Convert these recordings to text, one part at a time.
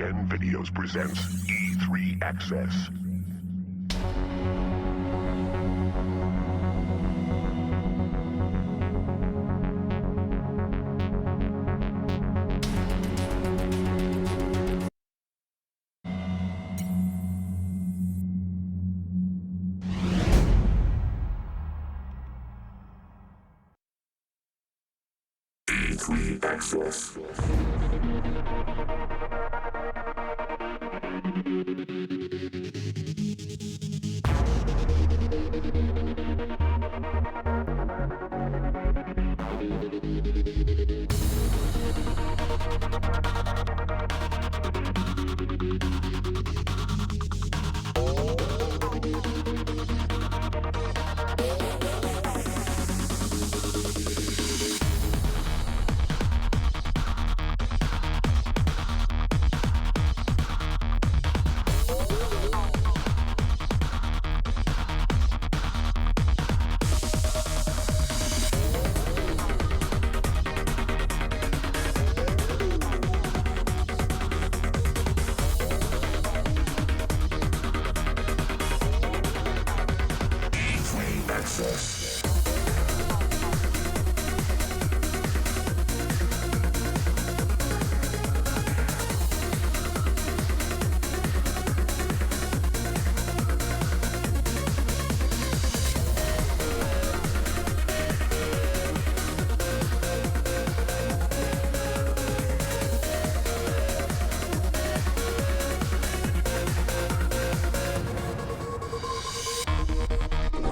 10 Videos presents E3 Access. E3 Access.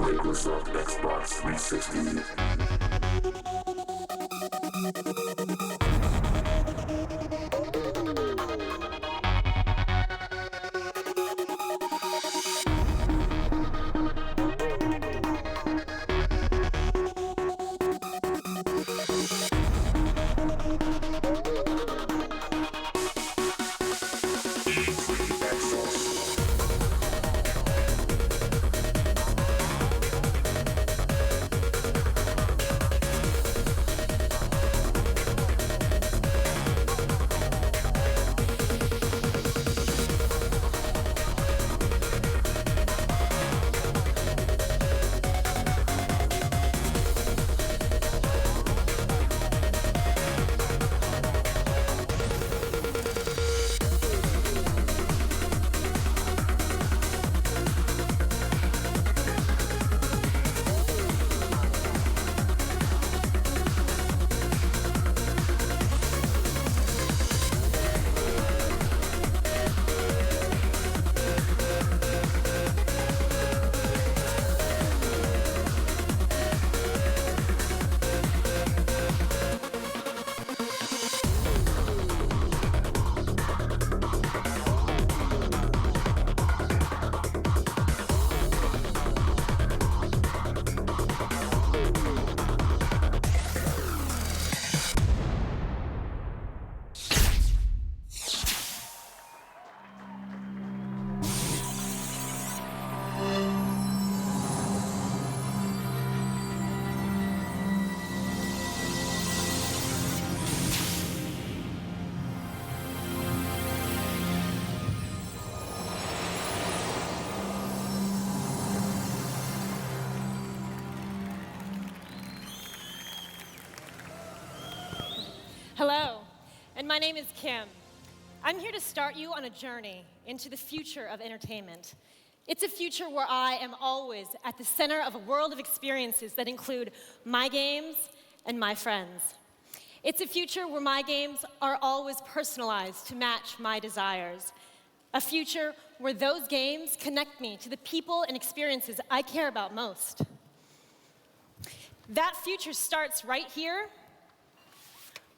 Microsoft Xbox 360. Hello, and my name is Kim. I'm here to start you on a journey into the future of entertainment. It's a future where I am always at the center of a world of experiences that include my games and my friends. It's a future where my games are always personalized to match my desires. A future where those games connect me to the people and experiences I care about most. That future starts right here,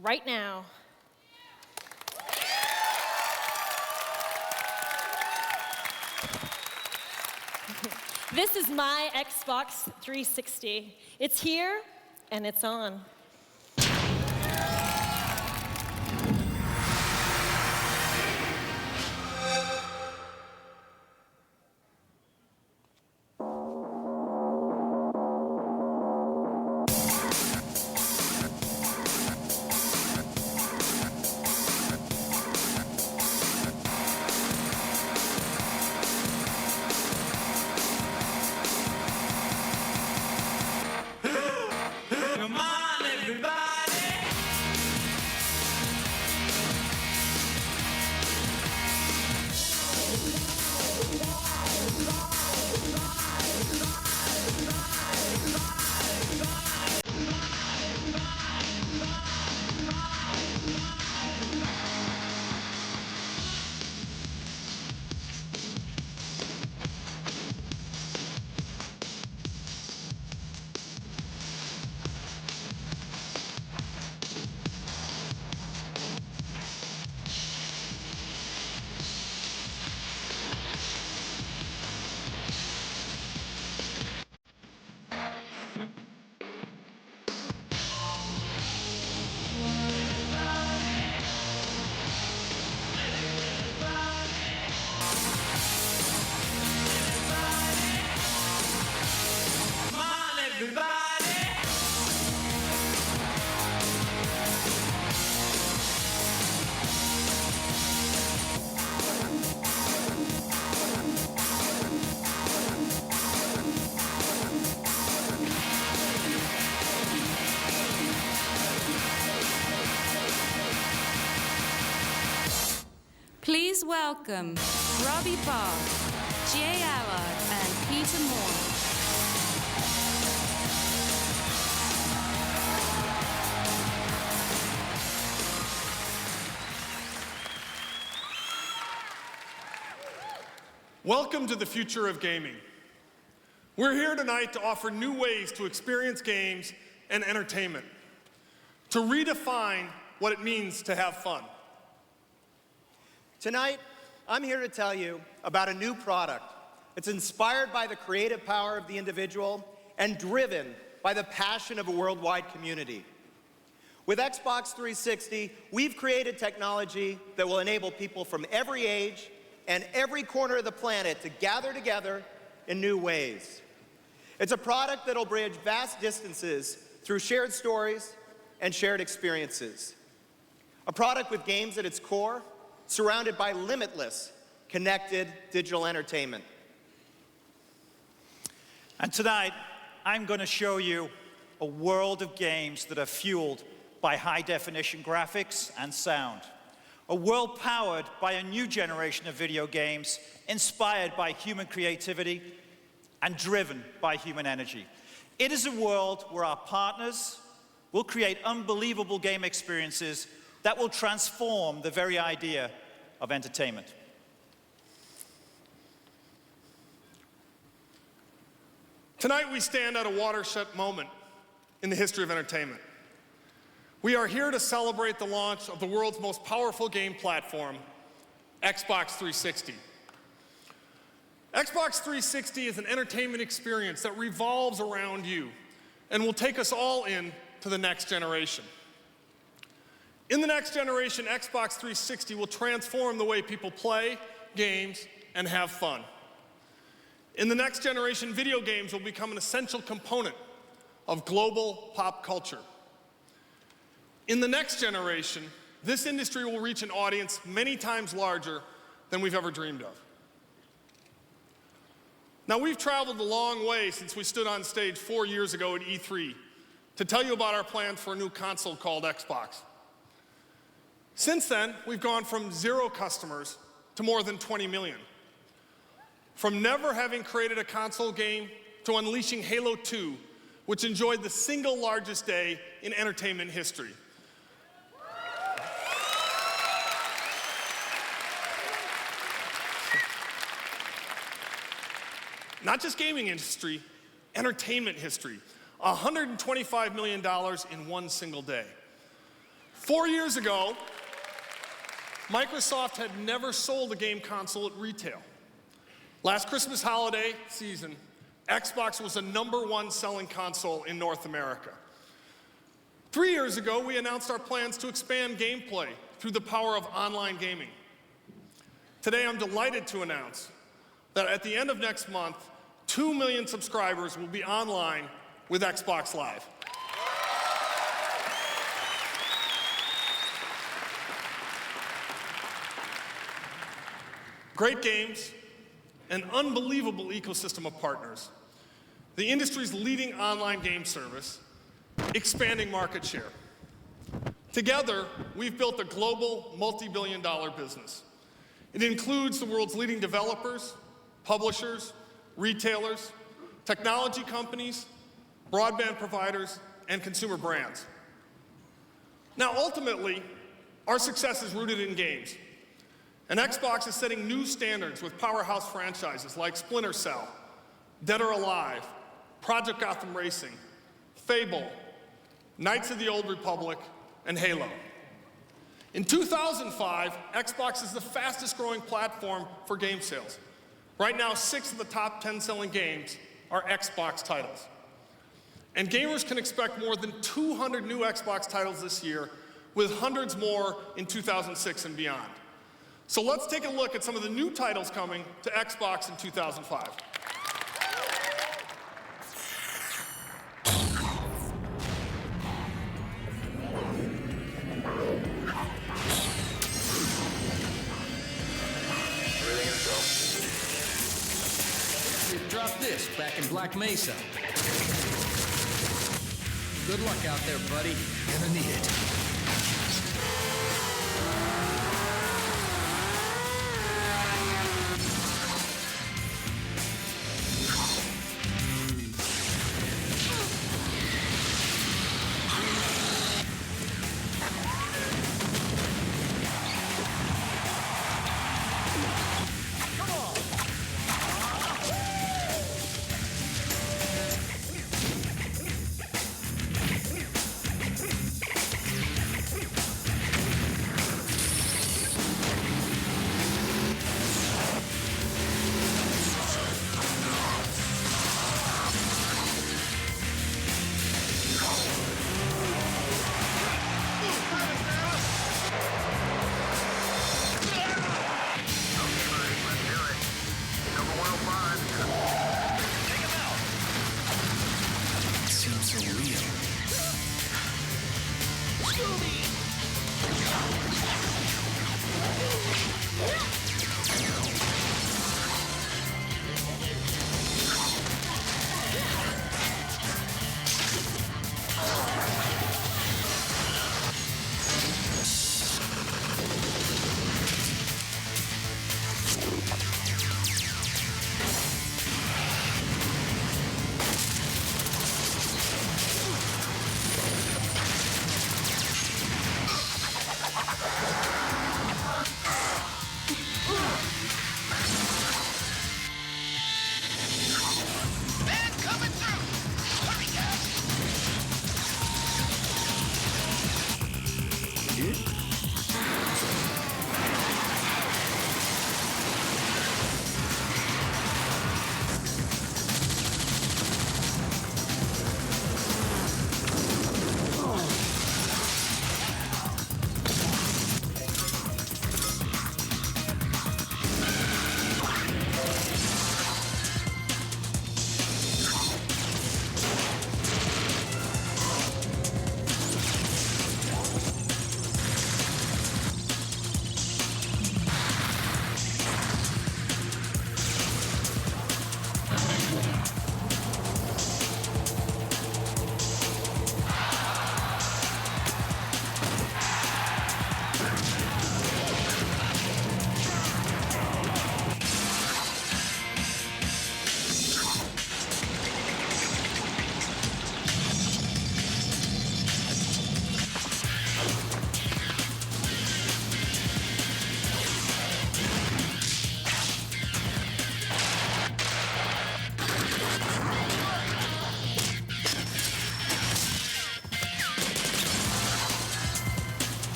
right now. This is my Xbox 360. It's here, and it's on. Please welcome Robbie Barth, Jay Allard, and Peter Moore. Welcome to the future of gaming. We're here tonight to offer new ways to experience games and entertainment, to redefine what it means to have fun. Tonight, I'm here to tell you about a new product. It's inspired by the creative power of the individual and driven by the passion of a worldwide community. With Xbox 360, we've created technology that will enable people from every age and every corner of the planet to gather together in new ways. It's a product that'll bridge vast distances through shared stories and shared experiences. A product with games at its core, surrounded by limitless, connected digital entertainment. And tonight, I'm going to show you a world of games that are fueled by high-definition graphics and sound. A world powered by a new generation of video games, inspired by human creativity and driven by human energy. It is a world where our partners will create unbelievable game experiences that will transform the very idea of entertainment. Tonight we stand at a watershed moment in the history of entertainment. We are here to celebrate the launch of the world's most powerful game platform, Xbox 360. Xbox 360 is an entertainment experience that revolves around you and will take us all in to the next generation. In the next generation, Xbox 360 will transform the way people play games and have fun. In the next generation, video games will become an essential component of global pop culture. In the next generation, this industry will reach an audience many times larger than we've ever dreamed of. Now, we've traveled a long way since we stood on stage 4 years ago at E3 to tell you about our plans for a new console called Xbox. Since then, we've gone from 0 customers to more than 20 million. From never having created a console game to unleashing Halo 2, which enjoyed the single largest day in entertainment history. Not just gaming industry, entertainment history. $125 million in one single day. 4 years ago, Microsoft had never sold a game console at retail. Last Christmas holiday season, Xbox was the #1 selling console in North America. 3 years ago, we announced our plans to expand gameplay through the power of online gaming. Today, I'm delighted to announce that at the end of next month, 2 million subscribers will be online with Xbox Live. Great games, an unbelievable ecosystem of partners, the industry's leading online game service, expanding market share. Together, we've built a global multi-billion-dollar business. It includes the world's leading developers, publishers, retailers, technology companies, broadband providers, and consumer brands. Now, ultimately, our success is rooted in games. And Xbox is setting new standards with powerhouse franchises like Splinter Cell, Dead or Alive, Project Gotham Racing, Fable, Knights of the Old Republic, and Halo. In 2005, Xbox is the fastest growing platform for game sales. Right now, 6 of the top 10 selling games are Xbox titles. And gamers can expect more than 200 new Xbox titles this year, with hundreds more in 2006 and beyond. So let's take a look at some of the new titles coming to Xbox in 2005. dropped this back in Black Mesa. Good luck out there, buddy. Gonna need it.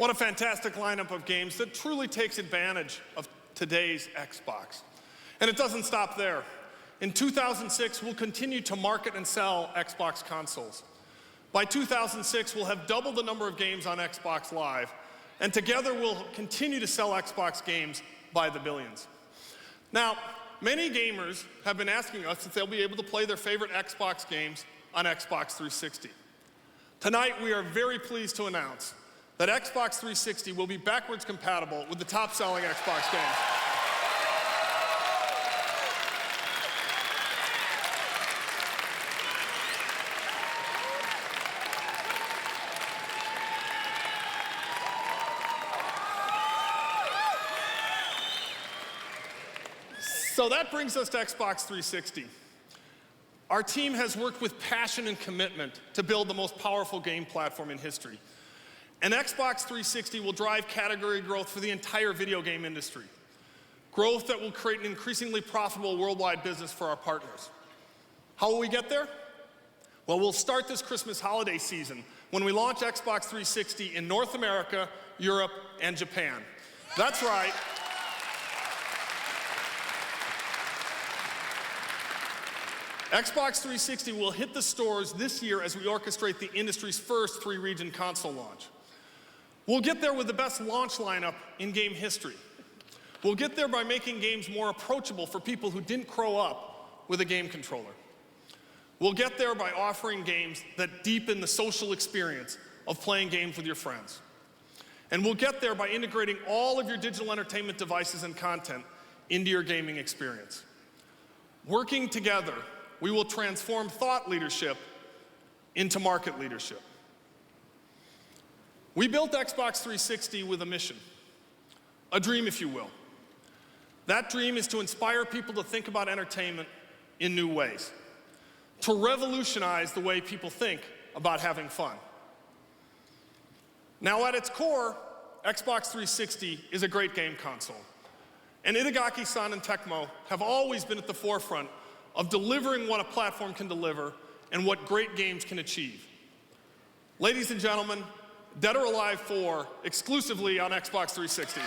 What a fantastic lineup of games that truly takes advantage of today's Xbox. And it doesn't stop there. In 2006, we'll continue to market and sell Xbox consoles. By 2006, we'll have doubled the number of games on Xbox Live, and together we'll continue to sell Xbox games by the billions. Now, many gamers have been asking us if they'll be able to play their favorite Xbox games on Xbox 360. Tonight, we are very pleased to announce that Xbox 360 will be backwards compatible with the top-selling Xbox games. So that brings us to Xbox 360. Our team has worked with passion and commitment to build the most powerful game platform in history. And Xbox 360 will drive category growth for the entire video game industry. Growth that will create an increasingly profitable worldwide business for our partners. How will we get there? Well, we'll start this Christmas holiday season when we launch Xbox 360 in North America, Europe, and Japan. That's right. Xbox 360 will hit the stores this year as we orchestrate the industry's first 3-region console launch. We'll get there with the best launch lineup in game history. We'll get there by making games more approachable for people who didn't grow up with a game controller. We'll get there by offering games that deepen the social experience of playing games with your friends. And we'll get there by integrating all of your digital entertainment devices and content into your gaming experience. Working together, we will transform thought leadership into market leadership. We built Xbox 360 with a mission, a dream, if you will. That dream is to inspire people to think about entertainment in new ways, to revolutionize the way people think about having fun. Now, at its core, Xbox 360 is a great game console. And Itagaki-san and Tecmo have always been at the forefront of delivering what a platform can deliver and what great games can achieve. Ladies and gentlemen, Dead or Alive 4, exclusively on Xbox 360.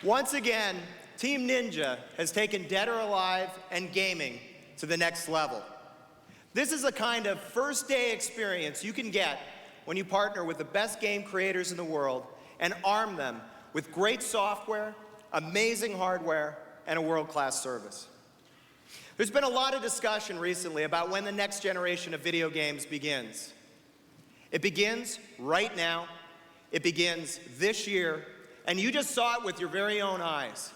Once again, Team Ninja has taken Dead or Alive and gaming to the next level. This is a kind of first-day experience you can get when you partner with the best game creators in the world and arm them with great software, amazing hardware, and a world-class service. There's been a lot of discussion recently about when the next generation of video games begins. It begins right now. It begins this year, and you just saw it with your very own eyes.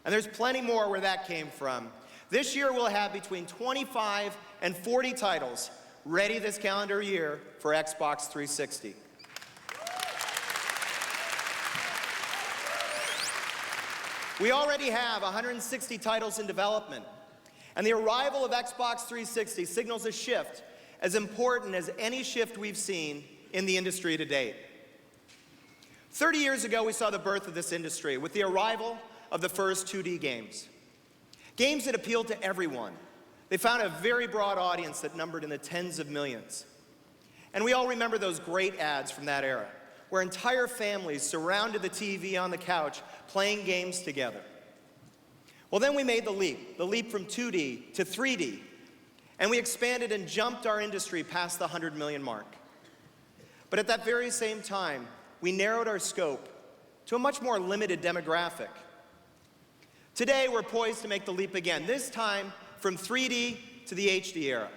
And there's plenty more where that came from. This year we'll have between 25 and 40 titles ready this calendar year for Xbox 360. We already have 160 titles in development, and the arrival of Xbox 360 signals a shift as important as any shift we've seen in the industry to date. 30 years ago, we saw the birth of this industry with the arrival of the first 2D games. Games that appealed to everyone. They found a very broad audience that numbered in the tens of millions. And we all remember those great ads from that era, where entire families surrounded the TV on the couch playing games together. Well, then we made the leap from 2D to 3D, and we expanded and jumped our industry past the 100 million mark. But at that very same time, we narrowed our scope to a much more limited demographic. Today, we're poised to make the leap again, this time from 3D to the HD era.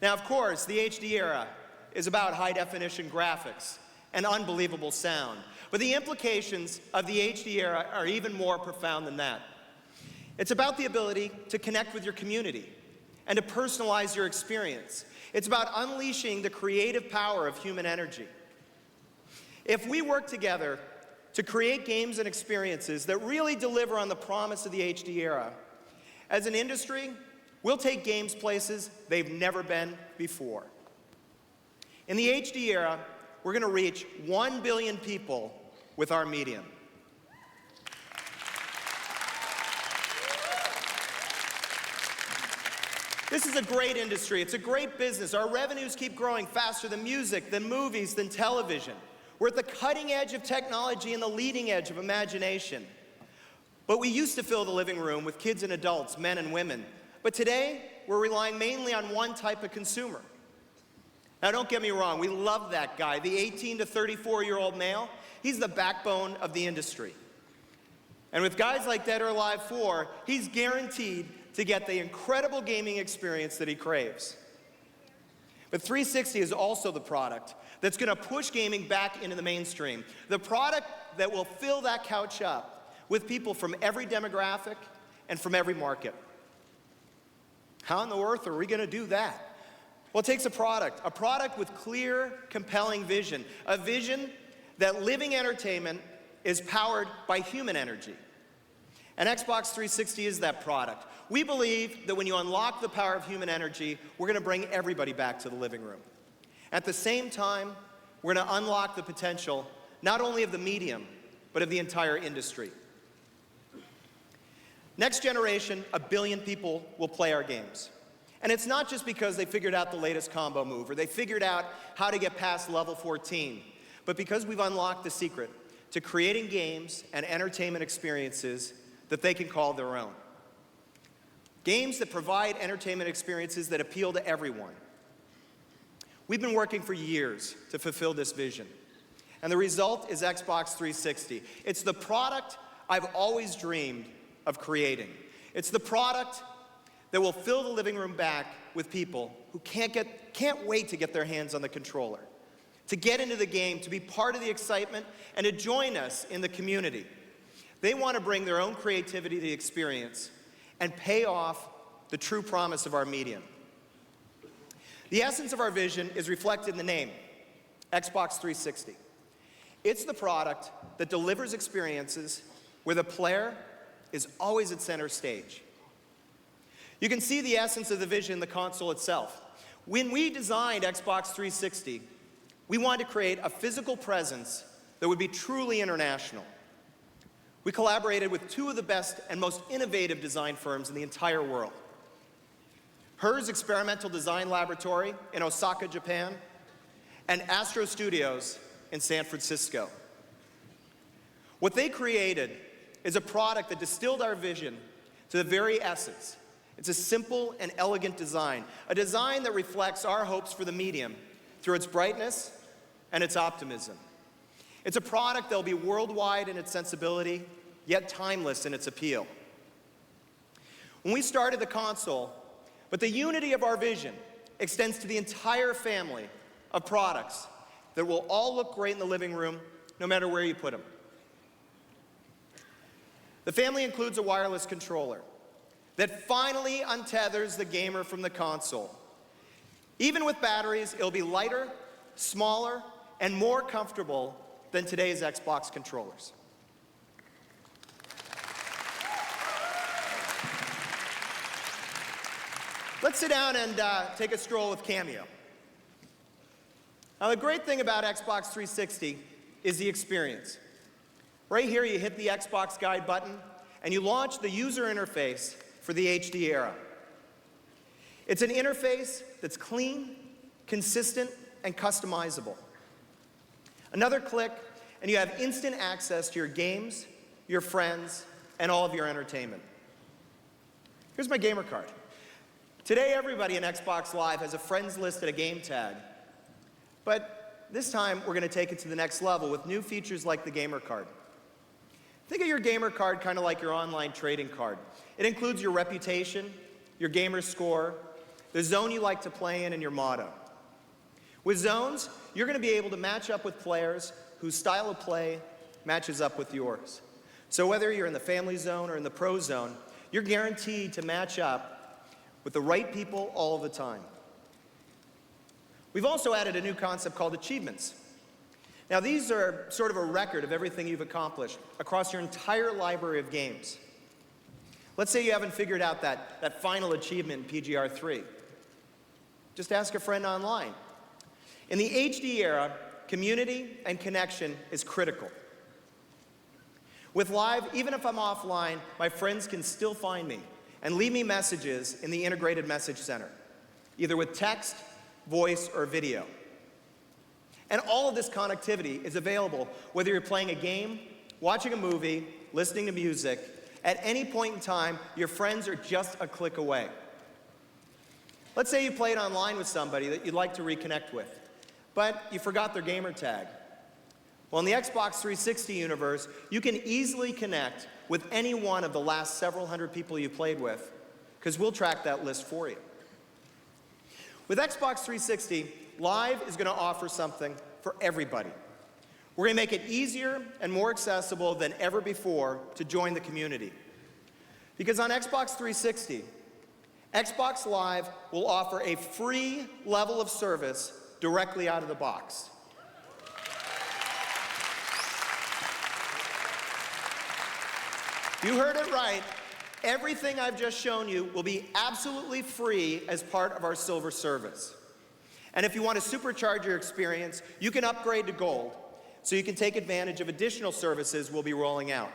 Now, of course, the HD era is about high-definition graphics and unbelievable sound. But the implications of the HD era are even more profound than that. It's about the ability to connect with your community and to personalize your experience. It's about unleashing the creative power of human energy. If we work together to create games and experiences that really deliver on the promise of the HD era, as an industry, we'll take games places they've never been before. In the HD era, we're going to reach 1 billion people with our medium. This is a great industry. It's a great business. Our revenues keep growing faster than music, than movies, than television. We're at the cutting edge of technology and the leading edge of imagination. But we used to fill the living room with kids and adults, men and women. But today, we're relying mainly on one type of consumer. Now, don't get me wrong, we love that guy, the 18 to 34-year-old male. He's the backbone of the industry. And with guys like Dead or Alive 4, he's guaranteed to get the incredible gaming experience that he craves. But 360 is also the product that's going to push gaming back into the mainstream. The product that will fill that couch up with people from every demographic and from every market. How on the earth are we going to do that? Well, it takes a product with clear, compelling vision, a vision that living entertainment is powered by human energy. And Xbox 360 is that product. We believe that when you unlock the power of human energy, we're going to bring everybody back to the living room. At the same time, we're going to unlock the potential not only of the medium, but of the entire industry. Next generation, 1 billion people will play our games. And it's not just because they figured out the latest combo move or they figured out how to get past level 14, but because we've unlocked the secret to creating games and entertainment experiences that they can call their own. Games that provide entertainment experiences that appeal to everyone. We've been working for years to fulfill this vision. And the result is Xbox 360. It's the product I've always dreamed of creating. It's the product that will fill the living room back with people who can't wait to get their hands on the controller, to get into the game, to be part of the excitement, and to join us in the community. They want to bring their own creativity to the experience and pay off the true promise of our medium. The essence of our vision is reflected in the name, Xbox 360. It's the product that delivers experiences where the player is always at center stage. You can see the essence of the vision in the console itself. When we designed Xbox 360, we wanted to create a physical presence that would be truly international. We collaborated with two of the best and most innovative design firms in the entire world. HER's Experimental Design Laboratory in Osaka, Japan, and Astro Studios in San Francisco. What they created is a product that distilled our vision to the very essence. It's a simple and elegant design, a design that reflects our hopes for the medium through its brightness and its optimism. It's a product that will be worldwide in its sensibility, yet timeless in its appeal. When we started the console, but the unity of our vision extends to the entire family of products that will all look great in the living room, no matter where you put them. The family includes a wireless controller that finally untethers the gamer from the console. Even with batteries, it'll be lighter, smaller, and more comfortable than today's Xbox controllers. Let's sit down and take a stroll with Cameo. Now, the great thing about Xbox 360 is the experience. Right here, you hit the Xbox Guide button, and you launch the user interface for the HD era. It's an interface that's clean, consistent, and customizable. Another click, and you have instant access to your games, your friends, and all of your entertainment. Here's my gamer card. Today, everybody in Xbox Live has a friends list and a game tag. But this time, we're going to take it to the next level with new features like the gamer card. Think of your gamer card kind of like your online trading card. It includes your reputation, your gamer score, the zone you like to play in, and your motto. With zones, you're going to be able to match up with players whose style of play matches up with yours. So whether you're in the family zone or in the pro zone, you're guaranteed to match up with the right people all the time. We've also added a new concept called achievements. Now, these are sort of a record of everything you've accomplished across your entire library of games. Let's say you haven't figured out that final achievement in PGR 3. Just ask a friend online. In the HD era, community and connection is critical. With Live, even if I'm offline, my friends can still find me and leave me messages in the integrated message center, either with text, voice, or video. And all of this connectivity is available whether you're playing a game, watching a movie, listening to music. At any point in time, your friends are just a click away. Let's say you played online with somebody that you'd like to reconnect with, but you forgot their gamer tag. Well, in the Xbox 360 universe, you can easily connect with any one of the last several hundred people you played with, because we'll track that list for you. With Xbox 360, Live is going to offer something for everybody. We're going to make it easier and more accessible than ever before to join the community. Because on Xbox 360, Xbox Live will offer a free level of service directly out of the box. You heard it right. Everything I've just shown you will be absolutely free as part of our silver service. And if you want to supercharge your experience, you can upgrade to gold so you can take advantage of additional services we'll be rolling out.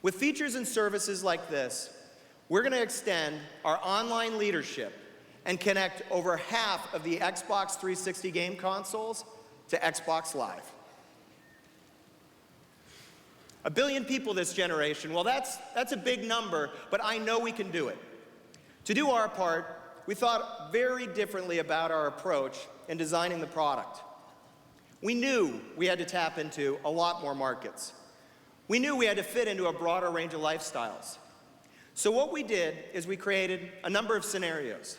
With features and services like this, we're going to extend our online leadership and connect over half of the Xbox 360 game consoles to Xbox Live. 1 billion people this generation, well, that's a big number, but I know we can do it. To do our part, we thought very differently about our approach in designing the product. We knew we had to tap into a lot more markets. We knew we had to fit into a broader range of lifestyles. So what we did is we created a number of scenarios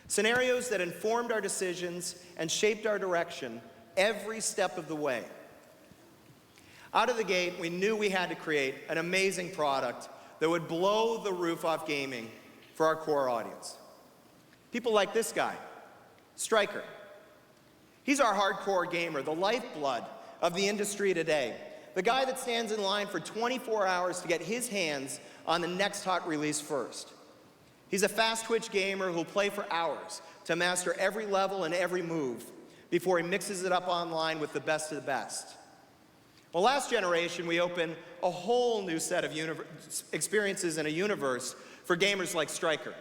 that informed our decisions and shaped our direction every step of the way. Out of the gate, we knew we had to create an amazing product that would blow the roof off gaming for our core audience. People like this guy, Stryker. He's our hardcore gamer, the lifeblood of the industry today. The guy that stands in line for 24 hours to get his hands on the next hot release first. He's a fast-twitch gamer who'll play for hours to master every level and every move before he mixes it up online with the best of the best. Well, last generation, we opened a whole new set of experiences in a universe for gamers like Stryker.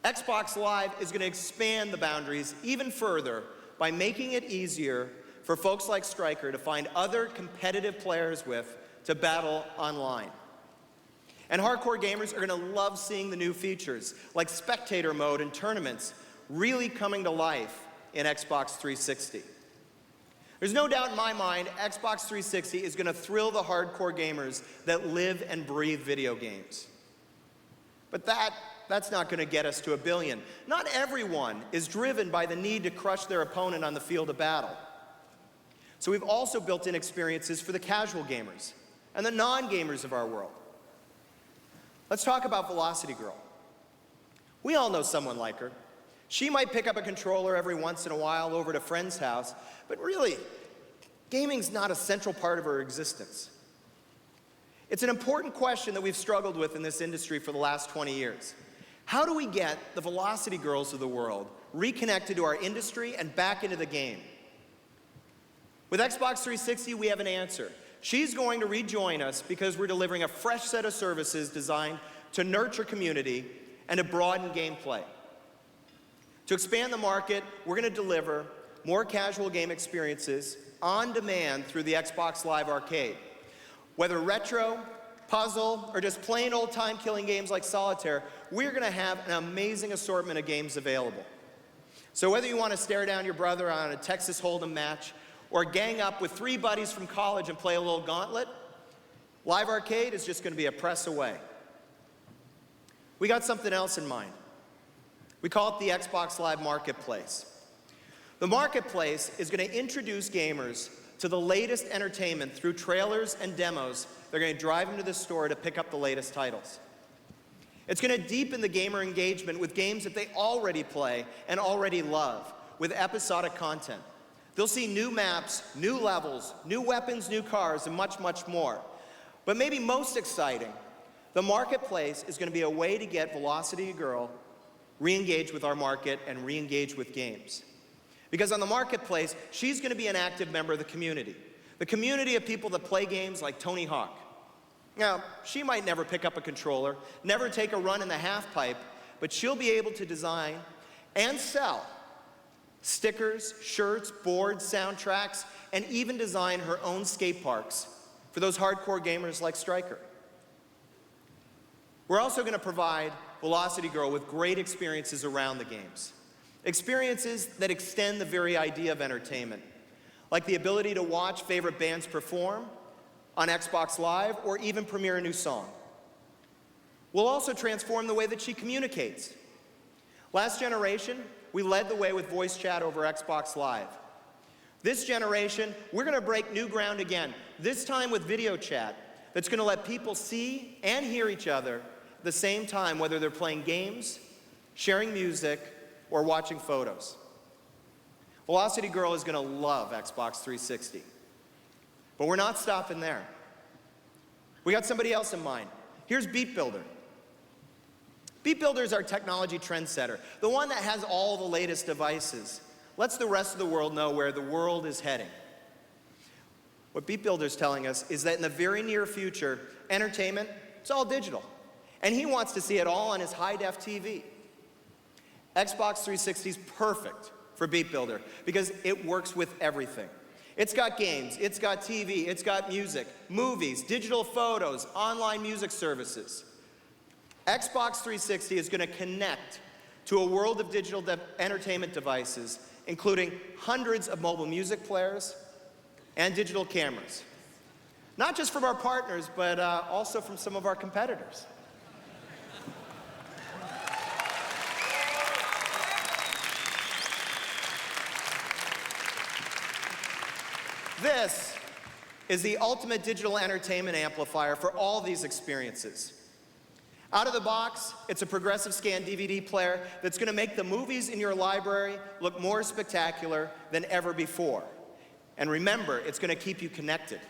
Xbox Live is going to expand the boundaries even further by making it easier for folks like Stryker to find other competitive players with to battle online. And hardcore gamers are going to love seeing the new features, like spectator mode and tournaments, really coming to life in Xbox 360. There's no doubt in my mind, Xbox 360 is going to thrill the hardcore gamers that live and breathe video games. But that's not going to get us to 1 billion. Not everyone is driven by the need to crush their opponent on the field of battle. So we've also built in experiences for the casual gamers and the non-gamers of our world. Let's talk about Velocity Girl. We all know someone like her. She might pick up a controller every once in a while over at a friend's house, but really, gaming's not a central part of her existence. It's an important question that we've struggled with in this industry for the last 20 years. How do we get the Velocity Girls of the world reconnected to our industry and back into the game? With Xbox 360, we have an answer. She's going to rejoin us because we're delivering a fresh set of services designed to nurture community and to broaden gameplay. To expand the market, we're going to deliver more casual game experiences on demand through the Xbox Live Arcade. Whether retro, puzzle, or just plain old time-killing games like Solitaire, we're going to have an amazing assortment of games available. So whether you want to stare down your brother on a Texas Hold'em match, or gang up with 3 buddies from college and play a little gauntlet, Live Arcade is just going to be a press away. We got something else in mind. We call it the Xbox Live Marketplace. The Marketplace is going to introduce gamers to the latest entertainment through trailers and demos. They're going to drive them to the store to pick up the latest titles. It's going to deepen the gamer engagement with games that they already play and already love, with episodic content. They'll see new maps, new levels, new weapons, new cars, and much, much more. But maybe most exciting, the Marketplace is going to be a way to get Velocity Girl re-engage with our market and re-engage with games. Because on the Marketplace, she's going to be an active member of the community of people that play games like Tony Hawk. Now, she might never pick up a controller, never take a run in the half pipe, but she'll be able to design and sell stickers, shirts, boards, soundtracks, and even design her own skate parks for those hardcore gamers like Stryker. We're also going to provide Velocity Girl with great experiences around the games. Experiences that extend the very idea of entertainment, like the ability to watch favorite bands perform on Xbox Live or even premiere a new song. We'll also transform the way that she communicates. Last generation, we led the way with voice chat over Xbox Live. This generation, we're going to break new ground again, this time with video chat that's going to let people see and hear each other at the same time, whether they're playing games, sharing music, or watching photos. Velocity Girl is going to love Xbox 360. But we're not stopping there. We got somebody else in mind. Here's Beat Builder. Beat Builder is our technology trendsetter, the one that has all the latest devices, lets the rest of the world know where the world is heading. What Beat Builder is telling us is that in the very near future, entertainment, it's all digital. And he wants to see it all on his high-def TV. Xbox 360 is perfect for Beat Builder because it works with everything. It's got games, it's got TV, it's got music, movies, digital photos, online music services. Xbox 360 is going to connect to a world of digital entertainment devices, including hundreds of mobile music players and digital cameras. Not just from our partners, but also from some of our competitors. This is the ultimate digital entertainment amplifier for all these experiences. Out of the box, it's a progressive scan DVD player that's going to make the movies in your library look more spectacular than ever before. And remember, it's going to keep you connected.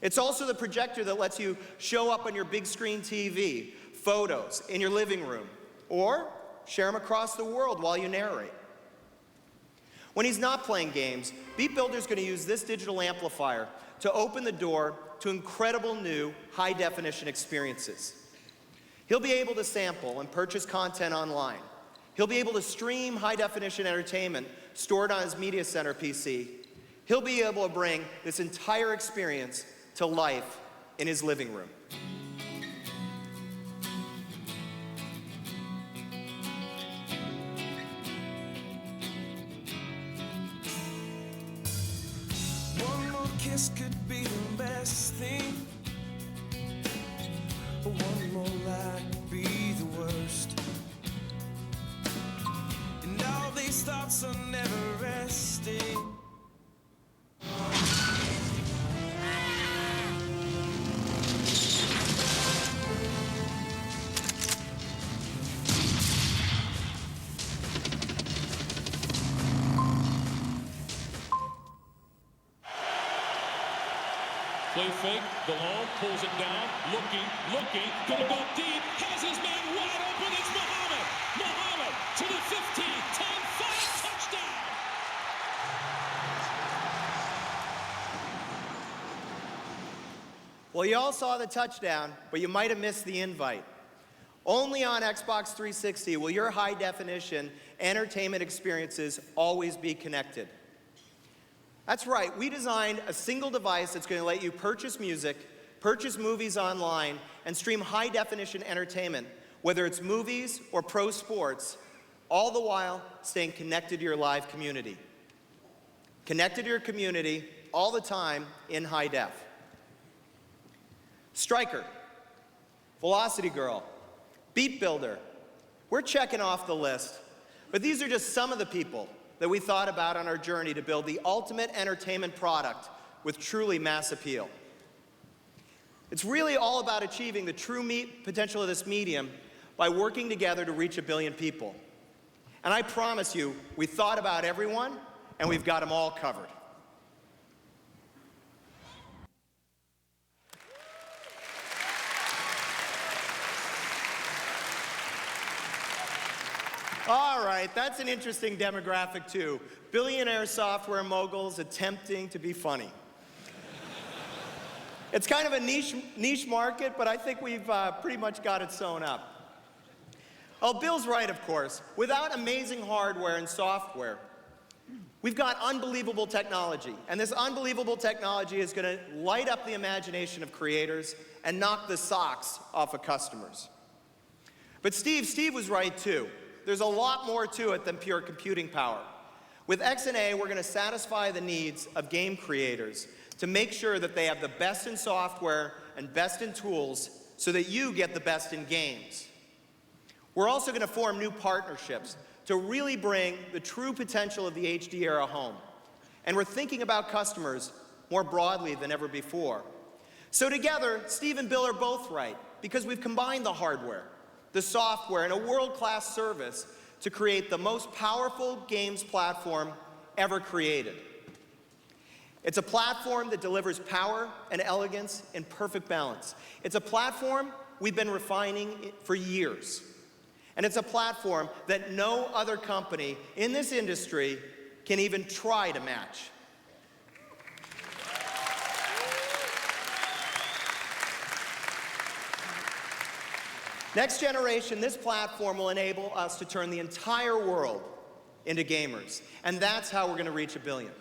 It's also the projector that lets you show up on your big screen TV photos in your living room, or share them across the world while you narrate. When he's not playing games, Beat Builder is going to use this digital amplifier to open the door to incredible new high-definition experiences. He'll be able to sample and purchase content online. He'll be able to stream high-definition entertainment stored on his Media Center PC. He'll be able to bring this entire experience to life in his living room. One more kiss could be the best thing. One more lie could be the worst. And all these thoughts are never resting. Play fake, Delhomme pulls it down, looking, gonna go deep, has his man wide open, it's Muhammad! Muhammad to the 15, 10, 5, touchdown! Well, you all saw the touchdown, but you might have missed the invite. Only on Xbox 360 will your high-definition entertainment experiences always be connected. That's right, we designed a single device that's going to let you purchase music, purchase movies online, and stream high-definition entertainment, whether it's movies or pro sports, all the while staying connected to your live community. Connected to your community all the time in high def. Stryker, Velocity Girl, Beat Builder. We're checking off the list, but these are just some of the people that we thought about on our journey to build the ultimate entertainment product with truly mass appeal. It's really all about achieving the true potential of this medium by working together to reach 1 billion people. And I promise you, we thought about everyone, and we've got them all covered. All right, that's an interesting demographic too. Billionaire software moguls attempting to be funny. It's kind of a niche market, but I think we've pretty much got it sewn up. Oh, Bill's right, of course. Without amazing hardware and software, we've got unbelievable technology. And this unbelievable technology is going to light up the imagination of creators and knock the socks off of customers. But Steve was right too. There's a lot more to it than pure computing power. With XNA, we're going to satisfy the needs of game creators to make sure that they have the best in software and best in tools so that you get the best in games. We're also going to form new partnerships to really bring the true potential of the HD era home. And we're thinking about customers more broadly than ever before. So together, Steve and Bill are both right, because we've combined the hardware, the software, and a world-class service to create the most powerful games platform ever created. It's a platform that delivers power and elegance in perfect balance. It's a platform we've been refining for years. And it's a platform that no other company in this industry can even try to match. Next generation, this platform will enable us to turn the entire world into gamers. And that's how we're going to reach 1 billion.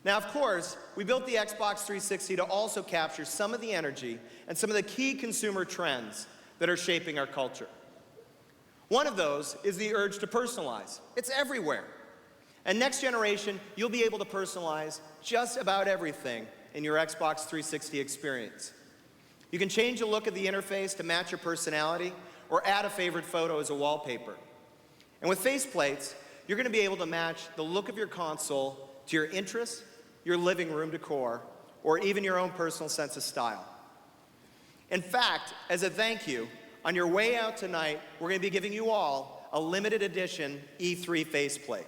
Now, of course, we built the Xbox 360 to also capture some of the energy and some of the key consumer trends that are shaping our culture. One of those is the urge to personalize. It's everywhere. And next generation, you'll be able to personalize just about everything in your Xbox 360 experience. You can change the look of the interface to match your personality or add a favorite photo as a wallpaper. And with faceplates, you're going to be able to match the look of your console to your interests, your living room decor, or even your own personal sense of style. In fact, as a thank you, on your way out tonight, we're going to be giving you all a limited edition E3 faceplate.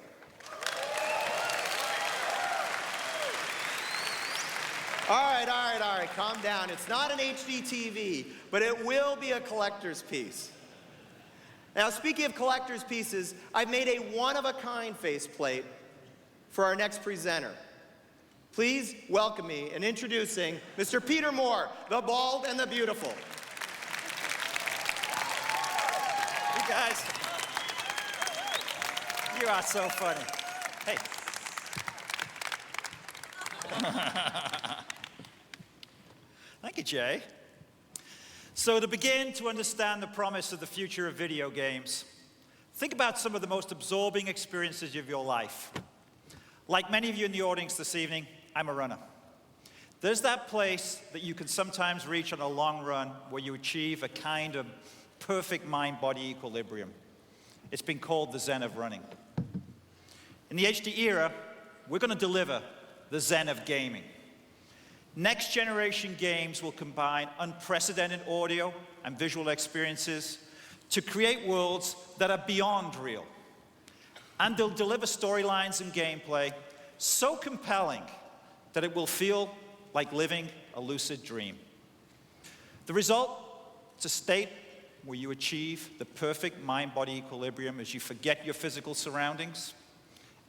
All right, calm down. It's not an HD TV, but it will be a collector's piece. Now, speaking of collector's pieces, I've made a one-of-a-kind faceplate for our next presenter. Please welcome me in introducing Mr. Peter Moore, the Bald and the Beautiful. You guys, you are so funny. Hey. Thank you, Jay. So to begin to understand the promise of the future of video games, think about some of the most absorbing experiences of your life. Like many of you in the audience this evening, I'm a runner. There's that place that you can sometimes reach on a long run where you achieve a kind of perfect mind-body equilibrium. It's been called the Zen of running. In the HD era, we're going to deliver the Zen of gaming. Next generation games will combine unprecedented audio and visual experiences to create worlds that are beyond real. And they'll deliver storylines and gameplay so compelling that it will feel like living a lucid dream. The result is a state where you achieve the perfect mind-body equilibrium as you forget your physical surroundings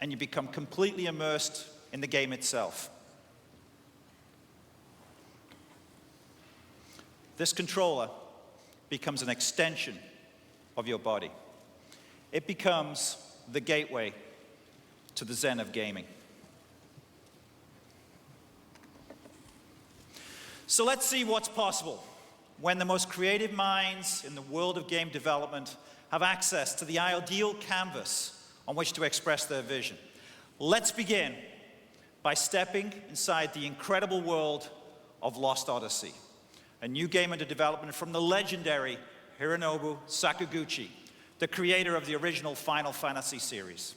and you become completely immersed in the game itself. This controller becomes an extension of your body. It becomes the gateway to the Zen of gaming. So let's see what's possible when the most creative minds in the world of game development have access to the ideal canvas on which to express their vision. Let's begin by stepping inside the incredible world of Lost Odyssey, a new game under development from the legendary Hironobu Sakaguchi, the creator of the original Final Fantasy series.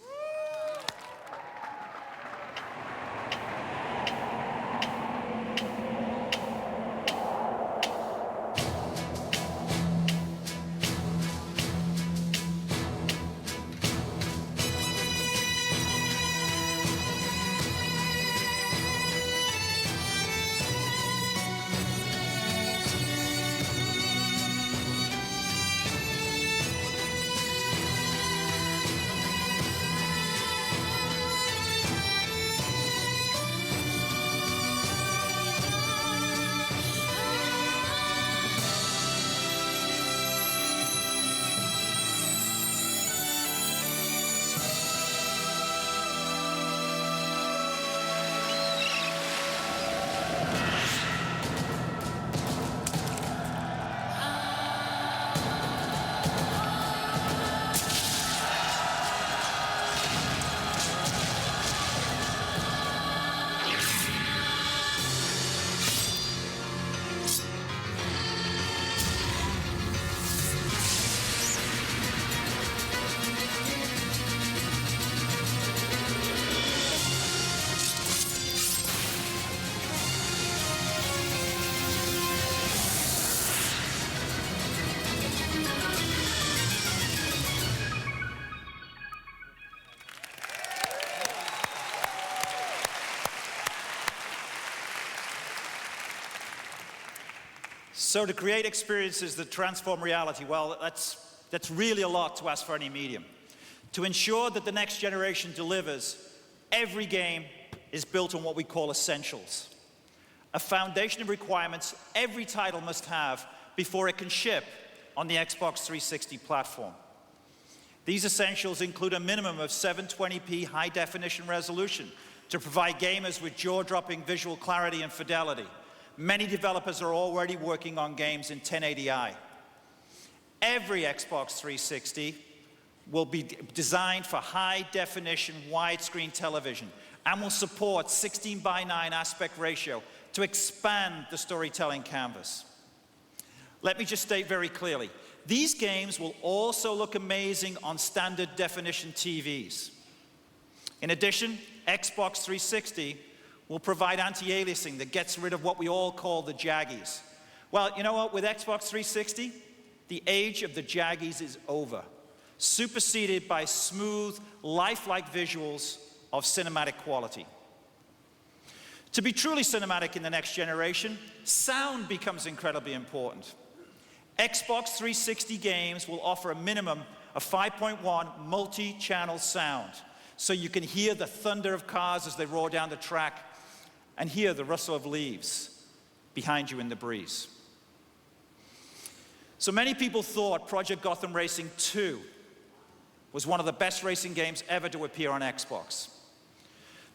So to create experiences that transform reality, well, that's really a lot to ask for any medium. To ensure that the next generation delivers, every game is built on what we call essentials. A foundation of requirements every title must have before it can ship on the Xbox 360 platform. These essentials include a minimum of 720p high-definition resolution to provide gamers with jaw-dropping visual clarity and fidelity. Many developers are already working on games in 1080i. Every Xbox 360 will be designed for high-definition widescreen television and will support 16:9 aspect ratio to expand the storytelling canvas. Let me just state very clearly, these games will also look amazing on standard definition TVs. In addition, Xbox 360 will provide anti-aliasing that gets rid of what we all call the jaggies. Well, you know what? With Xbox 360, the age of the jaggies is over, superseded by smooth, lifelike visuals of cinematic quality. To be truly cinematic in the next generation, sound becomes incredibly important. Xbox 360 games will offer a minimum of 5.1 multi-channel sound, so you can hear the thunder of cars as they roar down the track and hear the rustle of leaves behind you in the breeze. So many people thought Project Gotham Racing 2 was one of the best racing games ever to appear on Xbox.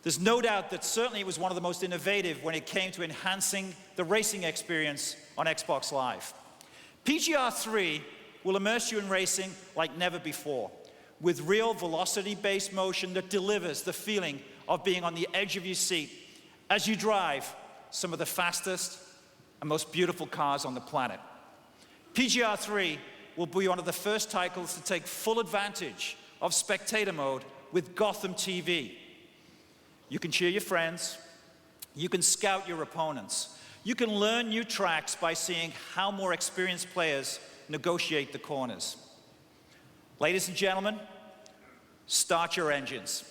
There's no doubt that certainly it was one of the most innovative when it came to enhancing the racing experience on Xbox Live. PGR 3 will immerse you in racing like never before, with real velocity-based motion that delivers the feeling of being on the edge of your seat as you drive some of the fastest and most beautiful cars on the planet. PGR 3 will be one of the first titles to take full advantage of spectator mode with Gotham TV. You can cheer your friends, you can scout your opponents, you can learn new tracks by seeing how more experienced players negotiate the corners. Ladies and gentlemen, start your engines.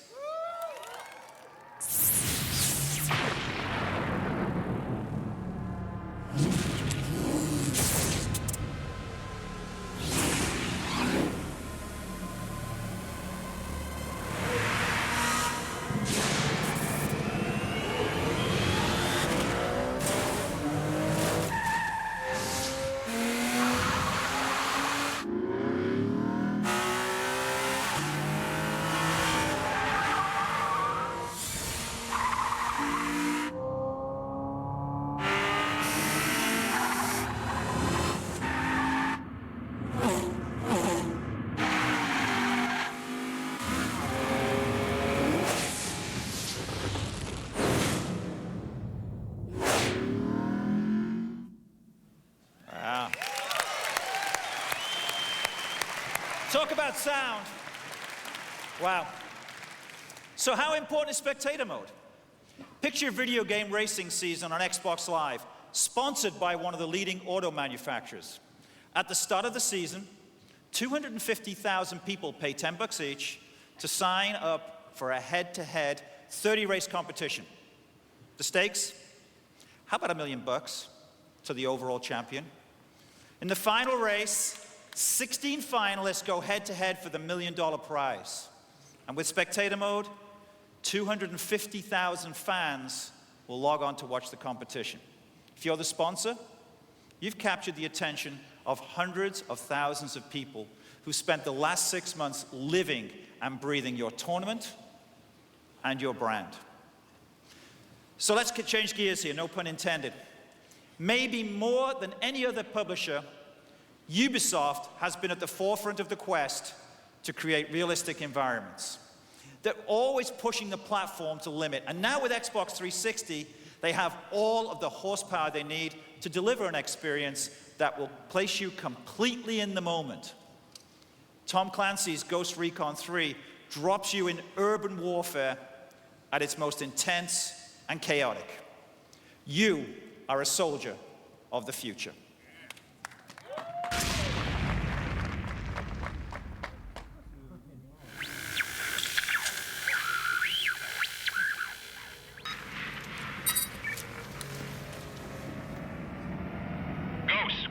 Talk about sound. Wow. So how important is spectator mode? Picture a video game racing season on Xbox Live, sponsored by one of the leading auto manufacturers. At the start of the season, 250,000 people pay $10 each to sign up for a head-to-head 30-race competition. The stakes? How about $1 million to the overall champion? In the final race, 16 finalists go head-to-head for the $1 million prize. And with spectator mode, 250,000 fans will log on to watch the competition. If you're the sponsor, you've captured the attention of hundreds of thousands of people who spent the last 6 months living and breathing your tournament and your brand. So let's change gears here, no pun intended. Maybe more than any other publisher, Ubisoft has been at the forefront of the quest to create realistic environments. They're always pushing the platform to limit, and now with Xbox 360, they have all of the horsepower they need to deliver an experience that will place you completely in the moment. Tom Clancy's Ghost Recon 3 drops you in urban warfare at its most intense and chaotic. You are a soldier of the future.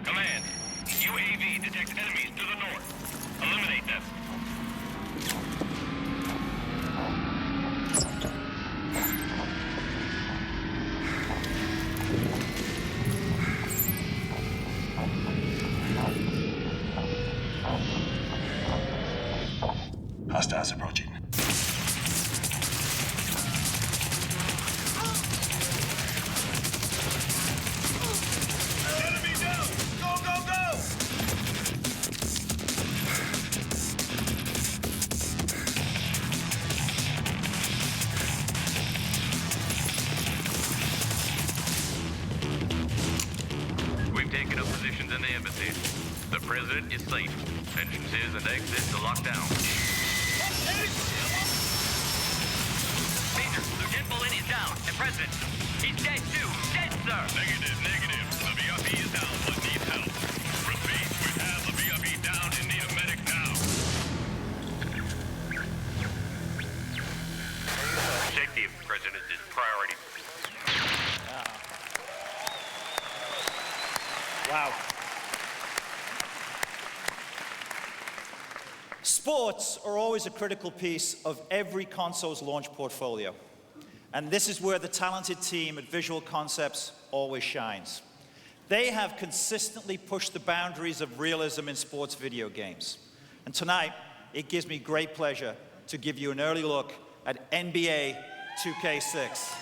Command. UAV detects enemies to the north. Eliminate them. Hostiles approaching. In the embassy. The president is safe. Entrances and exits are locked down. Major, Lieutenant Bolin is down. And President, he's dead too. Dead, sir. Negative. The VIP is down, but needs help. Repeat, we have the VIP down and need a medic now. Safety of the president is priority. Wow. Sports are always a critical piece of every console's launch portfolio. And this is where the talented team at Visual Concepts always shines. They have consistently pushed the boundaries of realism in sports video games. And tonight, it gives me great pleasure to give you an early look at NBA 2K6.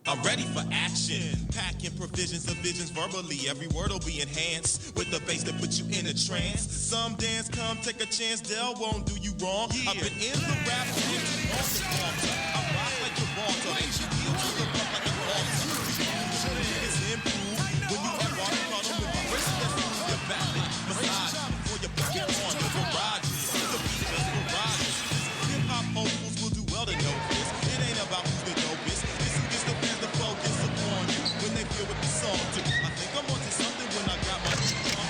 I'm ready for action. Packing provisions of visions verbally. Every word will be enhanced with the bass that puts you in a trance. Some dance, come take a chance. Dell won't do you wrong. I've been in the rap game too long to falter. I rock like you're wrong. So make you feel to the pump like an altar. It's improved when you have water bottom with my wrist that's in your back. Massage before you put it on the garage. The beat just garages. Hip hop hopefuls will do well to know this. It ain't about who's the dopest. With the song too. I think I'm onto something when I got my feet on.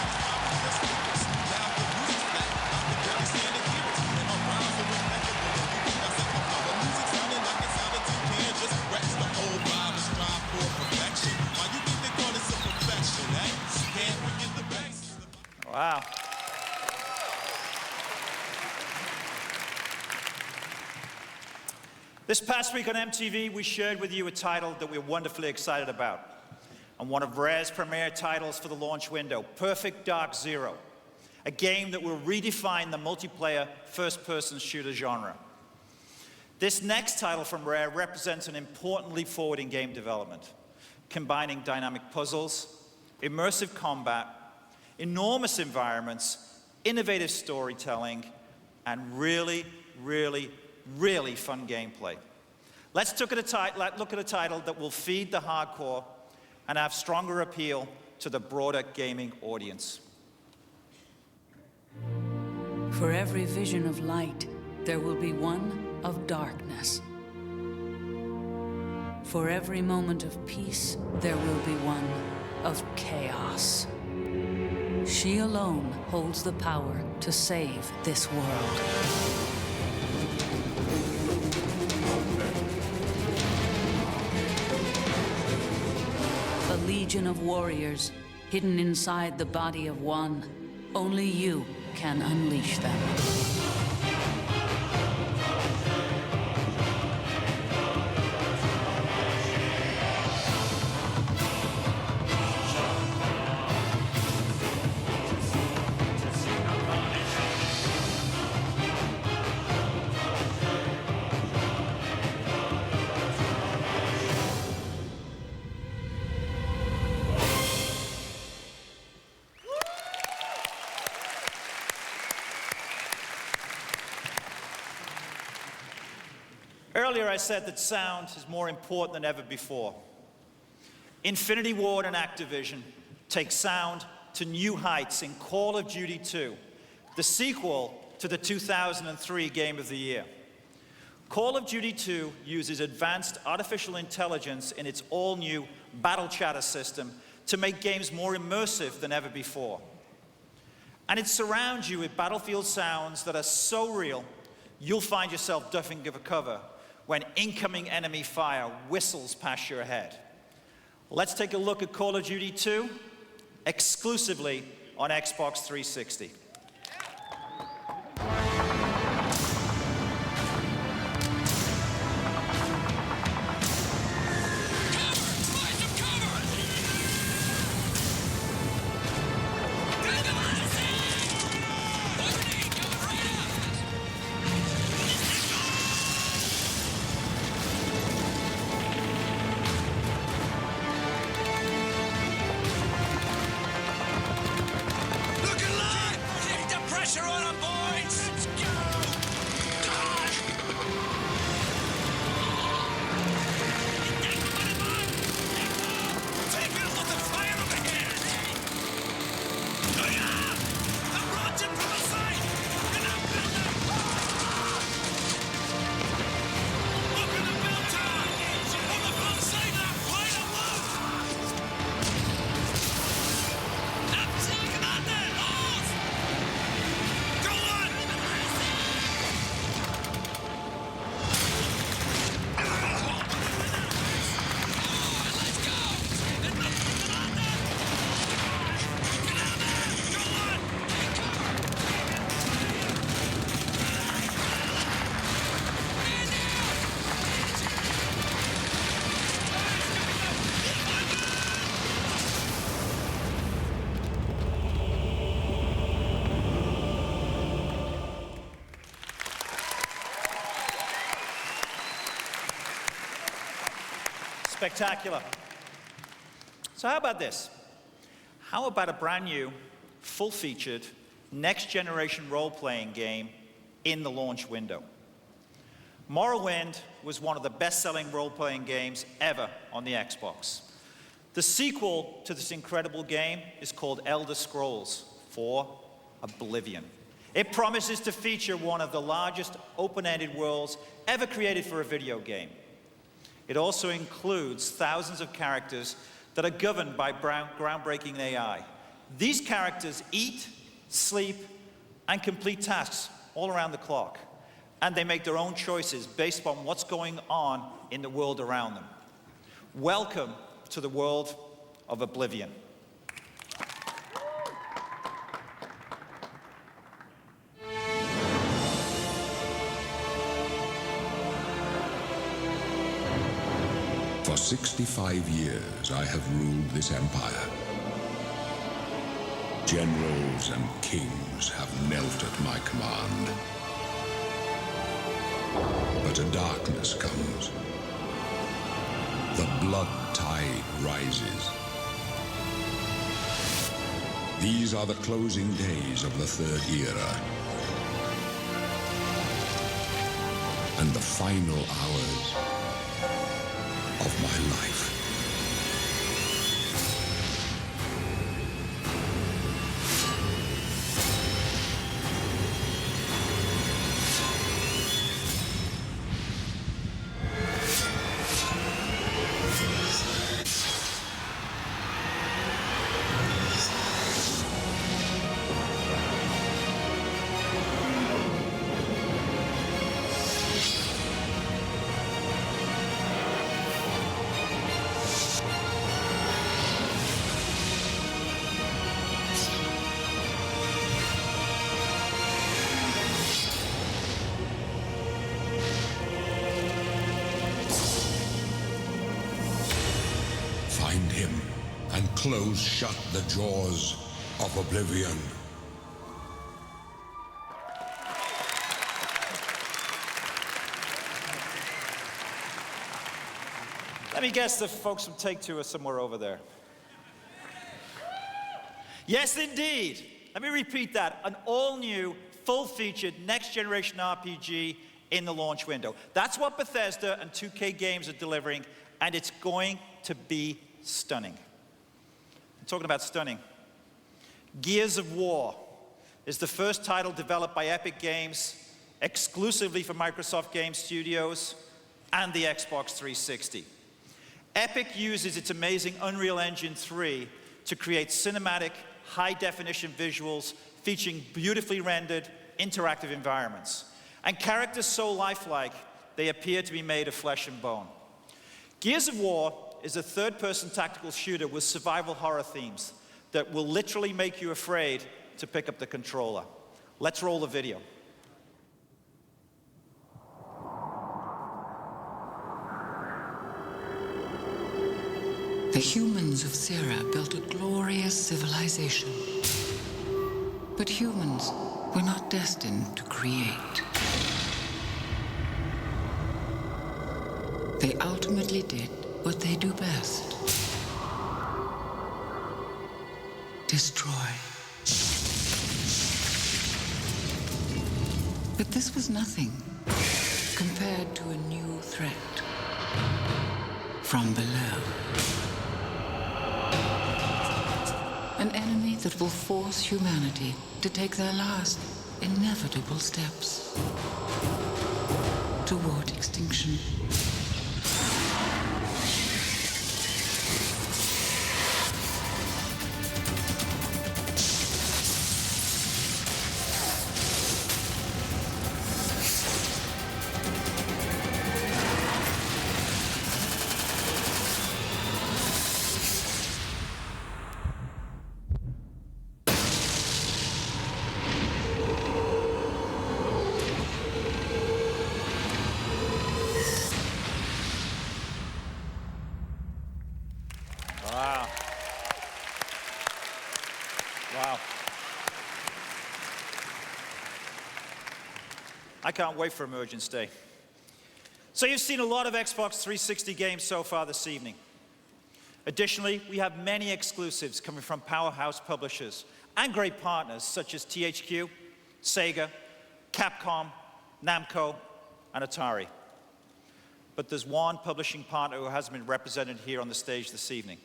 Now the music's back. I can barely stand to hear it. And my rhymes are impeccable. The music sounding like it sounded too can. Just rest the whole vibe and strive for perfection. Why you think they call this a perfection, eh? Can't forget the bass. Wow. This past week on MTV, we shared with you a title that we're wonderfully excited about, and one of Rare's premier titles for the launch window, Perfect Dark Zero, a game that will redefine the multiplayer first-person shooter genre. This next title from Rare represents an important leap forward in game development, combining dynamic puzzles, immersive combat, enormous environments, innovative storytelling, and really, really, really fun gameplay. Let's look at a title that will feed the hardcore and have stronger appeal to the broader gaming audience. For every vision of light, there will be one of darkness. For every moment of peace, there will be one of chaos. She alone holds the power to save this world. A legion of warriors hidden inside the body of one. Only you can unleash them. Earlier I said that sound is more important than ever before. Infinity Ward and Activision take sound to new heights in Call of Duty 2, the sequel to the 2003 Game of the Year. Call of Duty 2 uses advanced artificial intelligence in its all-new battle chatter system to make games more immersive than ever before. And it surrounds you with battlefield sounds that are so real, you'll find yourself ducking for cover when incoming enemy fire whistles past your head. Let's take a look at Call of Duty 2, exclusively on Xbox 360. Spectacular. So how about this? How about a brand new, full-featured, next-generation role-playing game in the launch window? Morrowind was one of the best-selling role-playing games ever on the Xbox. The sequel to this incredible game is called Elder Scrolls IV: Oblivion. It promises to feature one of the largest open-ended worlds ever created for a video game. It also includes thousands of characters that are governed by groundbreaking AI. These characters eat, sleep, and complete tasks all around the clock. And they make their own choices based upon what's going on in the world around them. Welcome to the world of Oblivion. For 65 years, I have ruled this empire. Generals and kings have knelt at my command. But a darkness comes. The blood tide rises. These are the closing days of the Third Era. And the final hours of my life. Find him and close shut the jaws of Oblivion. Let me guess the folks from Take-Two are somewhere over there. Yes, indeed. Let me repeat that. An all-new, full-featured, next-generation RPG in the launch window. That's what Bethesda and 2K Games are delivering, and it's going to be stunning. I'm talking about stunning. Gears of War is the first title developed by Epic Games exclusively for Microsoft Game Studios and the Xbox 360. Epic uses its amazing Unreal Engine 3 to create cinematic, high-definition visuals featuring beautifully rendered, interactive environments. And characters so lifelike, they appear to be made of flesh and bone. Gears of War is a third-person tactical shooter with survival horror themes that will literally make you afraid to pick up the controller. Let's roll the video. The humans of Sera built a glorious civilization. But humans were not destined to create. They ultimately did what they do best. Destroy. But this was nothing compared to a new threat from below. An enemy that will force humanity to take their last inevitable steps toward extinction. Wow. Wow. I can't wait for Emergence Day. So you've seen a lot of Xbox 360 games so far this evening. Additionally, we have many exclusives coming from powerhouse publishers and great partners such as THQ, Sega, Capcom, Namco, and Atari. But there's one publishing partner who hasn't been represented here on the stage this evening.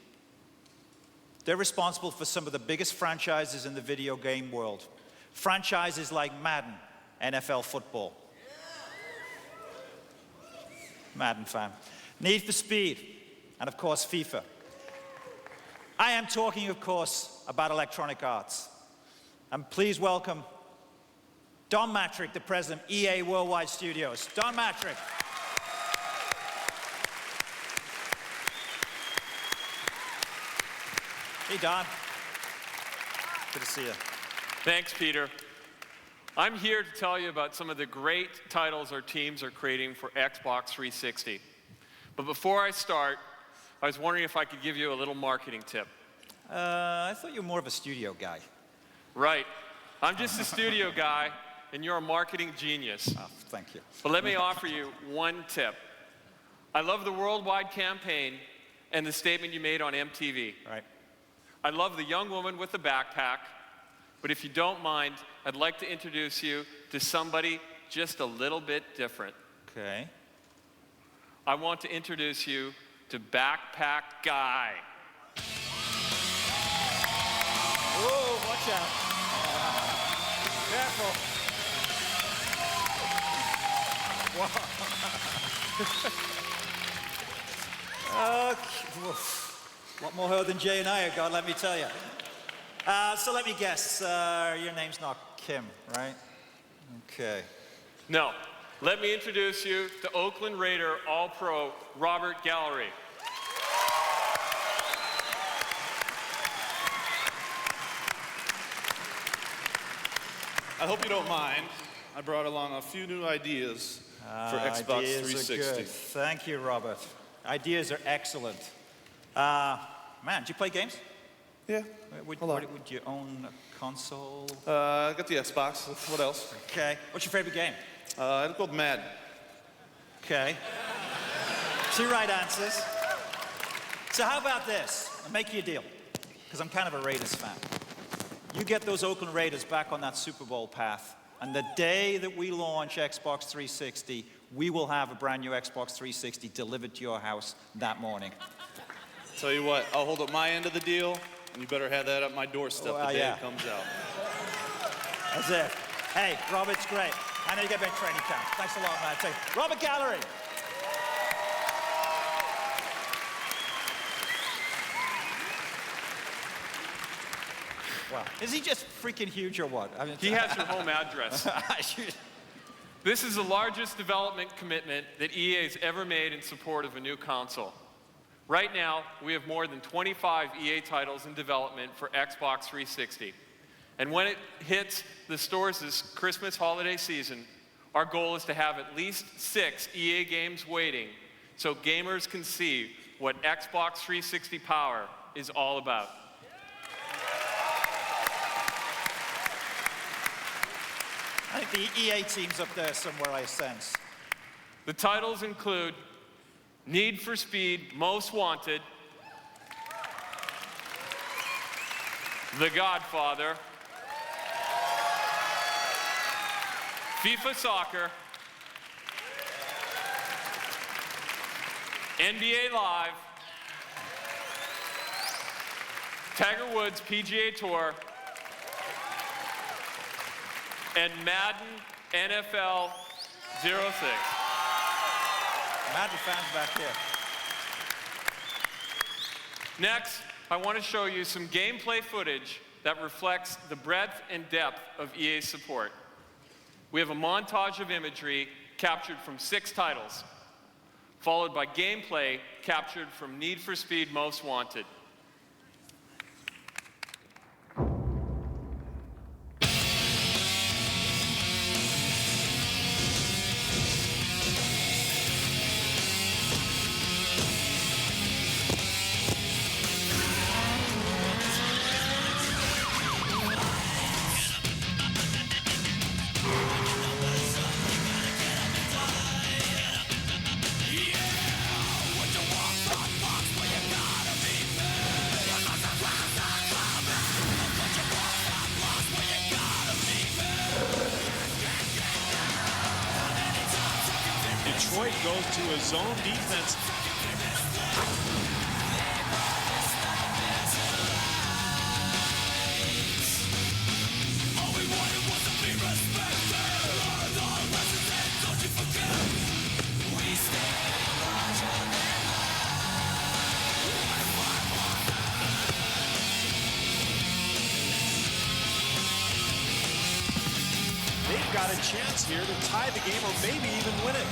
They're responsible for some of the biggest franchises in the video game world. Franchises like Madden, NFL football. Madden fan. Need for Speed, and of course, FIFA. I am talking, of course, about Electronic Arts. And please welcome Don Mattrick, the president of EA Worldwide Studios. Don Mattrick. Hey, Don. Good to see you. Thanks, Peter. I'm here to tell you about some of the great titles our teams are creating for Xbox 360. But before I start, I was wondering if I could give you a little marketing tip. I thought you were more of a studio guy. Right. I'm just a studio guy, and you're a marketing genius. Oh, thank you. But let me offer you one tip. I love the worldwide campaign and the statement you made on MTV. Right. I love the young woman with the backpack, but if you don't mind, I'd like to introduce you to somebody just a little bit different. Okay. I want to introduce you to Backpack Guy. Whoa, watch out. Careful. Wow. Okay. A lot more her than Jay and I have got, let me tell you. So let me guess, your name's not Kim, right? Okay. No. Let me introduce you to Oakland Raider All-Pro Robert Gallery. I hope you don't mind. I brought along a few new ideas for Xbox ideas 360. Are good. Thank you, Robert. Ideas are excellent. Man, do you play games? Yeah. Would you own a console? I got the Xbox. What else? Okay. What's your favorite game? It's called Madden. Okay. Two right answers. So how about this? I'll make you a deal, because I'm kind of a Raiders fan. You get those Oakland Raiders back on that Super Bowl path, and the day that we launch Xbox 360, we will have a brand new Xbox 360 delivered to your house that morning. Tell you what, I'll hold up my end of the deal, and you better have that at my doorstep the day it comes out. That's it. Hey, Robert's great. I know you get back training camp. Thanks a lot, man. Robert Gallery. Wow. Is he just freaking huge or what? I mean, He has your home address. This is the largest development commitment that EA's ever made in support of a new console. Right now, we have more than 25 EA titles in development for Xbox 360. And when it hits the stores this Christmas holiday season, our goal is to have at least 6 EA games waiting so gamers can see what Xbox 360 power is all about. I think the EA team's up there somewhere, I sense. The titles include Need for Speed Most Wanted, The Godfather, FIFA Soccer, NBA Live, Tiger Woods PGA Tour, and Madden NFL 06. Madden fans back here. Next, I want to show you some gameplay footage that reflects the breadth and depth of EA's support. We have a montage of imagery captured from 6 titles, followed by gameplay captured from Need for Speed Most Wanted. Detroit goes to a zone defense. They've got a chance here to tie the game or maybe even win it.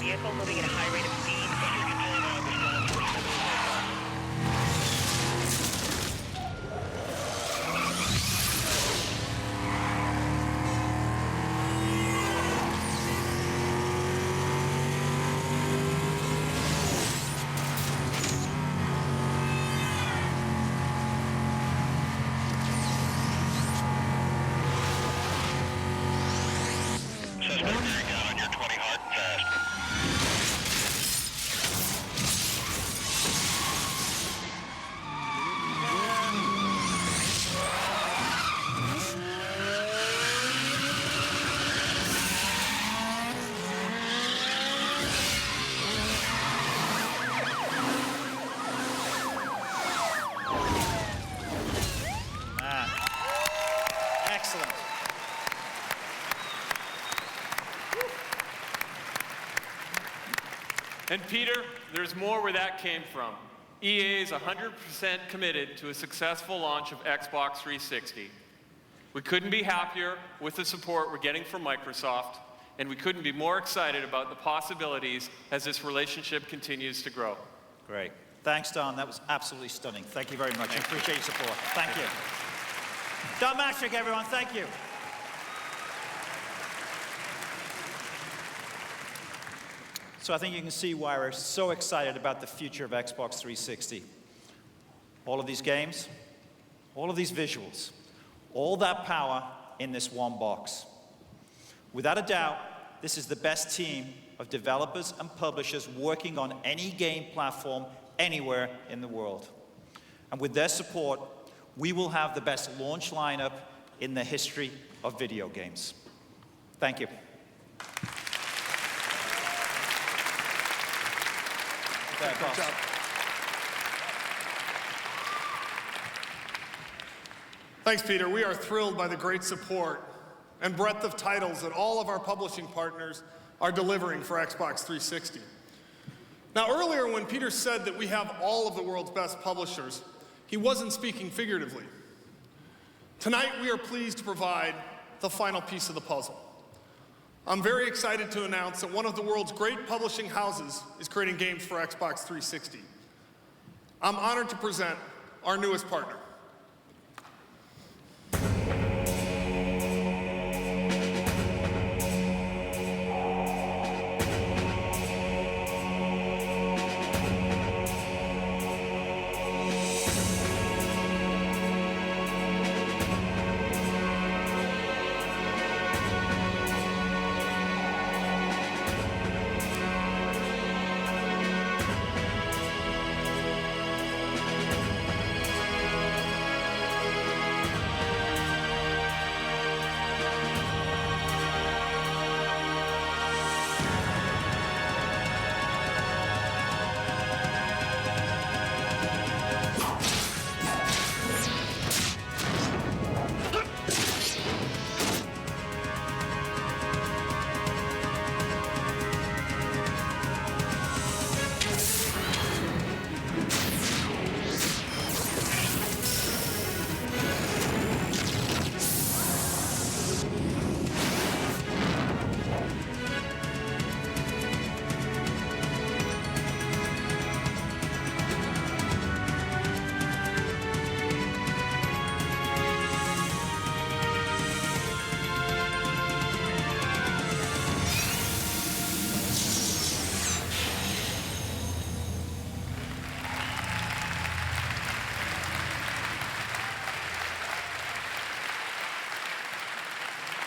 Vehicle moving at a high rate of speed. Pressure control now. Suspect bearing down on your 20 hard and fast. Excellent. And Peter, there's more where that came from. EA is 100% committed to a successful launch of Xbox 360. We couldn't be happier with the support we're getting from Microsoft, and we couldn't be more excited about the possibilities as this relationship continues to grow. Great. Thanks, Don. That was absolutely stunning. Thank you very much. I appreciate your support. Thank you. Don Mattrick, everyone. Thank you. So I think you can see why we're so excited about the future of Xbox 360. All of these games, all of these visuals, all that power in this one box. Without a doubt, this is the best team of developers and publishers working on any game platform anywhere in the world. And with their support, we will have the best launch lineup in the history of video games. Thank you. Good job. Thanks, Peter. We are thrilled by the great support and breadth of titles that all of our publishing partners are delivering for Xbox 360. Now, earlier when Peter said that we have all of the world's best publishers, he wasn't speaking figuratively. Tonight, we are pleased to provide the final piece of the puzzle. I'm very excited to announce that one of the world's great publishing houses is creating games for Xbox 360. I'm honored to present our newest partner.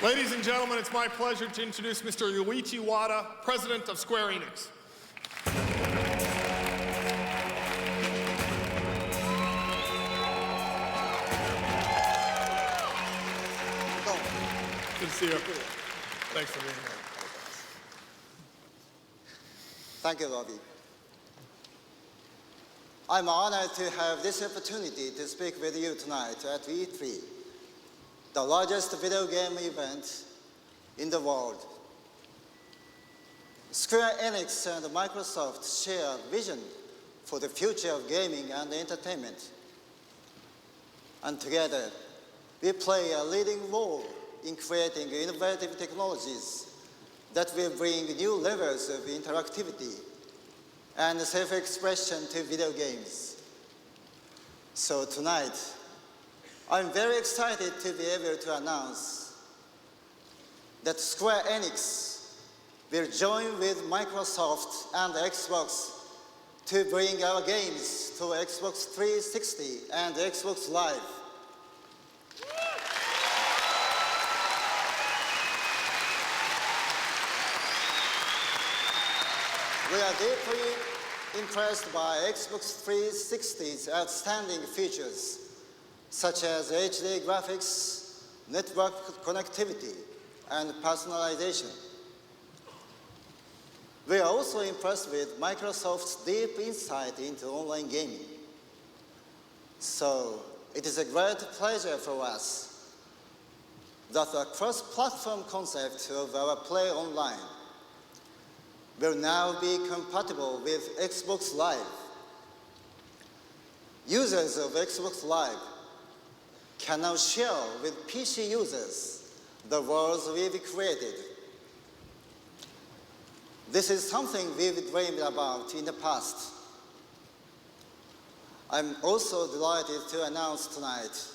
Ladies and gentlemen, it's my pleasure to introduce Mr. Yuichi Wada, President of Square Enix. Good to see you. Thanks for being here. Thank you, Robbie. I'm honored to have this opportunity to speak with you tonight at E3, the largest video game event in the world. Square Enix and Microsoft share a vision for the future of gaming and entertainment. And together, we play a leading role in creating innovative technologies that will bring new levels of interactivity and self-expression to video games. So tonight, I'm very excited to be able to announce that Square Enix will join with Microsoft and Xbox to bring our games to Xbox 360 and Xbox Live. We are deeply impressed by Xbox 360's outstanding features, such as HD graphics, network connectivity, and personalization. We are also impressed with Microsoft's deep insight into online gaming. So it is a great pleasure for us that the cross-platform concept of our Play Online will now be compatible with Xbox Live. Users of Xbox Live can now share with PC users the worlds we've created. This is something we've dreamed about in the past. I'm also delighted to announce tonight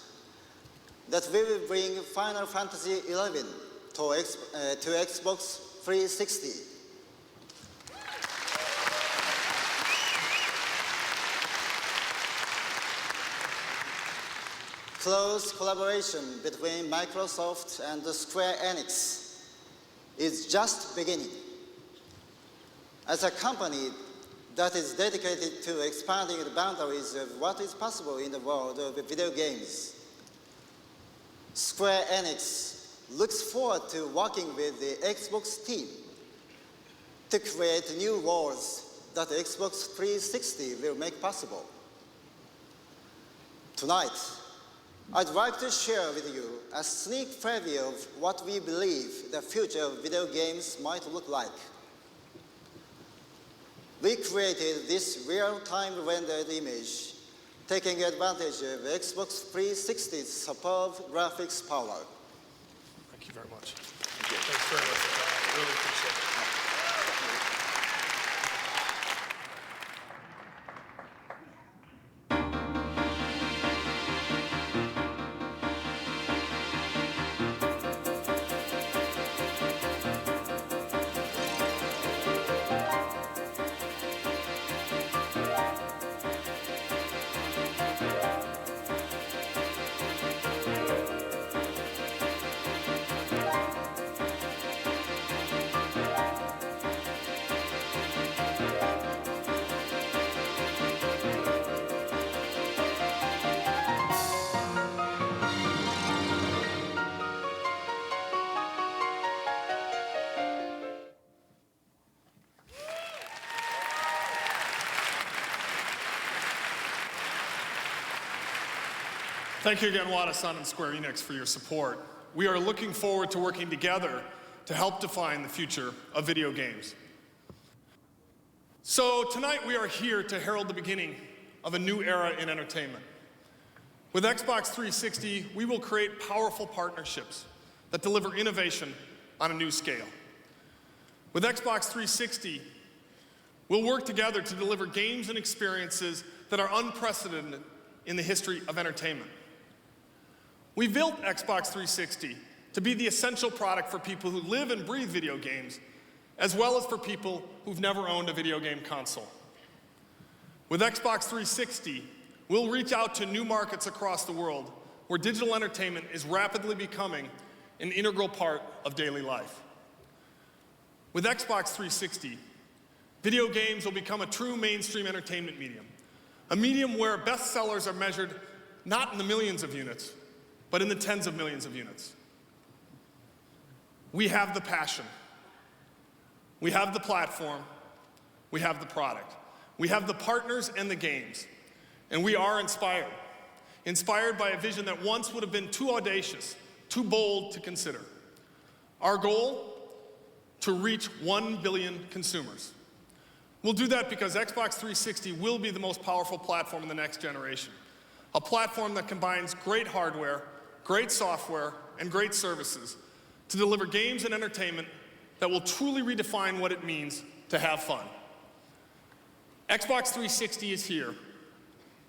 that we will bring Final Fantasy XI to Xbox 360. Close collaboration between Microsoft and Square Enix is just beginning. As a company that is dedicated to expanding the boundaries of what is possible in the world of video games, Square Enix looks forward to working with the Xbox team to create new worlds that Xbox 360 will make possible. Tonight, I'd like to share with you a sneak preview of what we believe the future of video games might look like. We created this real-time rendered image, taking advantage of Xbox 360's superb graphics power. Thank you very much. Thanks very much. I really appreciate it. Thank you again, Wada-san and Square Enix, for your support. We are looking forward to working together to help define the future of video games. So tonight we are here to herald the beginning of a new era in entertainment. With Xbox 360, we will create powerful partnerships that deliver innovation on a new scale. With Xbox 360, we'll work together to deliver games and experiences that are unprecedented in the history of entertainment. We built Xbox 360 to be the essential product for people who live and breathe video games, as well as for people who've never owned a video game console. With Xbox 360, we'll reach out to new markets across the world where digital entertainment is rapidly becoming an integral part of daily life. With Xbox 360, video games will become a true mainstream entertainment medium, a medium where bestsellers are measured not in the millions of units, but in the tens of millions of units. We have the passion. We have the platform. We have the product. We have the partners and the games. And we are inspired. Inspired by a vision that once would have been too audacious, too bold to consider. Our goal? To reach 1 billion consumers. We'll do that because Xbox 360 will be the most powerful platform in the next generation. A platform that combines great hardware, great software, and great services to deliver games and entertainment that will truly redefine what it means to have fun. Xbox 360 is here,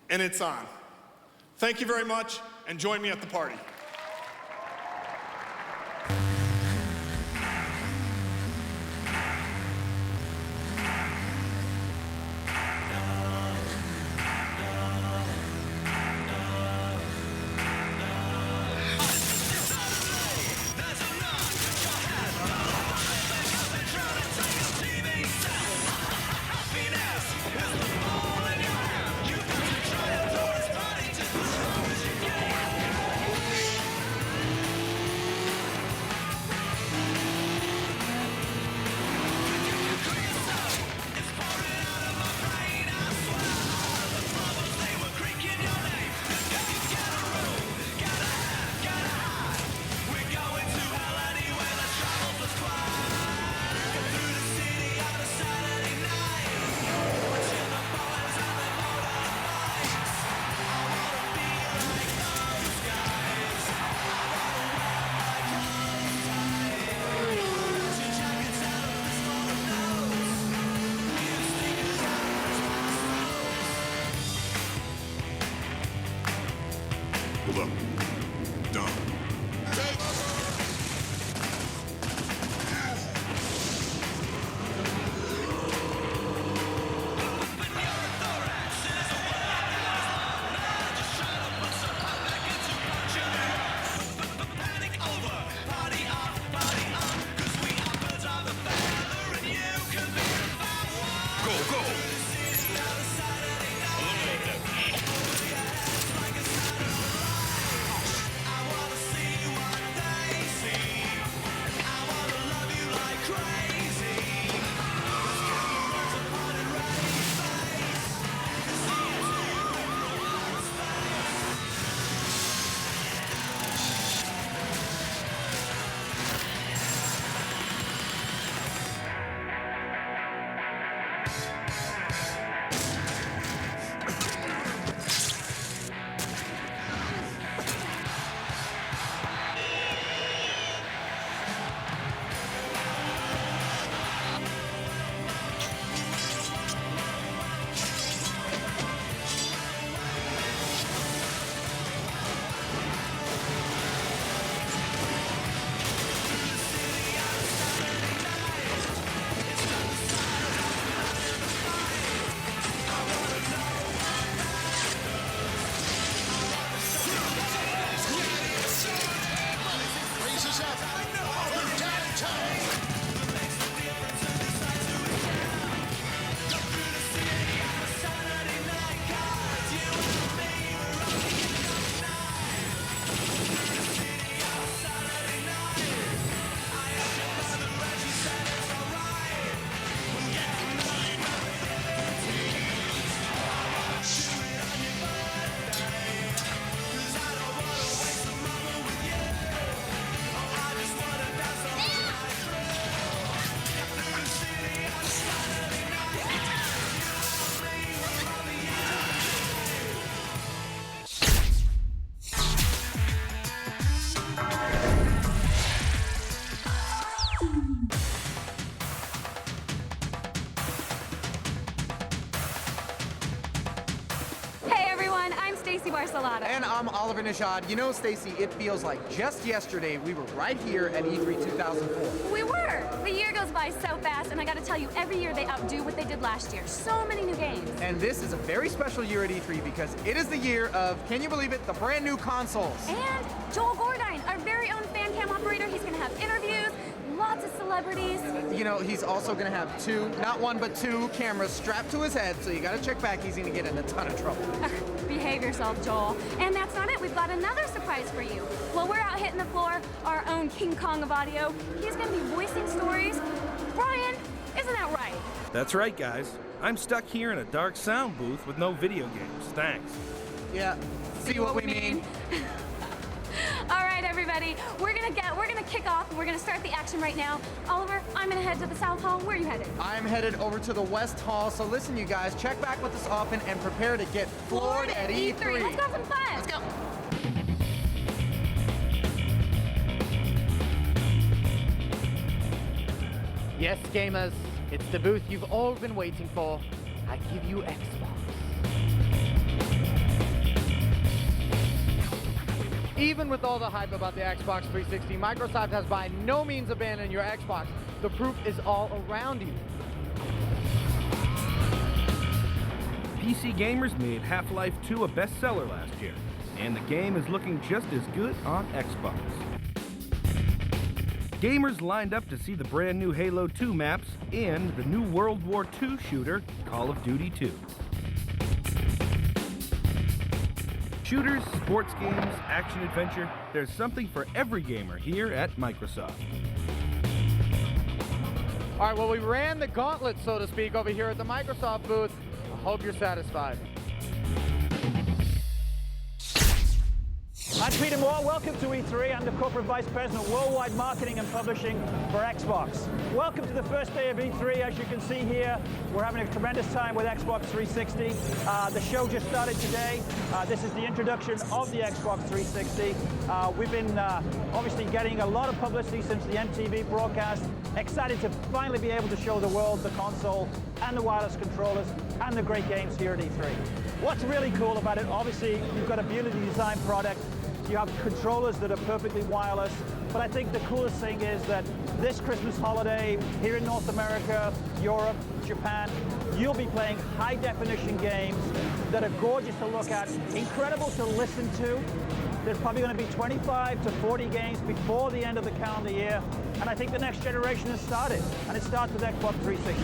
and it's on. Thank you very much, and join me at the party. Hold up. Done. And I'm Oliver Nishad. You know, Stacy, it feels like just yesterday we were right here at E3 2004. We were! The year goes by so fast, and I gotta tell you, every year they outdo what they did last year. So many new games. And this is a very special year at E3 because it is the year of, can you believe it, the brand new consoles. And Joel Gordine, our very own fan cam operator, celebrities? You know, he's also gonna have two, not one, but two cameras strapped to his head, so you gotta check back. He's gonna get in a ton of trouble. Behave yourself, Joel. And that's not it. We've got another surprise for you. While we're out hitting the floor, our own King Kong of audio, he's gonna be voicing stories. Brian, isn't that right? That's right, guys. I'm stuck here in a dark sound booth with no video games. Thanks. Yeah, see what we mean. All right, everybody, we're gonna kick off and we're gonna start the action right now. Oliver, I'm gonna head to the South Hall. Where are you headed? I'm headed over to the West Hall, so listen, you guys, check back with us often and prepare to get floored at E3. Let's go have some fun. Let's go. Yes, gamers, it's the booth you've all been waiting for. I give you Xbox. Even with all the hype about the Xbox 360, Microsoft has by no means abandoned your Xbox. The proof is all around you. PC Gamers made Half-Life 2 a bestseller last year, and the game is looking just as good on Xbox. Gamers lined up to see the brand new Halo 2 maps and the new World War II shooter, Call of Duty 2. Shooters, sports games, action-adventure, there's something for every gamer here at Microsoft. All right, well, we ran the gauntlet, so to speak, over here at the Microsoft booth. I hope you're satisfied. I'm Peter Moore. Welcome to E3. I'm the Corporate Vice President of Worldwide Marketing and Publishing for Xbox. Welcome to the first day of E3. As you can see here, we're having a tremendous time with Xbox 360. The show just started today. This is the introduction of the Xbox 360. We've been obviously getting a lot of publicity since the MTV broadcast. Excited to finally be able to show the world the console and the wireless controllers and the great games here at E3. What's really cool about it, obviously, you've got a beautifully designed product. You have controllers that are perfectly wireless, but I think the coolest thing is that this Christmas holiday here in North America, Europe, Japan, you'll be playing high-definition games that are gorgeous to look at, incredible to listen to. There's probably going to be 25 to 40 games before the end of the calendar year, and I think the next generation has started, and it starts with Xbox 360.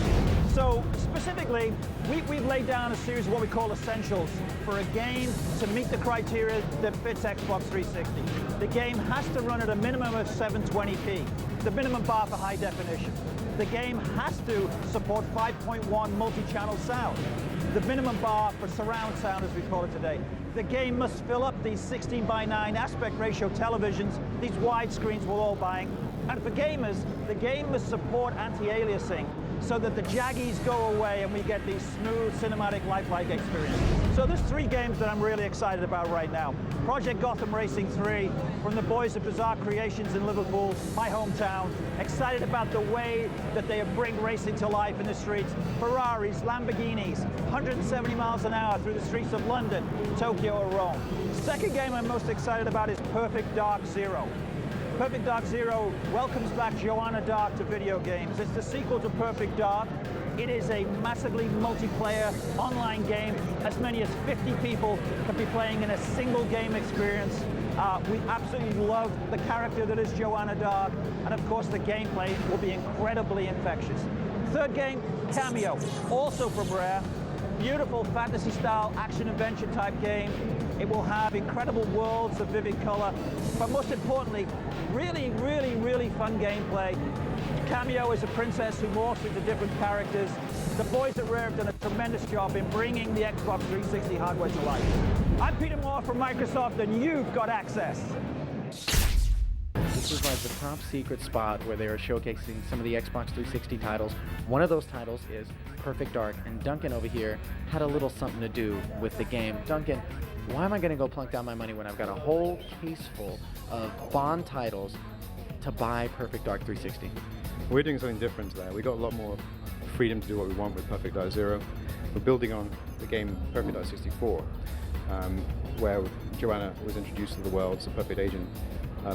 So specifically, we've laid down a series of what we call essentials for a game to meet the criteria that fits Xbox 360. The game has to run at a minimum of 720p, the minimum bar for high definition. The game has to support 5.1 multi-channel sound, the minimum bar for surround sound as we call it today. The game must fill up these 16:9 aspect ratio televisions, these wide screens we're all buying. And for gamers, the game must support anti-aliasing so that the jaggies go away and we get these smooth, cinematic, lifelike experiences. So there's three games that I'm really excited about right now. Project Gotham Racing 3 from the boys at Bizarre Creations in Liverpool, my hometown. Excited about the way that they bring racing to life in the streets. Ferraris, Lamborghinis, 170 miles an hour through the streets of London, Tokyo, or Rome. Second game I'm most excited about is Perfect Dark Zero. Perfect Dark Zero welcomes back Joanna Dark to video games. It's the sequel to Perfect Dark. It is a massively multiplayer online game. As many as 50 people can be playing in a single game experience. We absolutely love the character that is Joanna Dark, and of course the gameplay will be incredibly infectious. Third game, Cameo, also from Rare. Beautiful fantasy-style action-adventure type game. It will have incredible worlds of vivid color, but most importantly, really, really, really fun gameplay. Cameo is a princess who morphs into different characters. The boys at Rare have done a tremendous job in bringing the Xbox 360 hardware to life. I'm Peter Moore from Microsoft, and you've got access. This was like the top secret spot where they were showcasing some of the Xbox 360 titles. One of those titles is Perfect Dark, and Duncan over here had a little something to do with the game. Duncan, why am I going to go plunk down my money when I've got a whole case full of Bond titles to buy Perfect Dark 360? We're doing something different there. We got a lot more freedom to do what we want with Perfect Dark Zero. We're building on the game Perfect Dark 64, where Joanna was introduced to the world as a perfect agent.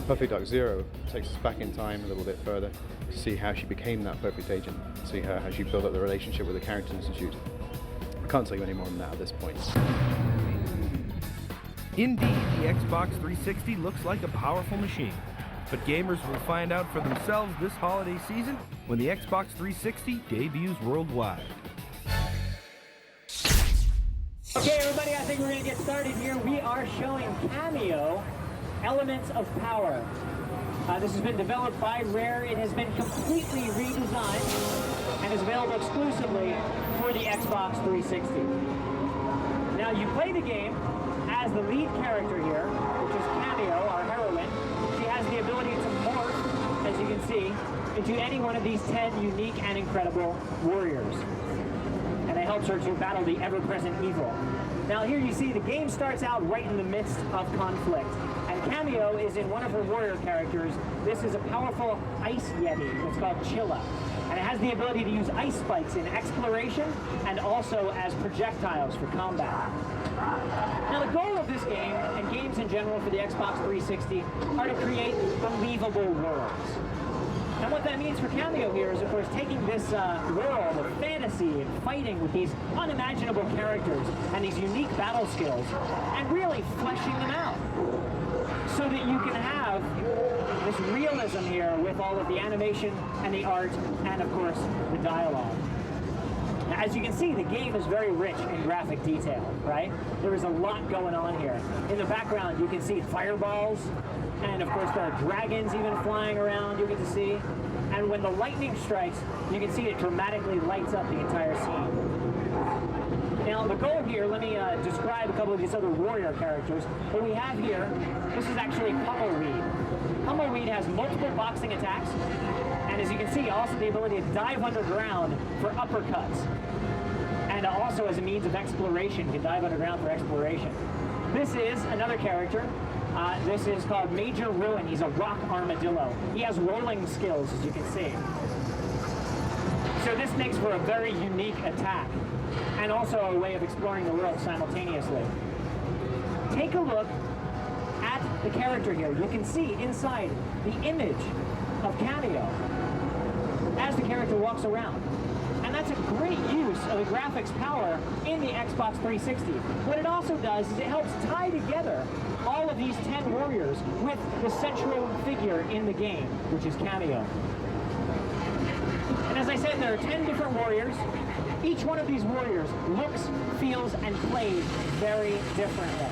Perfect Dark Zero takes us back in time a little bit further to see how she became that perfect agent, see how she built up the relationship with the Character Institute. I can't tell you any more than that at this point. Indeed, the Xbox 360 looks like a powerful machine. but gamers will find out for themselves this holiday season when the Xbox 360 debuts worldwide. Okay, everybody, I think we're going to get started here. We are showing Kameo, Elements of Power. This has been developed by Rare. It has been completely redesigned and is available exclusively for the Xbox 360. Now, you play the game as the lead character here, which is Kameo, our heroine. She has the ability to morph, as you can see, into any one of these 10 unique and incredible warriors. And it helps her to battle the ever-present evil. Now here you see the game starts out right in the midst of conflict. And Kameo is in one of her warrior characters. This is a powerful ice yeti. It's called Chilla. And it has the ability to use ice spikes in exploration and also as projectiles for combat. Now the goal of this game, and games in general for the Xbox 360, are to create believable worlds. And what that means for Kameo here is, of course, taking this world of fantasy and fighting with these unimaginable characters and these unique battle skills and really fleshing them out so that you can have this realism here with all of the animation and the art and, of course, the dialogue. Now, as you can see, the game is very rich in graphic detail, right? There is a lot going on here. In the background, you can see fireballs, and of course there are dragons even flying around you get to see. And when the lightning strikes, you can see it dramatically lights up the entire scene. Now the goal here, let me describe a couple of these other warrior characters. What we have here, this is actually Pummel-Weed. Pummel-Weed has multiple boxing attacks, and as you can see, also the ability to dive underground for uppercuts. And also as a means of exploration, you can dive underground for exploration. This is another character. This is called Major Ruin. He's a rock armadillo. He has rolling skills, as you can see. So this makes for a very unique attack, and also a way of exploring the world simultaneously. Take a look at the character here. You can see inside the image of Kameo as the character walks around. And that's a great use of the graphics power in the Xbox 360. What it also does is it helps tie together all of these 10 warriors with the central figure in the game, which is Kameo. And as I said, there are 10 different warriors. Each one of these warriors looks, feels, and plays very differently.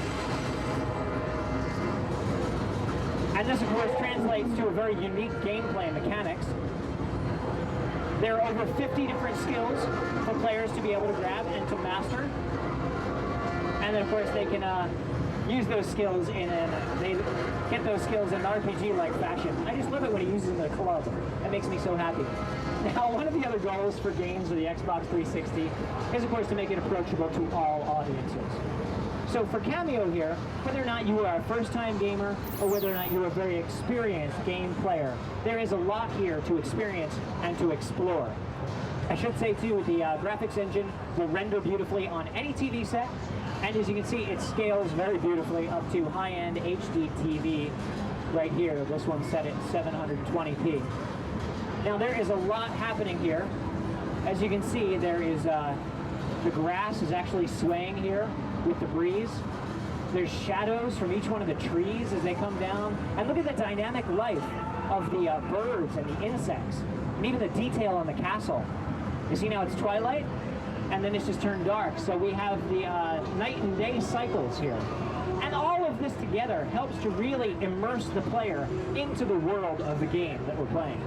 And this, of course, translates to a very unique gameplay mechanics. There are over 50 different skills for players to be able to grab and to master. And then, of course, they can use those skills they get those skills in an RPG-like fashion. I just love it when he uses them in a club. That makes me so happy. Now, one of the other goals for games of the Xbox 360 is, of course, to make it approachable to all audiences. So for Kameo here, whether or not you are a first-time gamer or whether or not you're a very experienced game player, there is a lot here to experience and to explore. I should say, too, the graphics engine will render beautifully on any TV set, and as you can see, it scales very beautifully up to high-end HD TV right here. This one's set at 720p. Now, there is a lot happening here. As you can see, there is the grass is actually swaying here with the breeze. There's shadows from each one of the trees as they come down. And look at the dynamic life of the birds and the insects, and even the detail on the castle. You see now it's twilight, and then it's just turned dark. So we have the night and day cycles here. And all of this together helps to really immerse the player into the world of the game that we're playing.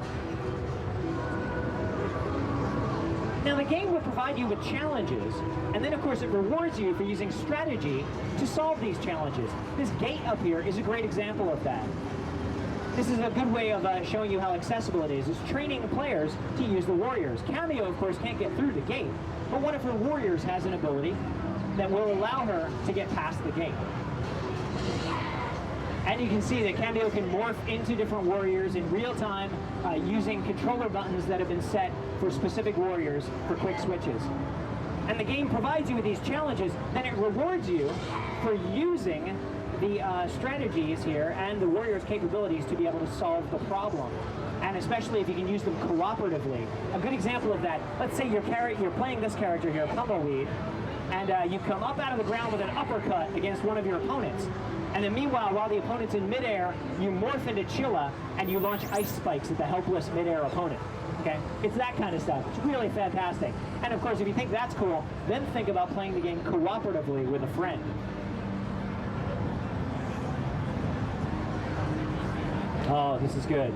Now, the game will provide you with challenges, and then, of course, it rewards you for using strategy to solve these challenges. This gate up here is a great example of that. This is a good way of showing you how accessible it is. It's training the players to use the warriors. Kameo, of course, can't get through the gate, but one of her warriors has an ability that will allow her to get past the gate. And you can see that Kameo can morph into different warriors in real time using controller buttons that have been set for specific warriors for quick switches. And the game provides you with these challenges, then it rewards you for using the strategies here and the warriors' capabilities to be able to solve the problem. And especially if you can use them cooperatively. A good example of that, let's say you're playing this character here, Pummel-Weed, and you come up out of the ground with an uppercut against one of your opponents. And then meanwhile, while the opponent's in midair, you morph into Chilla and you launch ice spikes at the helpless midair opponent. Okay? It's that kind of stuff. It's really fantastic. And of course, if you think that's cool, then think about playing the game cooperatively with a friend. Oh, this is good.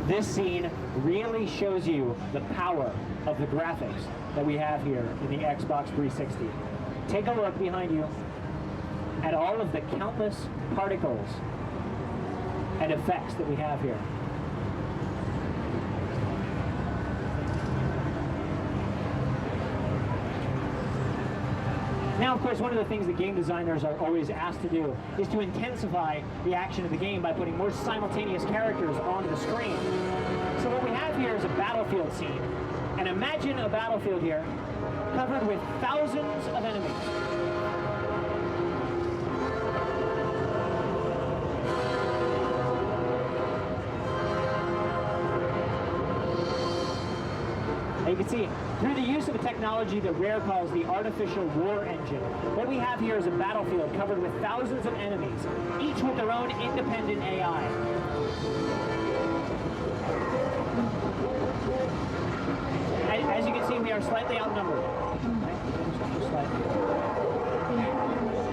This scene really shows you the power of the graphics that we have here in the Xbox 360. Take a look behind you at all of the countless particles and effects that we have here. Now, of course, one of the things that game designers are always asked to do is to intensify the action of the game by putting more simultaneous characters on the screen. So what we have here is a battlefield scene. And imagine a battlefield here covered with thousands of enemies. You can see, through the use of a technology that Rare calls the Artificial War Engine, what we have here is a battlefield covered with thousands of enemies, each with their own independent AI. As you can see, we are slightly outnumbered.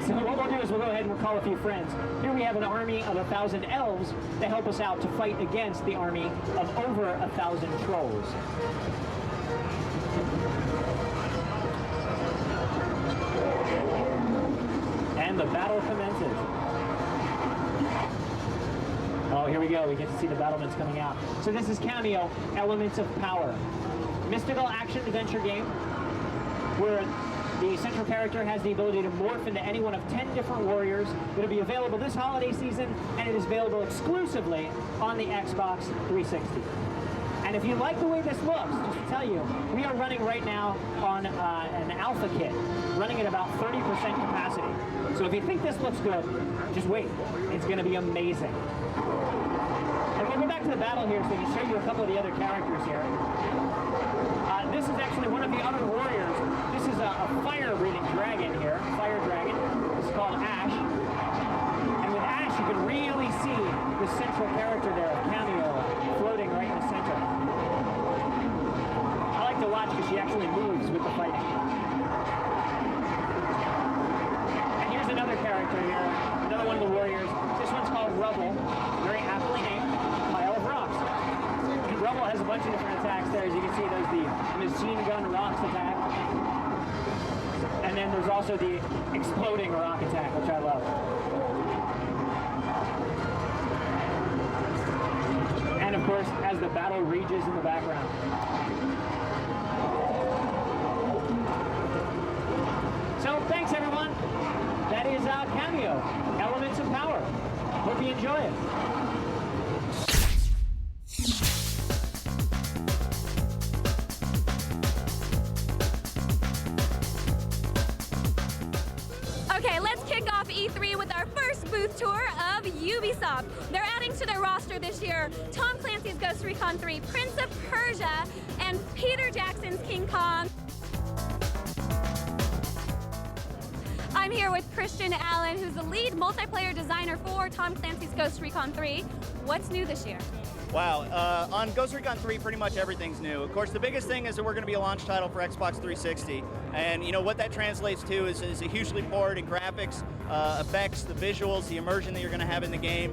So what we'll do is we'll go ahead and we'll call a few friends. Here we have an army of 1,000 elves to help us out to fight against the army of over 1,000 trolls. And the battle commences. Oh, here we go. We get to see the battlements coming out. So this is Kameo, Elements of Power. Mystical action-adventure game where the central character has the ability to morph into any one of 10 different warriors. It'll be available this holiday season, and it is available exclusively on the Xbox 360. And if you like the way this looks, just to tell you, we are running right now on an alpha kit, running at about 30% capacity. So if you think this looks good, just wait. It's going to be amazing. And we'll go back to the battle here so we can show you a couple of the other characters here. This is actually one of the other warriors. This is a fire-breathing dragon here, fire dragon. This is called Ash. And with Ash, you can really see the central character there, Kameo, floating right in the center. I like to watch because she actually moves with the fighting. And here's another character here, another one of the warriors. This one's called Rubble, very aptly named, Pile of Rocks. And Rubble has a bunch of different attacks there. As you can see, there's the machine gun rocks attack. And then there's also the exploding rock attack, which I love. And of course, as the battle rages in the background. So thanks everyone. That is Kameo, Elements of Power. Hope you enjoy it. Okay, let's kick off E3 with our first booth tour of Ubisoft. They're adding to their roster this year Tom Clancy's Ghost Recon 3, Prince of Persia, and Peter Jackson's King Kong. I'm here with Christian Allen, who's the lead multiplayer designer for Tom Clancy's Ghost Recon 3. What's new this year? Wow, on Ghost Recon 3, pretty much everything's new. Of course, the biggest thing is that we're going to be a launch title for Xbox 360. And you know what that translates to is a huge leap forward in graphics, effects, the visuals, the immersion that you're going to have in the game.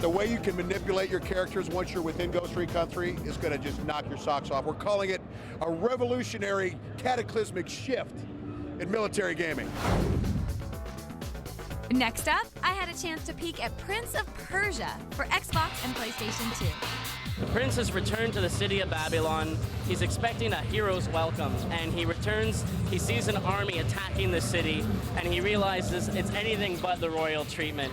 The way you can manipulate your characters once you're within Ghost Recon 3 is going to just knock your socks off. We're calling it a revolutionary, cataclysmic shift in military gaming. Next up, I had a chance to peek at Prince of Persia for Xbox and PlayStation 2. The prince has returned to the city of Babylon. He's expecting a hero's welcome, and he returns, he sees an army attacking the city, and he realizes it's anything but the royal treatment.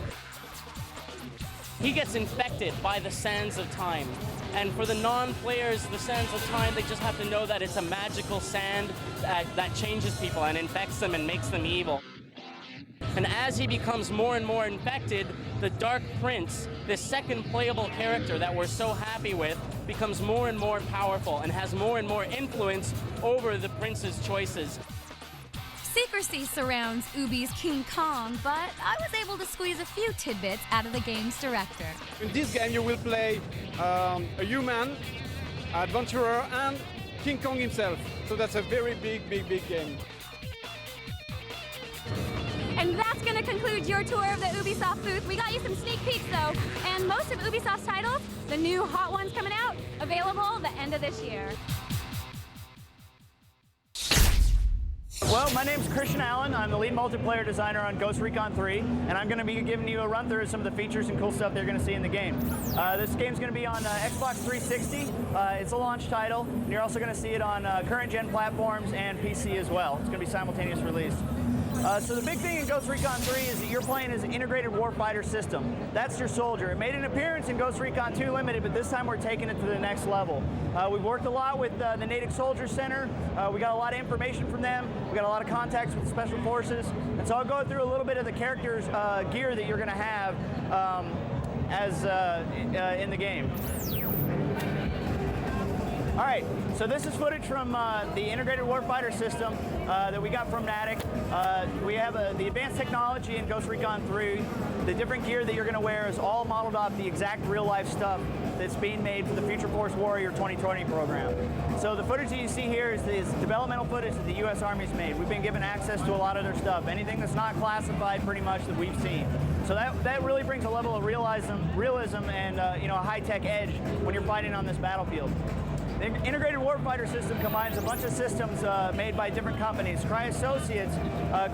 He gets infected by the Sands of Time. And for the non-players, the Sands of Time, they just have to know that it's a magical sand that changes people and infects them and makes them evil. And as he becomes more and more infected, the Dark Prince, this second playable character that we're so happy with, becomes more and more powerful and has more and more influence over the prince's choices. Secrecy surrounds Ubi's King Kong, but I was able to squeeze a few tidbits out of the game's director. In this game you will play a human, adventurer, and King Kong himself. So that's a very big game. And that's going to conclude your tour of the Ubisoft booth. We got you some sneak peeks, though. And most of Ubisoft's titles, the new hot ones coming out, available the end of this year. Well, my name's Christian Allen. I'm the lead multiplayer designer on Ghost Recon 3, and I'm going to be giving you a run through of some of the features and cool stuff they're going to see in the game. This game's going to be on Xbox 360. It's a launch title, and you're also going to see it on current-gen platforms and PC as well. It's going to be simultaneous release. So the big thing in Ghost Recon 3 is that you're playing as an integrated warfighter system. That's your soldier. It made an appearance in Ghost Recon 2 Limited, but this time we're taking it to the next level. We've worked a lot with the Natick Soldier Center. We got a lot of information from them. We got a lot of contacts with Special Forces. And so I'll go through a little bit of the character's gear that you're going to have in the game. All right, so this is footage from the integrated warfighter system that we got from Natick. We have the advanced technology in Ghost Recon 3. The different gear that you're going to wear is all modeled off the exact real-life stuff that's being made for the Future Force Warrior 2020 program. So the footage that you see here is developmental footage that the U.S. Army's made. We've been given access to a lot of their stuff, anything that's not classified pretty much that we've seen. So that really brings a level of realism and a high-tech edge when you're fighting on this battlefield. The integrated warfighter system combines a bunch of systems made by different companies. Cry Associates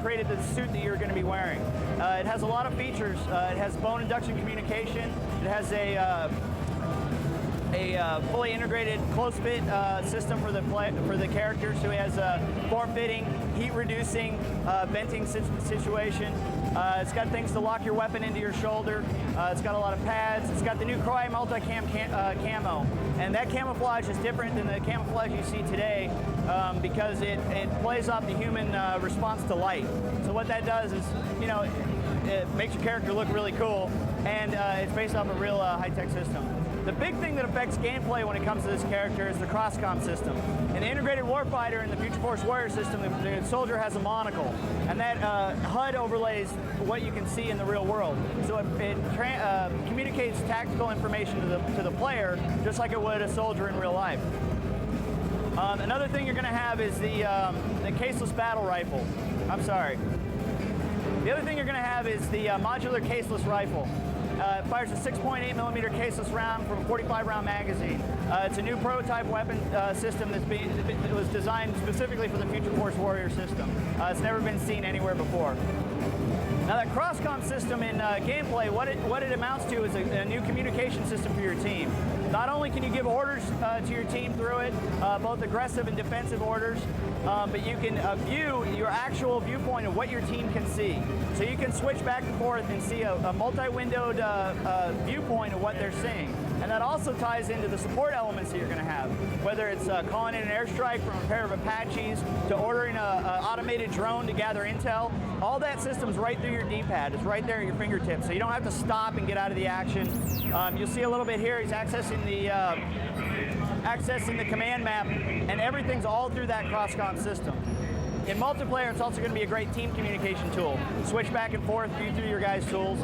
created the suit that you're going to be wearing. It has a lot of features. It has bone induction communication. It has a fully integrated close fit system for the characters. So it has a form-fitting, heat-reducing venting situation. It's got things to lock your weapon into your shoulder. It's got a lot of pads. It's got the new Cry multi-cam camo. And that camouflage is different than the camouflage you see today because it plays off the human response to light. So what that does is, it makes your character look really cool, and it's based off a real high-tech system. The big thing that affects gameplay when it comes to this character is the cross-com system. In the integrated warfighter and the Future Force Warrior system, the soldier has a monocle, and that HUD overlays what you can see in the real world. So it communicates tactical information to the player, just like it would a soldier in real life. Another thing you're going to have is the caseless battle rifle. I'm sorry. The other thing you're going to have is the modular caseless rifle. It fires a 6.8mm caseless round from a 45-round magazine. It's a new prototype weapon system that was designed specifically for the Future Force Warrior system. It's never been seen anywhere before. Now that cross-com system in gameplay, what it amounts to is a new communication system for your team. Not only can you give orders to your team through it, both aggressive and defensive orders, but you can view your actual viewpoint of what your team can see. So you can switch back and forth and see a multi-windowed viewpoint of what they're seeing. And that also ties into the support elements that you're going to have, whether it's calling in an airstrike from a pair of Apaches to ordering an automated drone to gather intel. All that system's right through your D-pad. It's right there at your fingertips, so you don't have to stop and get out of the action. You'll see a little bit here. He's accessing the command map, and everything's all through that cross-com system. In multiplayer, it's also going to be a great team communication tool. Switch back and forth, view through your guys' tools,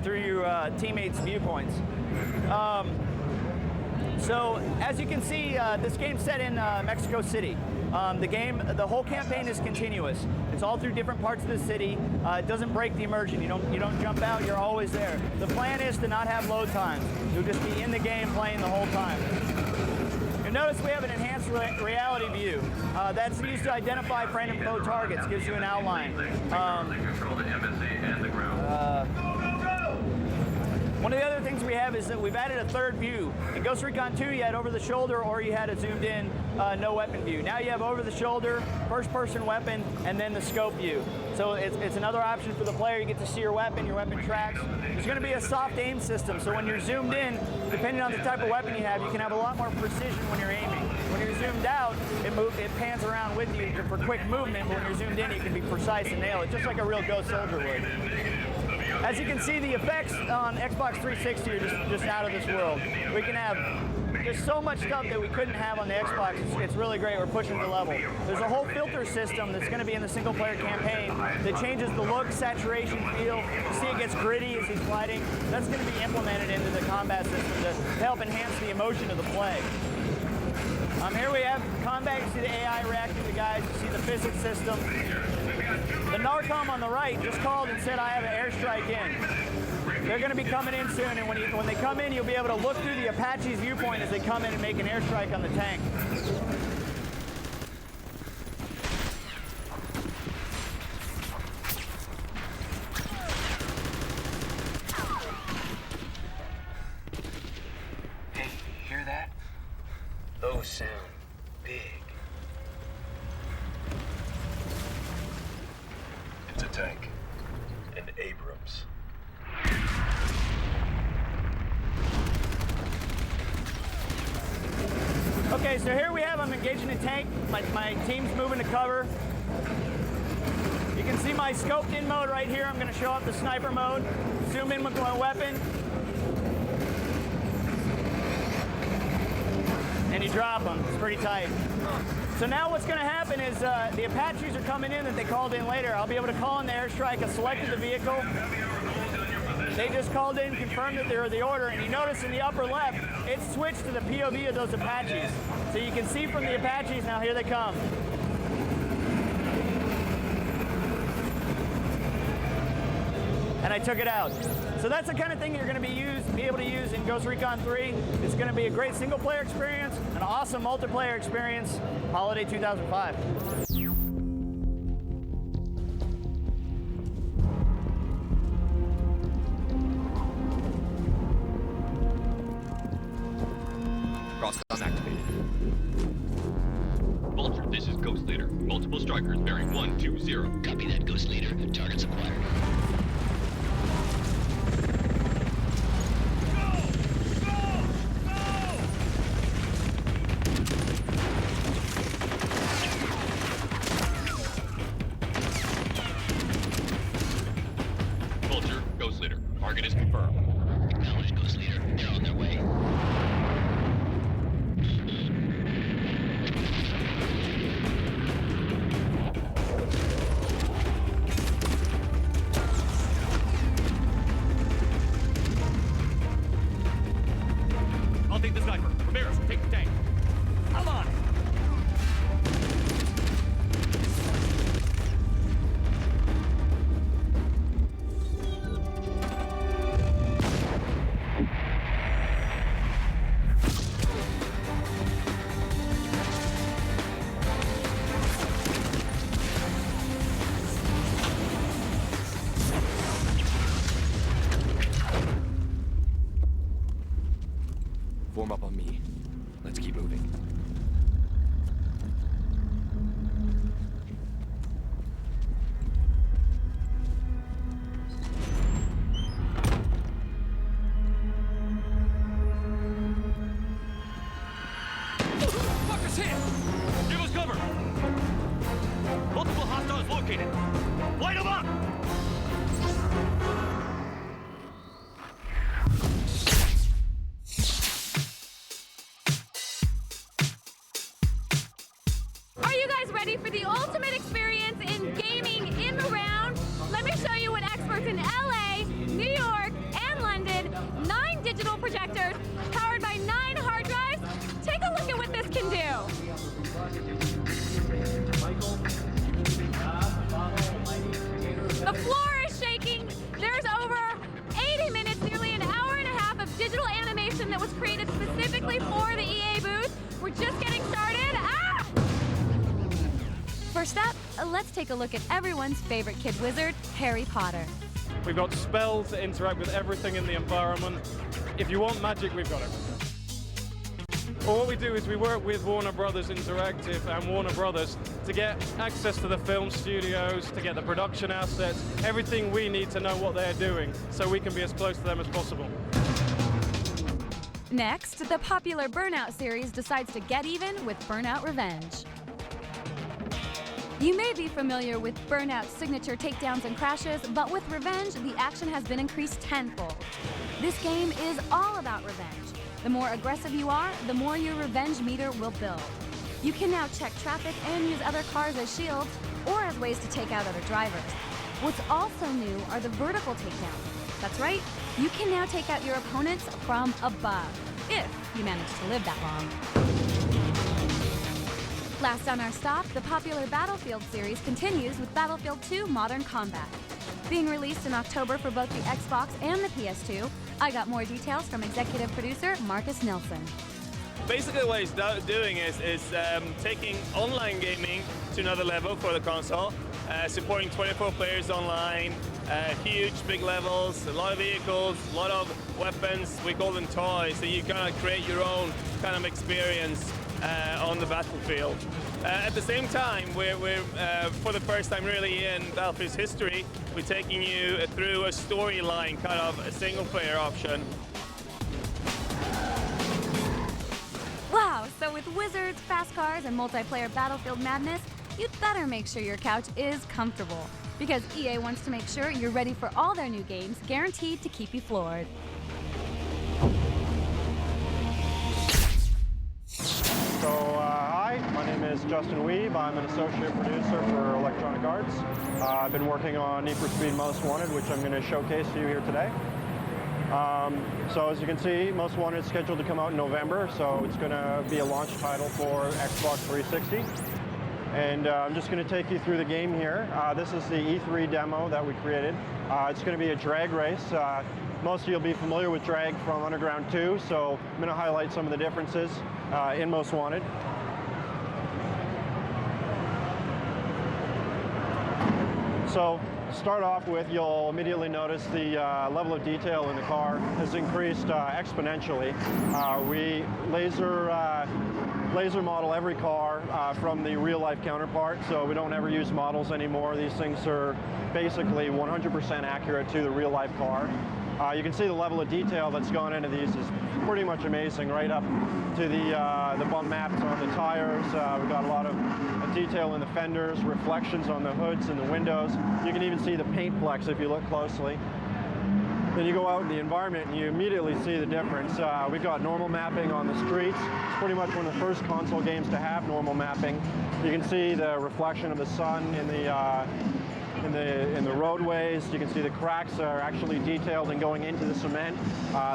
through your teammates' viewpoints. So, as you can see, this game's set in Mexico City. The whole campaign is continuous. It's all through different parts of the city. It doesn't break the immersion. You don't jump out. You're always there. The plan is to not have load times. You'll just be in the game playing the whole time. You'll notice we have an enhanced reality view. That's used to identify friend and foe targets. Gives you an outline. One of the other things we have is that we've added a third view. In Ghost Recon 2, you had over-the-shoulder or you had a zoomed-in no-weapon view. Now you have over-the-shoulder, first-person weapon, and then the scope view. So it's another option for the player. You get to see your weapon tracks. There's going to be a soft aim system, so when you're zoomed in, depending on the type of weapon you can have a lot more precision when you're aiming. When you're zoomed out, it pans around with you for quick movement, but when you're zoomed in, you can be precise and nail it, just like a real Ghost soldier would. As you can see, the effects on Xbox 360 are just out of this world. We can have There's so much stuff that we couldn't have on the Xbox. It's really great. We're pushing the level. There's a whole filter system that's going to be in the single-player campaign that changes the look, saturation, feel. You see it gets gritty as he's fighting. That's going to be implemented into the combat system to help enhance the emotion of the play. Here we have combat. You see the AI reacting to guys. You see the physics system. The Narcom on the right just called and said, I have an airstrike in. They're going to be coming in soon, and when they come in, you'll be able to look through the Apache's viewpoint as they come in and make an airstrike on the tank. Hey, hear that? Those sound big. It's a tank. An Abrams. Okay, so here we have, I'm engaging a tank. My team's moving to cover. You can see my scoped in mode right here. I'm going to show up the sniper mode. Zoom in with my weapon. And you drop them. It's pretty tight. So now what's going to happen is the Apaches are coming in that they called in later. I'll be able to call in the airstrike. I selected the vehicle. They just called in, confirmed that they were the order, and you notice in the upper left, it's switched to the POV of those Apaches. So you can see from the Apaches now, here they come. And I took it out. So that's the kind of thing you're going to be able to use in Ghost Recon 3. It's going to be a great single-player experience, an awesome multiplayer experience, holiday 2005. Crosscom activated. Vulture, this is Ghost Leader. Multiple strikers bearing 120. Copy that, Ghost Leader. Targets acquired. Vulture, Ghost Leader. Target is confirmed. Acknowledged, Ghost Leader. They're on their way. I'll take the sniper. Ramirez, take the tank. I'm on it. Form up on me. Let's keep moving. Fuckers hit! Give us cover! Multiple hostiles located. Light them up! Are you guys ready for the ultimate experience in gaming in the round? Let me show you what experts in LA, New York, and London, 9 digital projectors powered by 9 hard drives. Take a look at what this can do. The floor is shaking. There's over 80 minutes, nearly an hour and a half of digital animation that was created specifically for the EA booth. We're just getting started. Ah! First up, let's take a look at everyone's favorite kid wizard, Harry Potter. We've got spells that interact with everything in the environment. If you want magic, we've got it. Well, what we do is we work with Warner Brothers Interactive and Warner Brothers to get access to the film studios, to get the production assets, everything we need to know what they're doing so we can be as close to them as possible. Next, the popular Burnout series decides to get even with Burnout Revenge. You may be familiar with Burnout's signature takedowns and crashes, but with Revenge, the action has been increased tenfold. This game is all about revenge. The more aggressive you are, the more your revenge meter will build. You can now check traffic and use other cars as shields or as ways to take out other drivers. What's also new are the vertical takedowns. That's right, you can now take out your opponents from above, if you manage to live that long. Last on our stop, the popular Battlefield series continues with Battlefield 2 Modern Combat. Being released in October for both the Xbox and the PS2, I got more details from executive producer Marcus Nelson. Basically what it's doing is taking online gaming to another level for the console, supporting 24 players online, huge big levels, a lot of vehicles, a lot of weapons, we call them toys, so you kind of create your own kind of experience on the battlefield. At the same time, we're for the first time really in Battlefield's history, we're taking you through a storyline, kind of a single-player option. Wow, so with wizards, fast cars, and multiplayer Battlefield madness, you'd better make sure your couch is comfortable. Because EA wants to make sure you're ready for all their new games, guaranteed to keep you floored. So, hi, my name is Justin Weeb. I'm an associate producer for Electronic Arts. I've been working on Need for Speed Most Wanted, which I'm going to showcase to you here today. So as you can see, Most Wanted is scheduled to come out in November, so it's going to be a launch title for Xbox 360. And I'm just going to take you through the game here. This is the E3 demo that we created. It's going to be a drag race. Most of you will be familiar with drag from Underground 2, so I'm going to highlight some of the differences in Most Wanted. So, start off with, you'll immediately notice the level of detail in the car has increased exponentially. We laser model every car from the real-life counterpart, so we don't ever use models anymore. These things are basically 100% accurate to the real-life car. You can see the level of detail that's gone into these is pretty much amazing, right up to the bump maps on the tires. We've got a lot of detail in the fenders, reflections on the hoods and the windows. You can even see the paint flecks if you look closely. Then you go out in the environment and you immediately see the difference. We've got normal mapping on the streets. It's pretty much one of the first console games to have normal mapping. You can see the reflection of the sun in the roadways. You can see the cracks are actually detailed and going into the cement.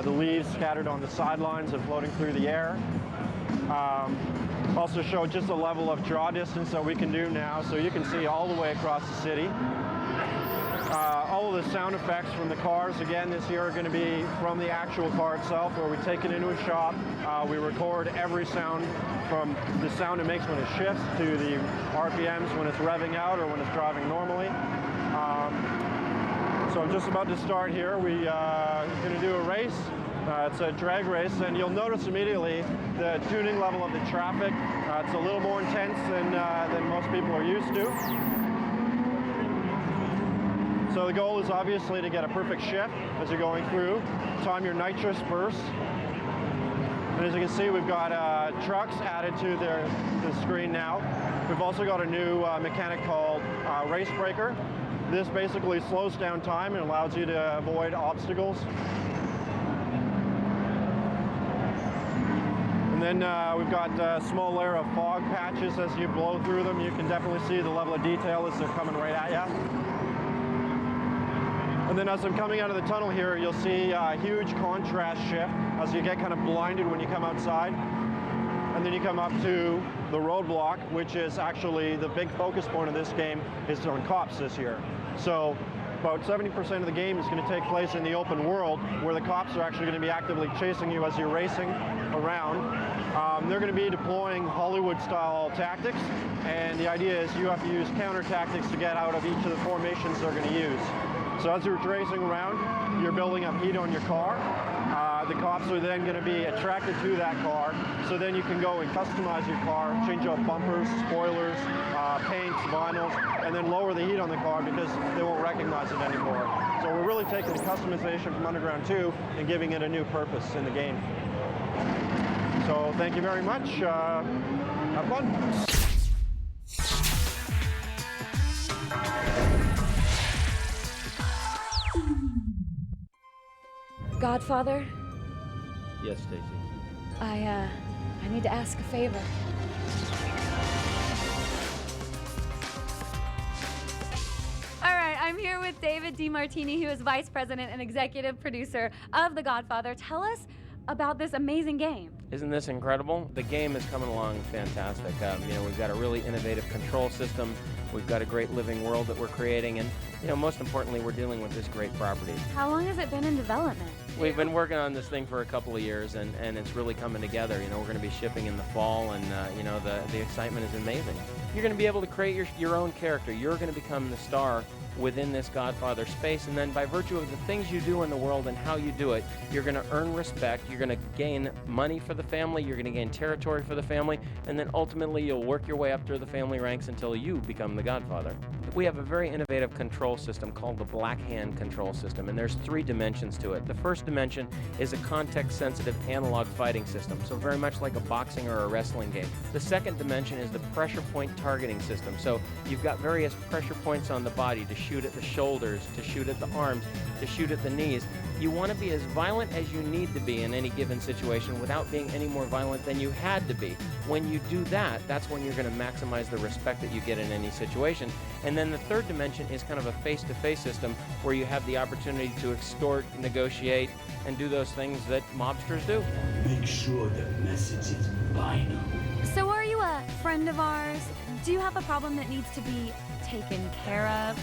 The leaves scattered on the sidelines and floating through the air. Also show just the level of draw distance that we can do now, so you can see all the way across the city. All of the sound effects from the cars, again, this year are going to be from the actual car itself, where we take it into a shop. We record every sound, from the sound it makes when it shifts to the RPMs when it's revving out or when it's driving normally. So I'm just about to start here. We're going to do a race. It's a drag race, and you'll notice immediately the tuning level of the traffic. It's a little more intense than most people are used to. So the goal is obviously to get a perfect shift as you're going through. Time your nitrous bursts. And as you can see, we've got trucks added to the screen now. We've also got a new mechanic called Race Breaker. This basically slows down time and allows you to avoid obstacles. And then we've got a small layer of fog patches. As you blow through them, you can definitely see the level of detail as they're coming right at you. And then as I'm coming out of the tunnel here, you'll see a huge contrast shift as you get kind of blinded when you come outside. And then you come up to the roadblock, which is actually the big focus point of this game, is on cops this year. So about 70% of the game is going to take place in the open world, where the cops are actually going to be actively chasing you as you're racing around. They're going to be deploying Hollywood-style tactics, and the idea is you have to use counter tactics to get out of each of the formations they're going to use. So as you're racing around, you're building up heat on your car. The cops are then going to be attracted to that car, so then you can go and customize your car, change out bumpers, spoilers, paints, vinyls, and then lower the heat on the car because they won't recognize it anymore. So we're really taking the customization from Underground 2 and giving it a new purpose in the game. So thank you very much. Have fun. Godfather? Yes, Stacy. I need to ask a favor. All right, I'm here with David DeMartini, who is Vice President and Executive Producer of The Godfather. Tell us about this amazing game. Isn't this incredible? The game is coming along fantastic. We've got a really innovative control system. We've got a great living world that we're creating, and most importantly, we're dealing with this great property. How long has it been in development? We've been working on this thing for a couple of years, and it's really coming together. We're going to be shipping in the fall, and the excitement is amazing. You're going to be able to create your own character. You're going to become the star within this Godfather space, and then by virtue of the things you do in the world and how you do it, you're going to earn respect, you're going to gain money for the family, you're going to gain territory for the family, and then ultimately you'll work your way up through the family ranks until you become the Godfather. We have a very innovative control system called the Black Hand control system, and there's 3 dimensions to it. The first dimension is a context-sensitive analog fighting system, so very much like a boxing or a wrestling game. The second dimension is the pressure point targeting system, so you've got various pressure points on the body to shoot at the shoulders, to shoot at the arms, to shoot at the knees. You want to be as violent as you need to be in any given situation without being any more violent than you had to be. When you do that, that's when you're going to maximize the respect that you get in any situation. And then the third dimension is kind of a face-to-face system where you have the opportunity to extort, negotiate, and do those things that mobsters do. Make sure the message is final. So are you a friend of ours? Do you have a problem that needs to be taken care of?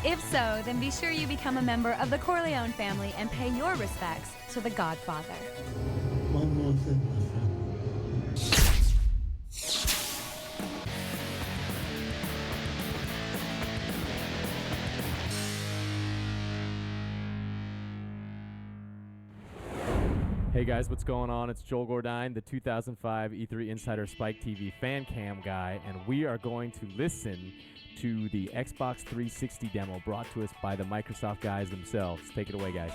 If so, then be sure you become a member of the Corleone family and pay your respects to the Godfather. One more thing, my friend. Hey guys, what's going on? It's Joel Gordine, the 2005 E3 Insider Spike TV fan cam guy, and we are going to listen to the Xbox 360 demo brought to us by the Microsoft guys themselves. Take it away, guys.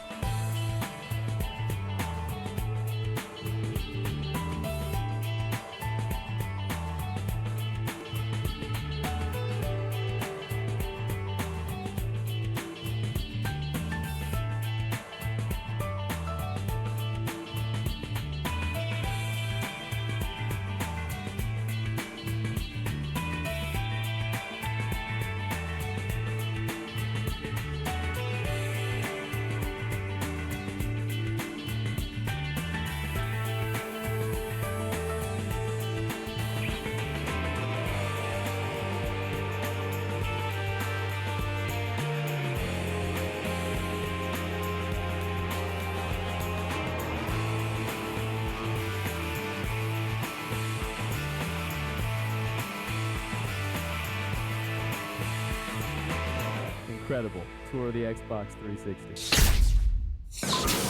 Incredible. Tour of the Xbox 360.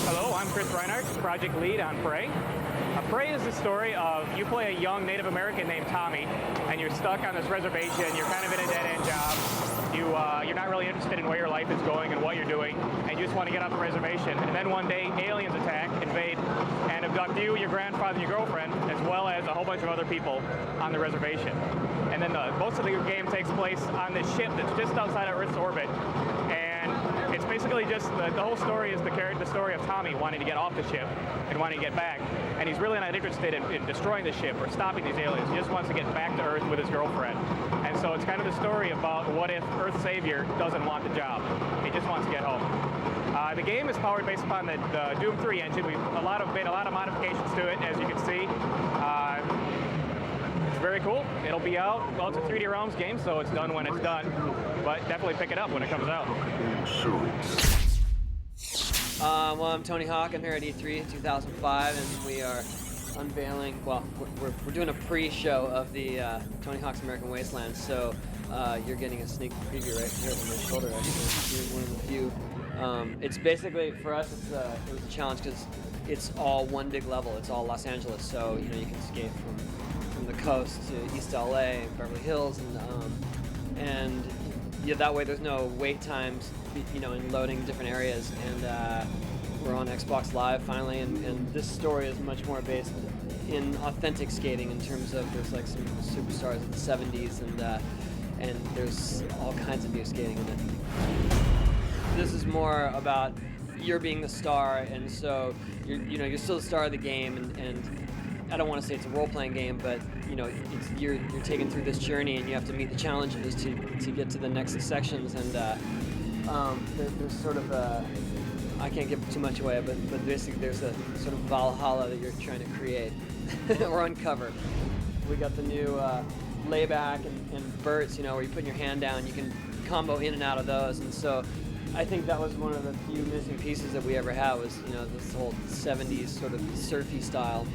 Hello, I'm Chris Reinhardt, project lead on Prey. Prey is the story of you play a young Native American named Tommy, and you're stuck on this reservation. You're kind of in a dead-end job. You're not really interested in where your life is going and what you're doing, and you just want to get off the reservation. And then one day, aliens attack, invade, and abduct you, your grandfather, and your girlfriend, as well as a whole bunch of other people on the reservation. And then most of the game takes place on this ship that's just outside of Earth's orbit. And it's basically just the whole story is the story of Tommy wanting to get off the ship and wanting to get back. And he's really not interested in destroying the ship or stopping these aliens. He just wants to get back to Earth with his girlfriend. And so it's kind of the story about what if Earth's savior doesn't want the job. He just wants to get home. The game is powered based upon the Doom 3 engine. We've made a lot of modifications to it, as you can see. It's very cool. It'll be out. Well, it's a 3D Realms game, so it's done when it's done. But definitely pick it up when it comes out. Well, I'm Tony Hawk. I'm here at E3 2005, and we are unveiling, well, we're doing a pre-show of the Tony Hawk's American Wasteland, so you're getting a sneak preview right here over my shoulder, actually. You're one of the few. It's basically, for us, it was a challenge because it's all one big level. It's all Los Angeles, so you can skate from the coast to East LA, Beverly Hills, and that way there's no wait times, in loading different areas. And we're on Xbox Live finally, and this story is much more based in authentic skating in terms of there's like some superstars of the 70s, and there's all kinds of new skating in it. This is more about you're being the star, and so you're still the star of the game, and I don't want to say it's a role-playing game, but you know, you're taken through this journey and you have to meet the challenges to get to the next sections. And there's sort of I can't give too much away, but basically there's a sort of Valhalla that you're trying to create or uncover. We got the new layback and Burts, you know, where you put your hand down, you can combo in and out of those. And so I think that was one of the few missing pieces that we ever had was, you know, this whole 70s sort of surfy style.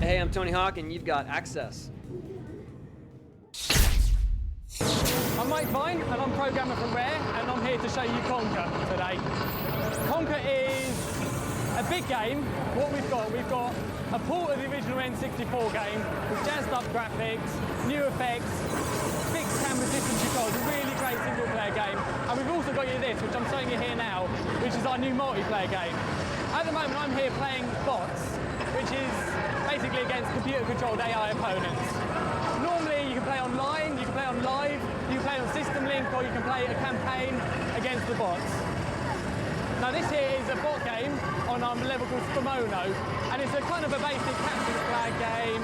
Hey, I'm Tony Hawk, and you've got Access. I'm Mike Vine, and I'm programmer from Rare, and I'm here to show you Conker today. Conker is a big game. What we've got a port of the original N64 game with jazzed up graphics, new effects, fixed camera system controls, a really great single player game. And we've also got you this, which I'm showing you here now, which is our new multiplayer game. At the moment I'm here playing bots, which is basically against computer controlled AI opponents. Normally you can play online, you can play on live, you can play on System Link, or you can play a campaign against the bots. Now this here is a bot game on our level called Spamono, and it's a kind of a basic capture the flag game,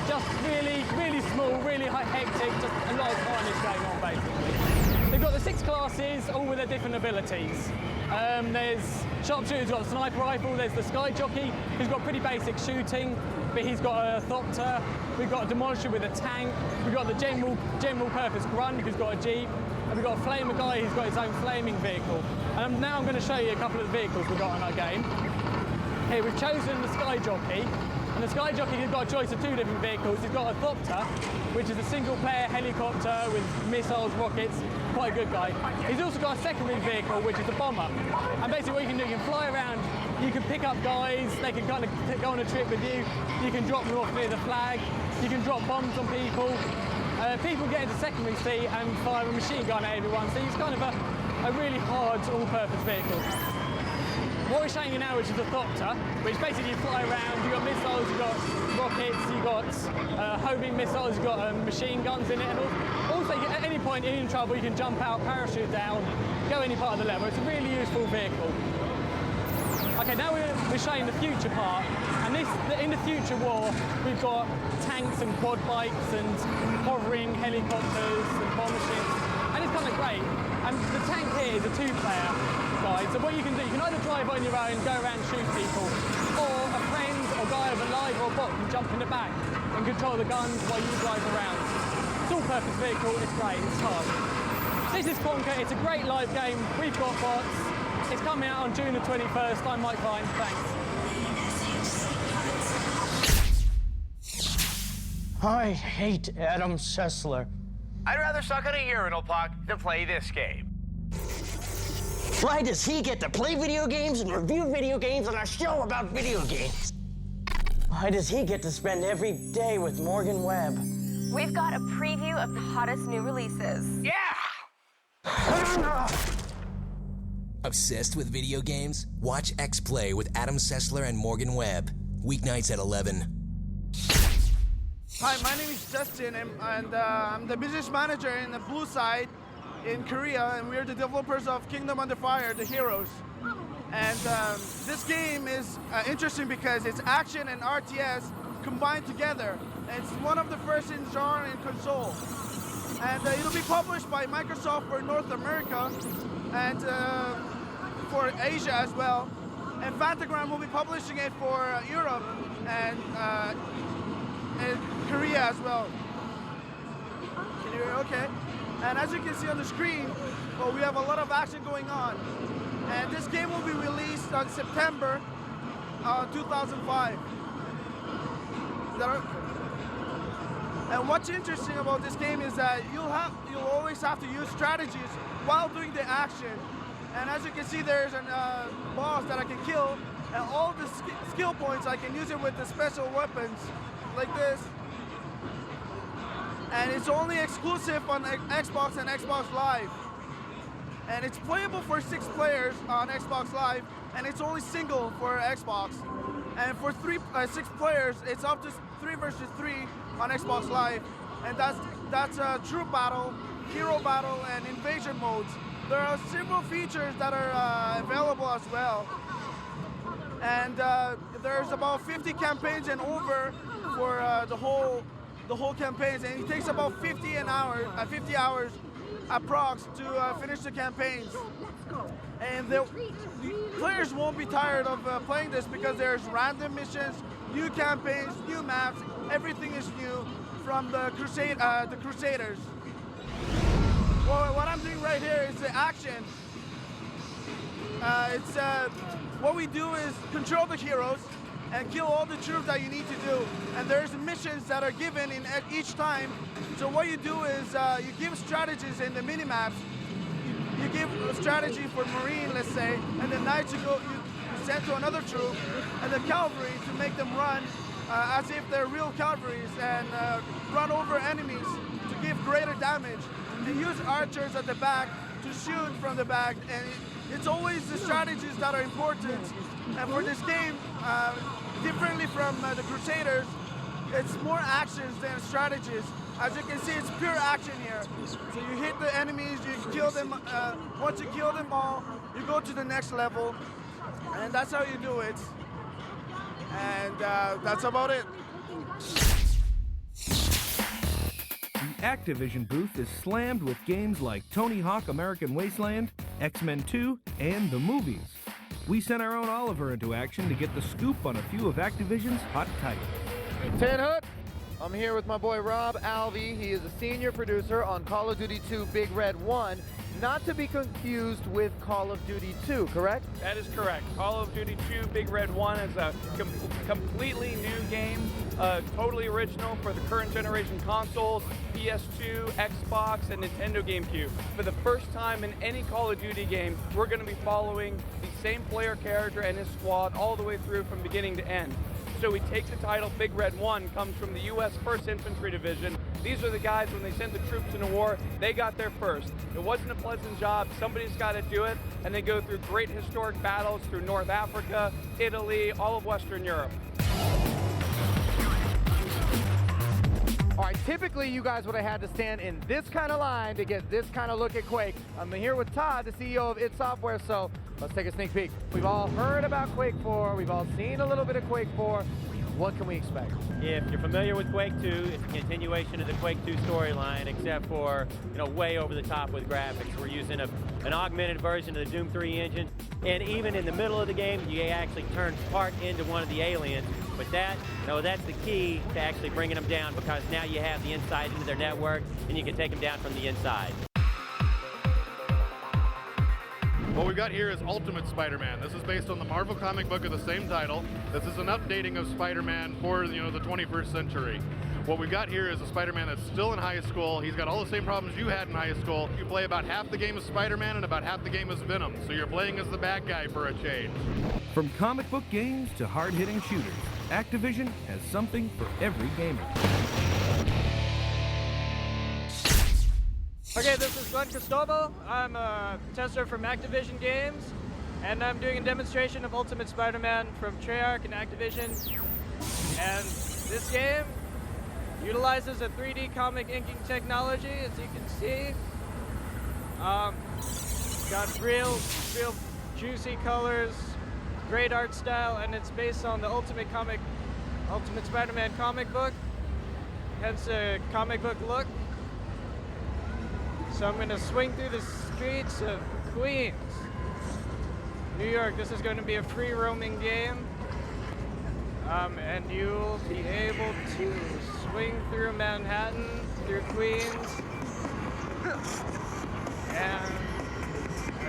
just really small, really hectic, just a lot of carnage going on basically. They've got the 6 classes, all with their different abilities. There's Sharpshooter who's got a sniper rifle, there's the Sky Jockey who's got pretty basic shooting, but he's got a Thopter, we've got a Demolisher with a tank, we've got the general purpose Grunt who's got a Jeep, and we've got a Flamer guy who's got his own flaming vehicle. And now I'm going to show you a couple of the vehicles we've got in our game. Here we've chosen the Sky Jockey, and the Sky Jockey has got a choice of 2 different vehicles. He's got a Thopter, which is a single-player helicopter with missiles, rockets, quite a good guy. He's also got a secondary vehicle, which is a bomber. And basically what you can do, you can fly around, you can pick up guys, they can kind of go on a trip with you, you can drop them off near the flag, you can drop bombs on people. People get into secondary seat and fire a machine gun at everyone, so it's kind of a really hard, all-purpose vehicle. What we're showing you now, which is a Thopter, which basically you fly around, you've got missiles, you've got rockets, you've got homing missiles, you've got machine guns in it, and also at any point in trouble you can jump out, parachute down, go any part of the level. It's a really useful vehicle. Okay, now we're showing the future part, and in the future war we've got tanks and quad bikes and hovering helicopters and bomb machines, and it's kind of great. And the tank here is a 2-player guide, so what you can do, you can either drive on your own, go around and shoot people, or a friend or guy with a live or a bot can jump in the back and control the guns while you drive around. It's all-purpose vehicle, it's great, it's fun. This is Conker, it's a great live game, we've got bots. It's coming out on June the 21st. I'm Mike Vine. Thanks. I hate Adam Sessler. I'd rather suck on a urinal puck than play this game. Why does he get to play video games and review video games on a show about video games? Why does he get to spend every day with Morgan Webb? We've got a preview of the hottest new releases. Yeah! Obsessed with video games? Watch X-Play with Adam Sessler and Morgan Webb. Weeknights at 11. Hi, my name is Justin, and I'm the business manager in the Blue Side in Korea, and we're the developers of Kingdom Under Fire, The Heroes. And this game is interesting because it's action and RTS combined together. And it's one of the first in genre in console. And it'll be published by Microsoft for North America and for Asia as well. And Fantagram will be publishing it for Europe and Korea as well. Can you hear? Okay. And as you can see on the screen, well, we have a lot of action going on. And this game will be released on September 2005. Is that right? And what's interesting about this game is that you'll always have to use strategies while doing the action. And as you can see, there's a boss that I can kill, and all the skill points I can use it with the special weapons like this. And it's only exclusive on Xbox and Xbox Live. And it's playable for 6 players on Xbox Live, and it's only single for Xbox. And for 6 players, it's up to 3 versus 3 on Xbox Live. And that's a troop battle, hero battle, and invasion modes. There are several features that are available as well. And there's about 50 campaigns and over for the whole campaigns, and it takes about 50 hours approx to finish the campaigns. And the players won't be tired of playing this because there's random missions, new campaigns, new maps. Everything is new from the Crusaders. Well, what I'm doing right here is the action. What we do is control the heroes and kill all the troops that you need to do. And there's missions that are given in each time. So what you do is you give strategies in the mini-maps. You give a strategy for Marine, let's say, and the Knights you send to another troop, and the Cavalry to make them run as if they're real cavalries and run over enemies to give greater damage. They use archers at the back to shoot from the back, and it's always the strategies that are important. And for this game, differently from the Crusaders, it's more actions than strategies. As you can see, it's pure action here. So you hit the enemies, you kill them. Once you kill them all, you go to the next level, and that's how you do it. And that's about it. The Activision booth is slammed with games like Tony Hawk American Wasteland, X-Men 2, and the movies. We sent our own Oliver into action to get the scoop on a few of Activision's hot titles. 10 Hook. I'm here with my boy Rob Alvey. He is a senior producer on Call of Duty 2 Big Red 1, not to be confused with Call of Duty 2, correct? That is correct. Call of Duty 2 Big Red 1 is a completely new game, totally original for the current generation consoles, PS2, Xbox, and Nintendo GameCube. For the first time in any Call of Duty game, we're going to be following the same player character and his squad all the way through from beginning to end. So we take the title, Big Red 1 comes from the U.S. 1st Infantry Division. These are the guys, when they sent the troops into war, they got there first. It wasn't a pleasant job, somebody's got to do it, and they go through great historic battles through North Africa, Italy, all of Western Europe. All right, typically you guys would have had to stand in this kind of line to get this kind of look at Quake. I'm here with Todd, the CEO of id Software, so let's take a sneak peek. We've all heard about Quake 4, we've all seen a little bit of Quake 4. What can we expect? If you're familiar with Quake 2, it's a continuation of the Quake 2 storyline, except for, way over the top with graphics. We're using an augmented version of the Doom 3 engine, and even in the middle of the game, you actually turn part into one of the aliens. But that's the key to actually bringing them down, because now you have the insight into their network, and you can take them down from the inside. What we've got here is Ultimate Spider-Man. This is based on the Marvel comic book of the same title. This is an updating of Spider-Man for the 21st century. What we've got here is a Spider-Man that's still in high school. He's got all the same problems you had in high school. You play about half the game as Spider-Man and about half the game as Venom, so you're playing as the bad guy for a change. From comic book games to hard-hitting shooters, Activision has something for every gamer. Okay, this is Glenn Cristobal. I'm a tester from Activision Games, and I'm doing a demonstration of Ultimate Spider-Man from Treyarch and Activision. And this game utilizes a 3D comic inking technology, as you can see. Got real juicy colors, great art style, and it's based on the Ultimate Spider-Man comic book, hence a comic book look. So I'm going to swing through the streets of Queens, New York. This is going to be a free roaming game, and you'll be able to swing through Manhattan, through Queens, and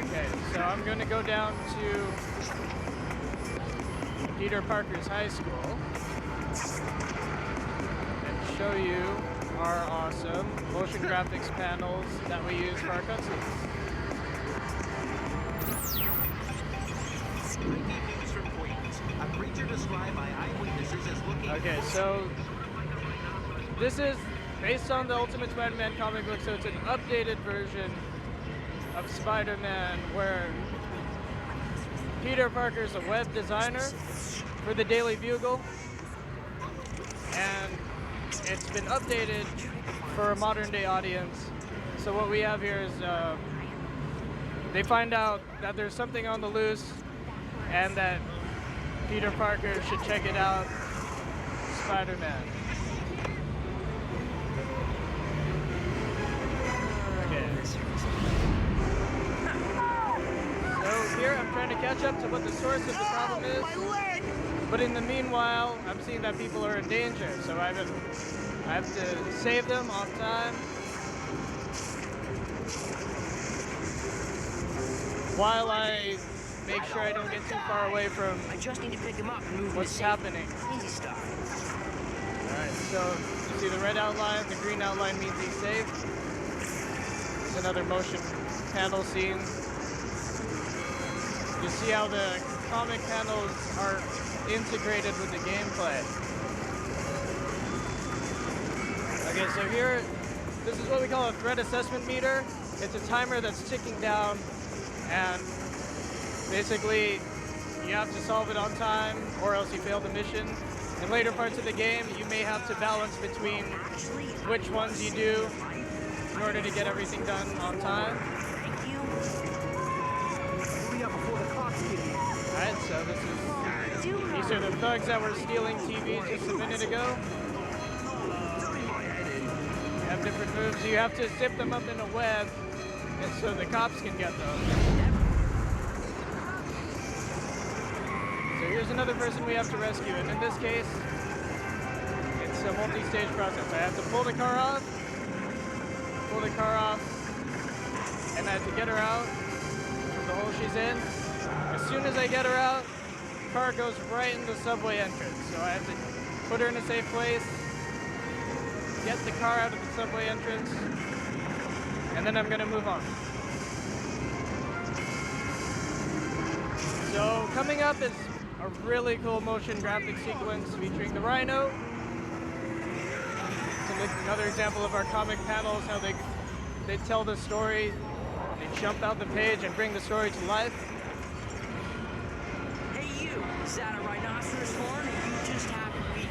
okay, so I'm going to go down to Peter Parker's high school and show you our awesome motion graphics panels that we use for our cutscenes. Okay, so this is based on the Ultimate Spider-Man comic book, so it's an updated version of Spider-Man where Peter Parker's a web designer for the Daily Bugle, and it's been updated for a modern day audience. So what we have here is they find out that there's something on the loose and that Peter Parker should check it out. Spider-Man. trying to catch up to what the source of the problem is. But in the meanwhile, I'm seeing that people are in danger, so I have to save them on time. While I make sure I don't get too far away from I just need to pick him up and move what's happening. Easy stuff. Alright, so you see the red outline, the green outline means he's safe. It's another motion panel scene. You see how the comic panels are integrated with the gameplay. Okay, so here, this is what we call a threat assessment meter. It's a timer that's ticking down, and basically you have to solve it on time or else you fail the mission. In later parts of the game, you may have to balance between which ones you do in order to get everything done on time. Alright, so these are the thugs that were stealing TVs just a minute ago. You have different moves. You have to zip them up in a web and so the cops can get them. So here's another person we have to rescue, and in this case, it's a multi-stage process. I have to pull the car off, and I have to get her out from the hole she's in. As soon as I get her out, the car goes right in the subway entrance. So I have to put her in a safe place, get the car out of the subway entrance, and then I'm gonna move on. So coming up is a really cool motion graphic sequence featuring the Rhino. It's another example of our comic panels, how they tell the story, they jump out the page and bring the story to life. Hey you, is that a rhinoceros horn or you just happen to be...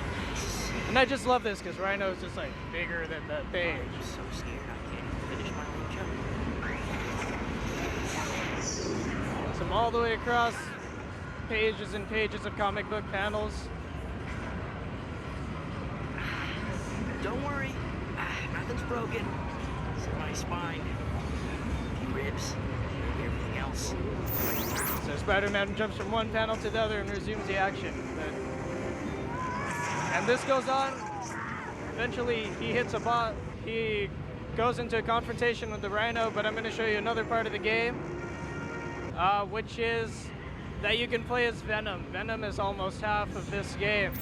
And I just love this because Rhino is just like bigger than the page. I'm so scared I can't finish my own joke. Some all the way across, pages and pages of comic book panels. Don't worry, nothing's broken. Except my spine, ribs, everything else. So Spider-Man jumps from one panel to the other and resumes the action. And this goes on. Eventually he hits a bot. He goes into a confrontation with the Rhino, but I'm going to show you another part of the game, which is that you can play as Venom. Venom is almost half of this game.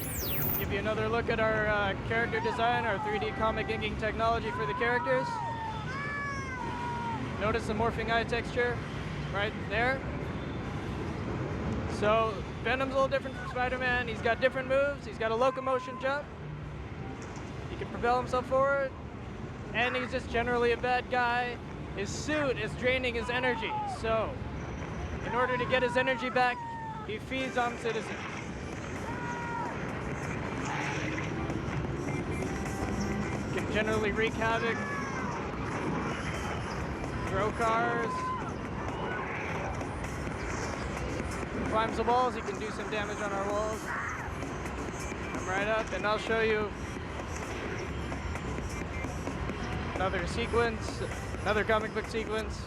Give you another look at our character design, our 3D comic inking technology for the characters. Notice the morphing eye texture right there. So Venom's a little different from Spider-Man. He's got different moves. He's got a locomotion jump. He can propel himself forward. And he's just generally a bad guy. His suit is draining his energy. So in order to get his energy back, he feeds on citizens. He can generally wreak havoc, throw cars, climbs the walls. He can do some damage on our walls. Come right up, and I'll show you another sequence, another comic book sequence.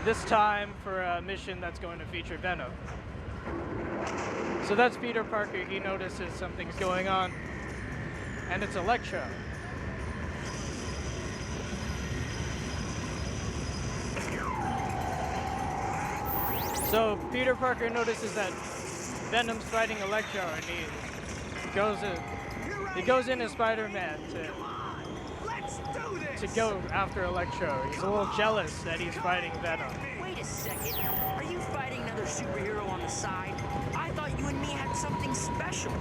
This time for a mission that's going to feature Venom. So that's Peter Parker. He notices something's going on, and it's Electro. So Peter Parker notices that Venom's fighting Electro, and he goes in as Spider-Man to go after Electro. He's a little jealous that he's fighting Venom. Wait a second, are you fighting another superhero on the side? I thought you and me had something special.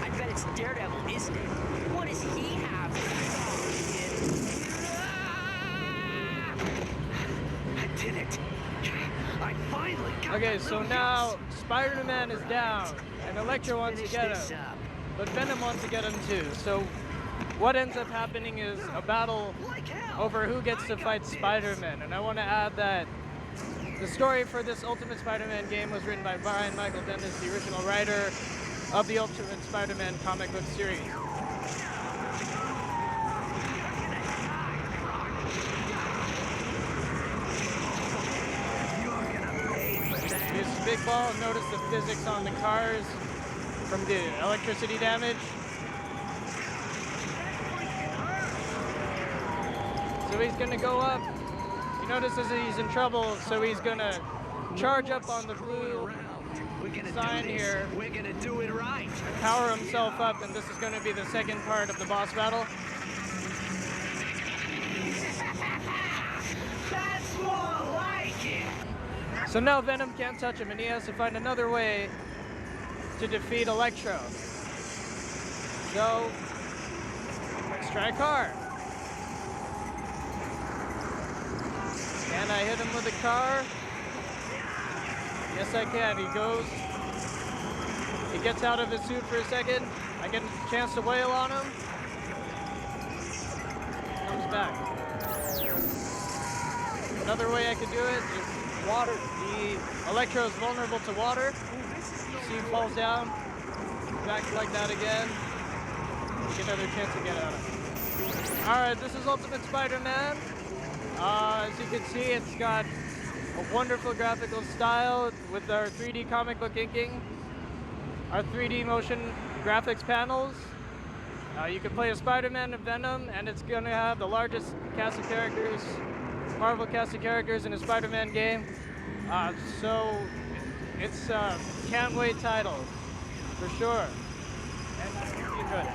I bet it's Daredevil, isn't it? What does he have? I did it. I finally got Okay, so now Spider-Man is down, and Electro wants to get him, but Venom wants to get him too. So what ends up happening is a battle over who gets to fight Spider-Man. And I want to add that the story for this Ultimate Spider-Man game was written by Brian Michael Bendis, the original writer of the Ultimate Spider-Man comic book series. ball. Notice the physics on the cars from the electricity damage. So he's gonna go up. He notices that he's in trouble, so he's gonna charge up on the blue sign here. We're gonna do it right. Power himself up, and this is gonna be the second part of the boss battle. That's more like it. So now Venom can't touch him, and he has to find another way to defeat Electro. So, let's try car. Can I hit him with a car? Yes, I can. He goes. He gets out of his suit for a second. I get a chance to wail on him. Comes back. Another way I could do it is water. The Electro is vulnerable to water. See him falls down. Back like that again. Get another chance to get at him. Alright, this is Ultimate Spider-Man. As you can see, it's got a wonderful graphical style with our 3D comic book inking, our 3D motion graphics panels. You can play a Spider-Man and Venom, and it's going to have the largest cast of characters, Marvel cast of characters in a Spider-Man game. So it's a can't wait title, for sure. And I hope you enjoyed it.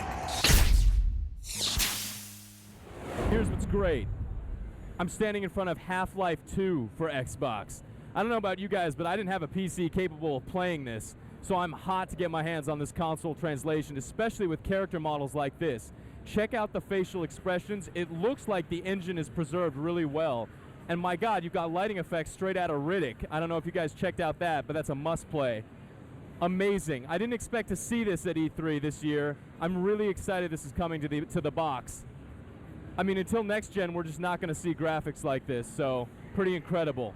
Here's what's great. I'm standing in front of Half-Life 2 for Xbox. I don't know about you guys, but I didn't have a PC capable of playing this, so I'm hot to get my hands on this console translation, especially with character models like this. Check out the facial expressions. It looks like the engine is preserved really well. And my God, you've got lighting effects straight out of Riddick. I don't know if you guys checked out that, but that's a must-play. Amazing. I didn't expect to see this at E3 this year. I'm really excited this is coming to the box. I mean, until next gen, we're just not going to see graphics like this, so pretty incredible.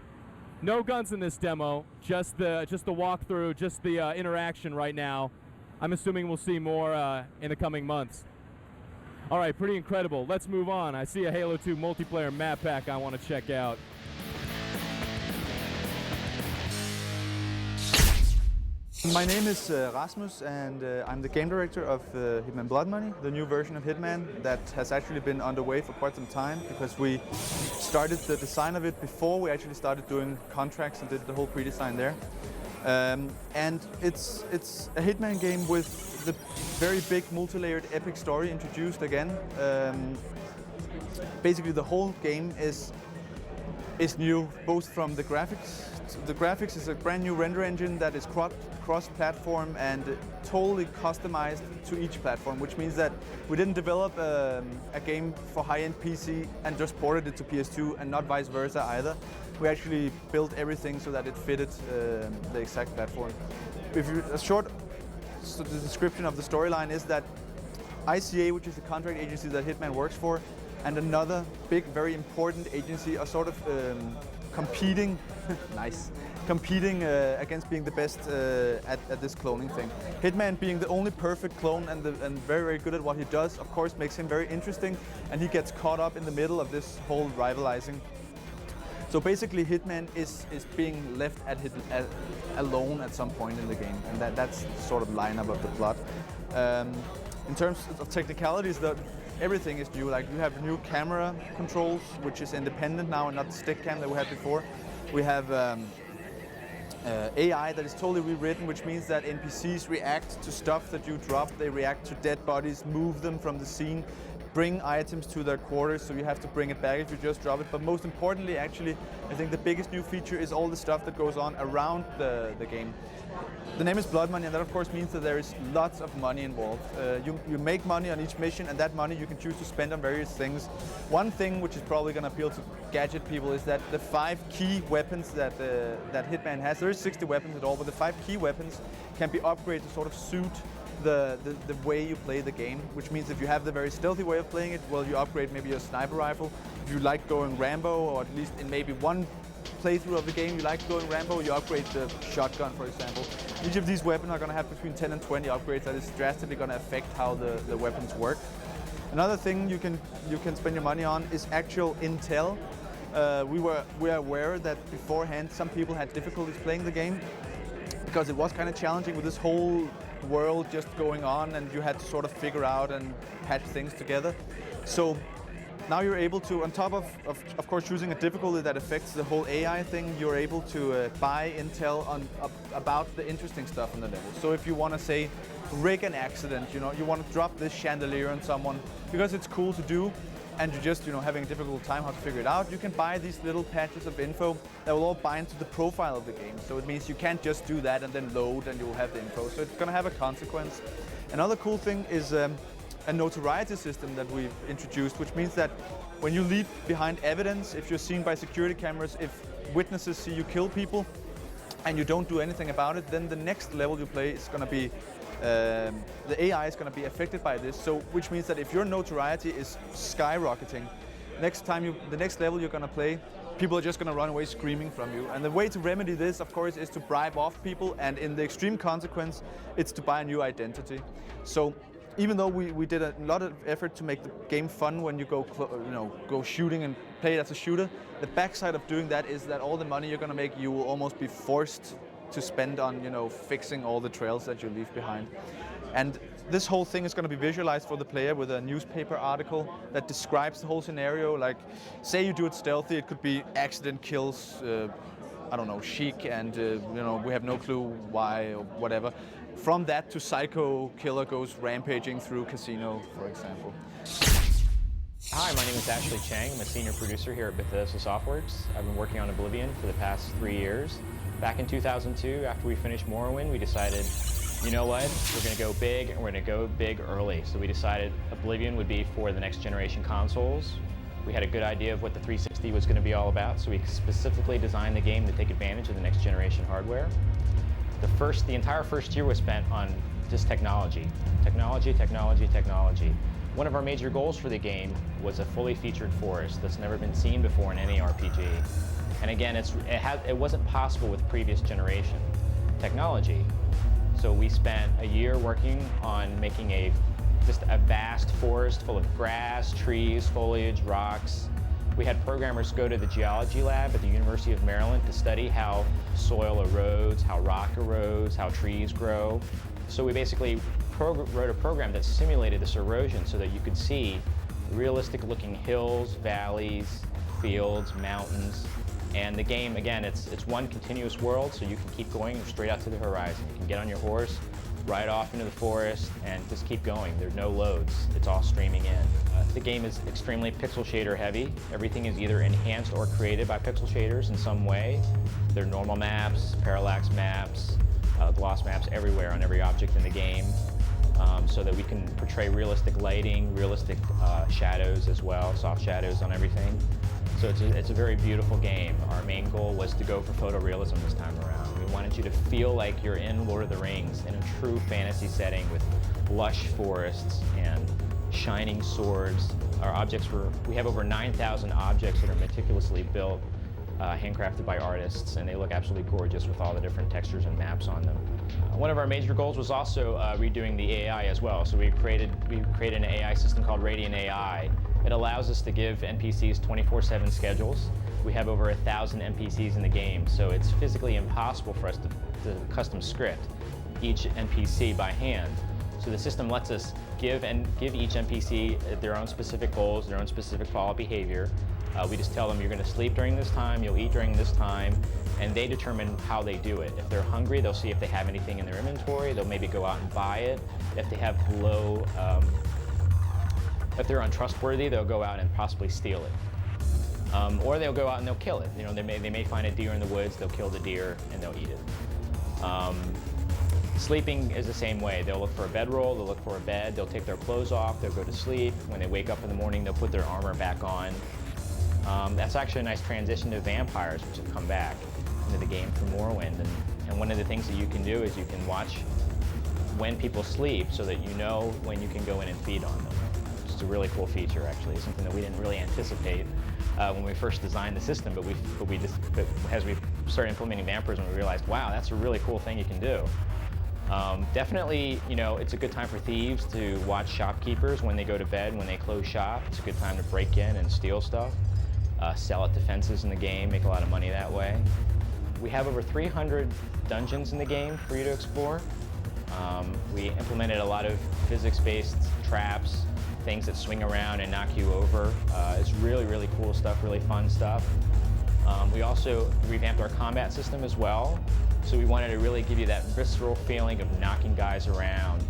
No guns in this demo, just the walkthrough, just the interaction right now. I'm assuming we'll see more in the coming months. All right, pretty incredible. Let's move on. I see a Halo 2 multiplayer map pack I want to check out. My name is Rasmus, and I'm the game director of Hitman Blood Money, the new version of Hitman that has actually been underway for quite some time, because we started the design of it before we actually started doing contracts and did the whole pre-design there. And it's a Hitman game with the very big multi-layered epic story introduced again. Basically the whole game is new, both from the graphics. The graphics is a brand new render engine that is cross-platform and totally customized to each platform, which means that we didn't develop a game for high-end PC and just ported it to PS2, and not vice versa either. We actually built everything so that it fitted the exact platform. A short description of the storyline is that ICA, which is the contract agency that Hitman works for, and another big, very important agency are sort of competing against being the best at this cloning thing. Hitman, being the only perfect clone and very, very good at what he does, of course makes him very interesting, and he gets caught up in the middle of this whole rivalizing. So basically Hitman is being left alone at some point in the game, and that's sort of lineup of the plot. In terms of technicalities, everything is new. Like, you have new camera controls, which is independent now and not the stick cam that we had before. We have AI that is totally rewritten, which means that NPCs react to stuff that you drop. They react to dead bodies, move them from the scene, bring items to their quarters, so you have to bring it back if you just drop it. But most importantly, actually, I think the biggest new feature is all the stuff that goes on around the game. The name is Blood Money, and that of course means that there is lots of money involved. You make money on each mission, and that money you can choose to spend on various things. One thing which is probably going to appeal to gadget people is that the 5 key weapons that Hitman has, there is 60 weapons in all, but the 5 key weapons can be upgraded to sort of suit the way you play the game, which means if you have the very stealthy way of playing it, well, you upgrade maybe your sniper rifle. If you like going Rambo, or at least in maybe one playthrough of the game you like going Rambo, you upgrade the shotgun, for example. Each of these weapons are going to have between 10 and 20 upgrades that is drastically going to affect how the weapons work. Another thing you can spend your money on is actual intel. We are aware that beforehand some people had difficulties playing the game, because it was kind of challenging with this whole world just going on, and you had to sort of figure out and patch things together. So now you're able to, on top of course choosing a difficulty that affects the whole AI thing, you're able to buy intel about the interesting stuff in the level. So if you want to say rig an accident, you know, you want to drop this chandelier on someone because it's cool to do, and you're just, you know, having a difficult time how to figure it out, you can buy these little patches of info that will all bind to the profile of the game. So it means you can't just do that and then load and you'll have the info. So it's going to have a consequence. Another cool thing is a notoriety system that we've introduced, which means that when you leave behind evidence, if you're seen by security cameras, if witnesses see you kill people and you don't do anything about it, then the next level you play is going to be the AI is going to be affected by this. So, which means that if your notoriety is skyrocketing, the next level you're going to play, people are just going to run away screaming from you. And the way to remedy this, of course, is to bribe off people, and in the extreme consequence, it's to buy a new identity. So, even though we did a lot of effort to make the game fun when you go shooting and play it as a shooter, the backside of doing that is that all the money you're going to make, you will almost be forced to spend on, you know, fixing all the trails that you leave behind. And this whole thing is going to be visualized for the player with a newspaper article that describes the whole scenario. Like, say you do it stealthy, it could be accident kills, I don't know, Sheik, and you know, we have no clue why or whatever. From that to psycho killer goes rampaging through casino, for example. Hi, my name is Ashley Chang. I'm a senior producer here at Bethesda Softworks. I've been working on Oblivion for the past 3 years. Back in 2002, after we finished Morrowind, we decided, you know what, we're going to go big, and we're going to go big early. So we decided Oblivion would be for the next generation consoles. We had a good idea of what the 360 was going to be all about, so we specifically designed the game to take advantage of the next generation hardware. The entire first year was spent on just technology. Technology, technology, technology. One of our major goals for the game was a fully featured forest that's never been seen before in any RPG. And again, it wasn't possible with previous generation technology. So we spent a year working on making just a vast forest full of grass, trees, foliage, rocks. We had programmers go to the geology lab at the University of Maryland to study how soil erodes, how rock erodes, how trees grow. So we basically wrote a program that simulated this erosion so that you could see realistic looking hills, valleys, fields, mountains. And the game, again, it's one continuous world, so you can keep going straight out to the horizon. You can get on your horse, ride off into the forest, and just keep going. There's no loads. It's all streaming in. The game is extremely pixel shader heavy. Everything is either enhanced or created by pixel shaders in some way. There are normal maps, parallax maps, gloss maps everywhere on every object in the game, so that we can portray realistic lighting, realistic shadows as well, soft shadows on everything. So it's a very beautiful game. Our main goal was to go for photorealism this time around. We wanted you to feel like you're in Lord of the Rings in a true fantasy setting with lush forests and shining swords. We have over 9,000 objects that are meticulously built, handcrafted by artists, and they look absolutely gorgeous with all the different textures and maps on them. One of our major goals was also redoing the AI as well. So we created an AI system called Radiant AI. It allows us to give NPCs 24/7 schedules. We have over 1,000 NPCs in the game, so it's physically impossible for us to custom script each NPC by hand. So the system lets us give each NPC their own specific goals, their own specific follow-up behavior. We just tell them you're going to sleep during this time, you'll eat during this time, and they determine how they do it. If they're hungry, they'll see if they have anything in their inventory. They'll maybe go out and buy it. If they have if they're untrustworthy, they'll go out and possibly steal it. Or they'll go out and they'll kill it. You know, they may find a deer in the woods, they'll kill the deer and they'll eat it. Sleeping is the same way. They'll look for a bedroll, they'll look for a bed, they'll take their clothes off, they'll go to sleep. When they wake up in the morning, they'll put their armor back on. That's actually a nice transition to vampires, which have come back into the game from Morrowind. And one of the things that you can do is you can watch when people sleep so that you know when you can go in and feed on them. It's a really cool feature, actually. It's something that we didn't really anticipate when we first designed the system, but as we started implementing vampirism, we realized, wow, that's a really cool thing you can do. Definitely, you know, it's a good time for thieves to watch shopkeepers when they go to bed, when they close shop. It's a good time to break in and steal stuff, sell at defenses in the game, make a lot of money that way. We have over 300 dungeons in the game for you to explore. We implemented a lot of physics-based traps, things that swing around and knock you over. It's really, really cool stuff, really fun stuff. We also revamped our combat system as well. So we wanted to really give you that visceral feeling of knocking guys around,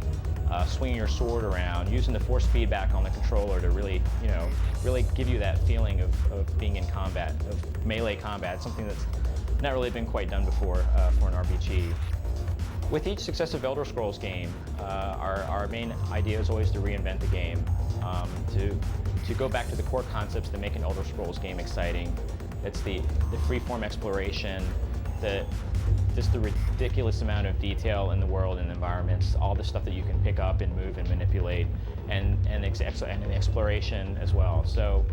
swinging your sword around, using the force feedback on the controller to really, really give you that feeling of being in combat, of melee combat, something that's not really been quite done before for an RPG. With each successive Elder Scrolls game, our main idea is always to reinvent the game, to go back to the core concepts that make an Elder Scrolls game exciting. It's the free-form exploration, just the ridiculous amount of detail in the world and environments, all the stuff that you can pick up and move and manipulate, and the exploration as well. So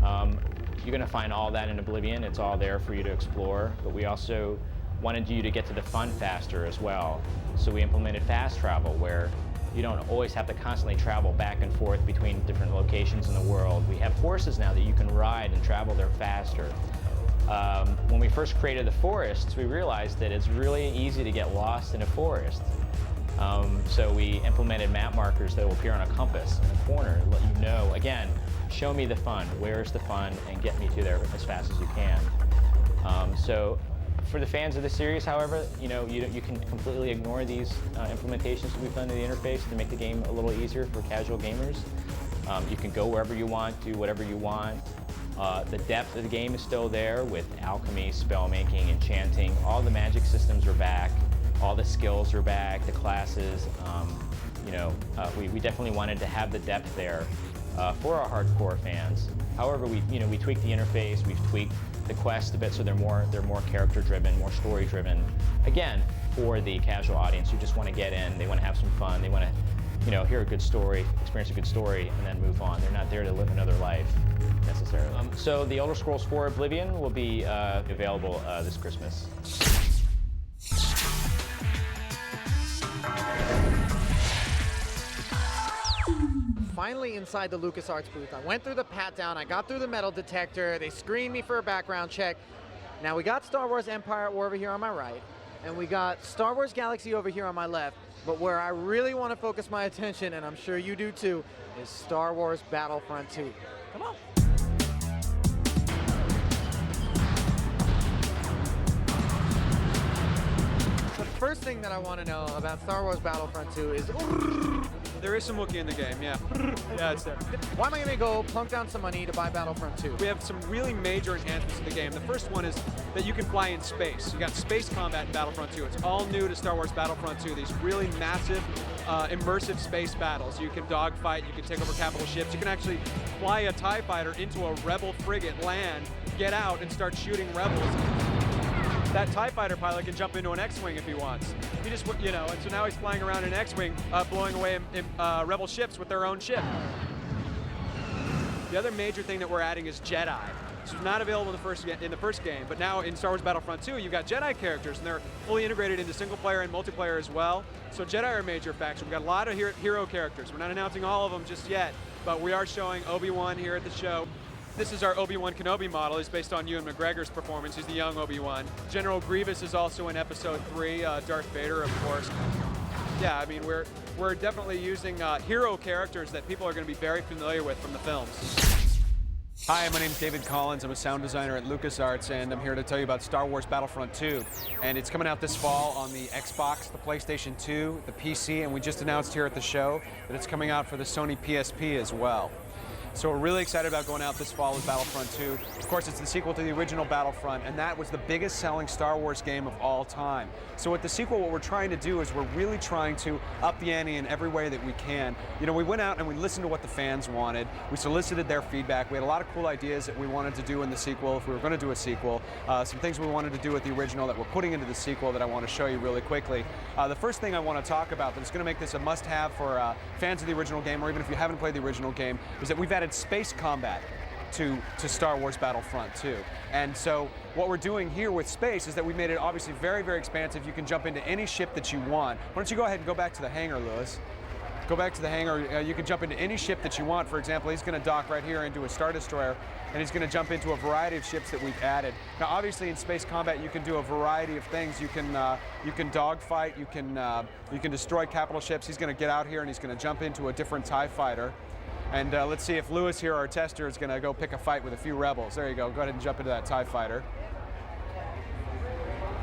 you're going to find all that in Oblivion. It's all there for you to explore, but we also wanted you to get to the fun faster as well. So we implemented fast travel, where you don't always have to constantly travel back and forth between different locations in the world. We have horses now that you can ride and travel there faster. When we first created the forests, we realized that it's really easy to get lost in a forest. So we implemented map markers that will appear on a compass in a corner to let you know, again, show me the fun, where's the fun, and get me to there as fast as you can. So for the fans of the series, however, you can completely ignore these implementations that we've done to the interface to make the game a little easier for casual gamers. You can go wherever you want, do whatever you want. The depth of the game is still there with alchemy, spell making, enchanting. All the magic systems are back. All the skills are back, the classes. We definitely wanted to have the depth there for our hardcore fans. However, we tweaked the interface, we've tweaked the quests a bit so they're more character driven, more story driven. Again, for the casual audience who just want to get in, they want to have some fun, they want to hear a good story, experience a good story, and then move on. They're not there to live another life necessarily. So the Elder Scrolls 4 Oblivion will be available this Christmas. Finally inside the LucasArts booth. I went through the pat-down, I got through the metal detector, they screened me for a background check. Now we got Star Wars Empire at War over here on my right, and we got Star Wars Galaxy over here on my left, but where I really want to focus my attention, and I'm sure you do too, is Star Wars Battlefront 2. Come on. The first thing that I want to know about Star Wars Battlefront 2 is... There is some Wookiee in the game, yeah. Yeah, it's there. Why am I going to go plunk down some money to buy Battlefront 2? We have some really major enhancements to the game. The first one is that you can fly in space. You got space combat in Battlefront 2. It's all new to Star Wars Battlefront 2. These really massive, immersive space battles. You can dogfight, you can take over capital ships. You can actually fly a TIE fighter into a rebel frigate, land, get out, and start shooting rebels. That TIE fighter pilot can jump into an X-Wing if he wants. He just, and so now he's flying around in an X-Wing, blowing away rebel ships with their own ship. The other major thing that we're adding is Jedi. This was not available in the first game, but now in Star Wars Battlefront 2, you've got Jedi characters, and they're fully integrated into single player and multiplayer as well. So Jedi are a major faction. We've got a lot of hero characters. We're not announcing all of them just yet, but we are showing Obi-Wan here at the show. This is our Obi-Wan Kenobi model. He's based on Ewan McGregor's performance. He's the young Obi-Wan. General Grievous is also in Episode 3. Darth Vader, of course. Yeah, I mean, we're definitely using hero characters that people are going to be very familiar with from the films. Hi, my name is David Collins. I'm a sound designer at LucasArts, and I'm here to tell you about Star Wars Battlefront 2. And it's coming out this fall on the Xbox, the PlayStation 2, the PC, and we just announced here at the show that it's coming out for the Sony PSP as well. So we're really excited about going out this fall with Battlefront 2. Of course, it's the sequel to the original Battlefront, and that was the biggest selling Star Wars game of all time. So with the sequel, what we're trying to do is we're really trying to up the ante in every way that we can. We went out and we listened to what the fans wanted. We solicited their feedback. We had a lot of cool ideas that we wanted to do in the sequel if we were going to do a sequel. Some things we wanted to do with the original that we're putting into the sequel that I want to show you really quickly. The first thing I want to talk about that's going to make this a must-have for fans of the original game, or even if you haven't played the original game, is that we've added space combat to Star Wars Battlefront 2. And so what we're doing here with space is that we made it obviously very, very expansive. You can jump into any ship that you want. Why don't you go ahead and go back to the hangar, Lewis? go back to the hangar. You can jump into any ship that you want. For example, he's going to dock right here into a Star Destroyer, and he's going to jump into a variety of ships that we've added. Now, obviously, in space combat, you can do a variety of things. You can dogfight. You can destroy capital ships. He's going to get out here, and he's going to jump into a different TIE fighter. And let's see if Lewis here, our tester, is going to go pick a fight with a few rebels. There you go. Go ahead and jump into that TIE fighter.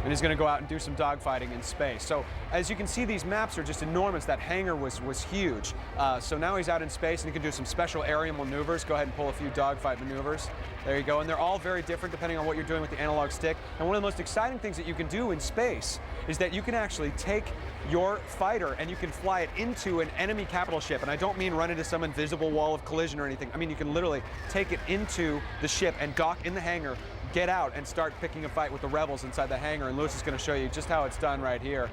And he's going to go out and do some dogfighting in space. So as you can see, these maps are just enormous. That hangar was huge. So now he's out in space and he can do some special aerial maneuvers. Go ahead and pull a few dogfight maneuvers. There you go. And they're all very different depending on what you're doing with the analog stick. And one of the most exciting things that you can do in space is that you can actually take your fighter and you can fly it into an enemy capital ship. And I don't mean run into some invisible wall of collision or anything. I mean, you can literally take it into the ship and dock in the hangar, get out and start picking a fight with the rebels inside the hangar. And Lewis is going to show you just how it's done right here.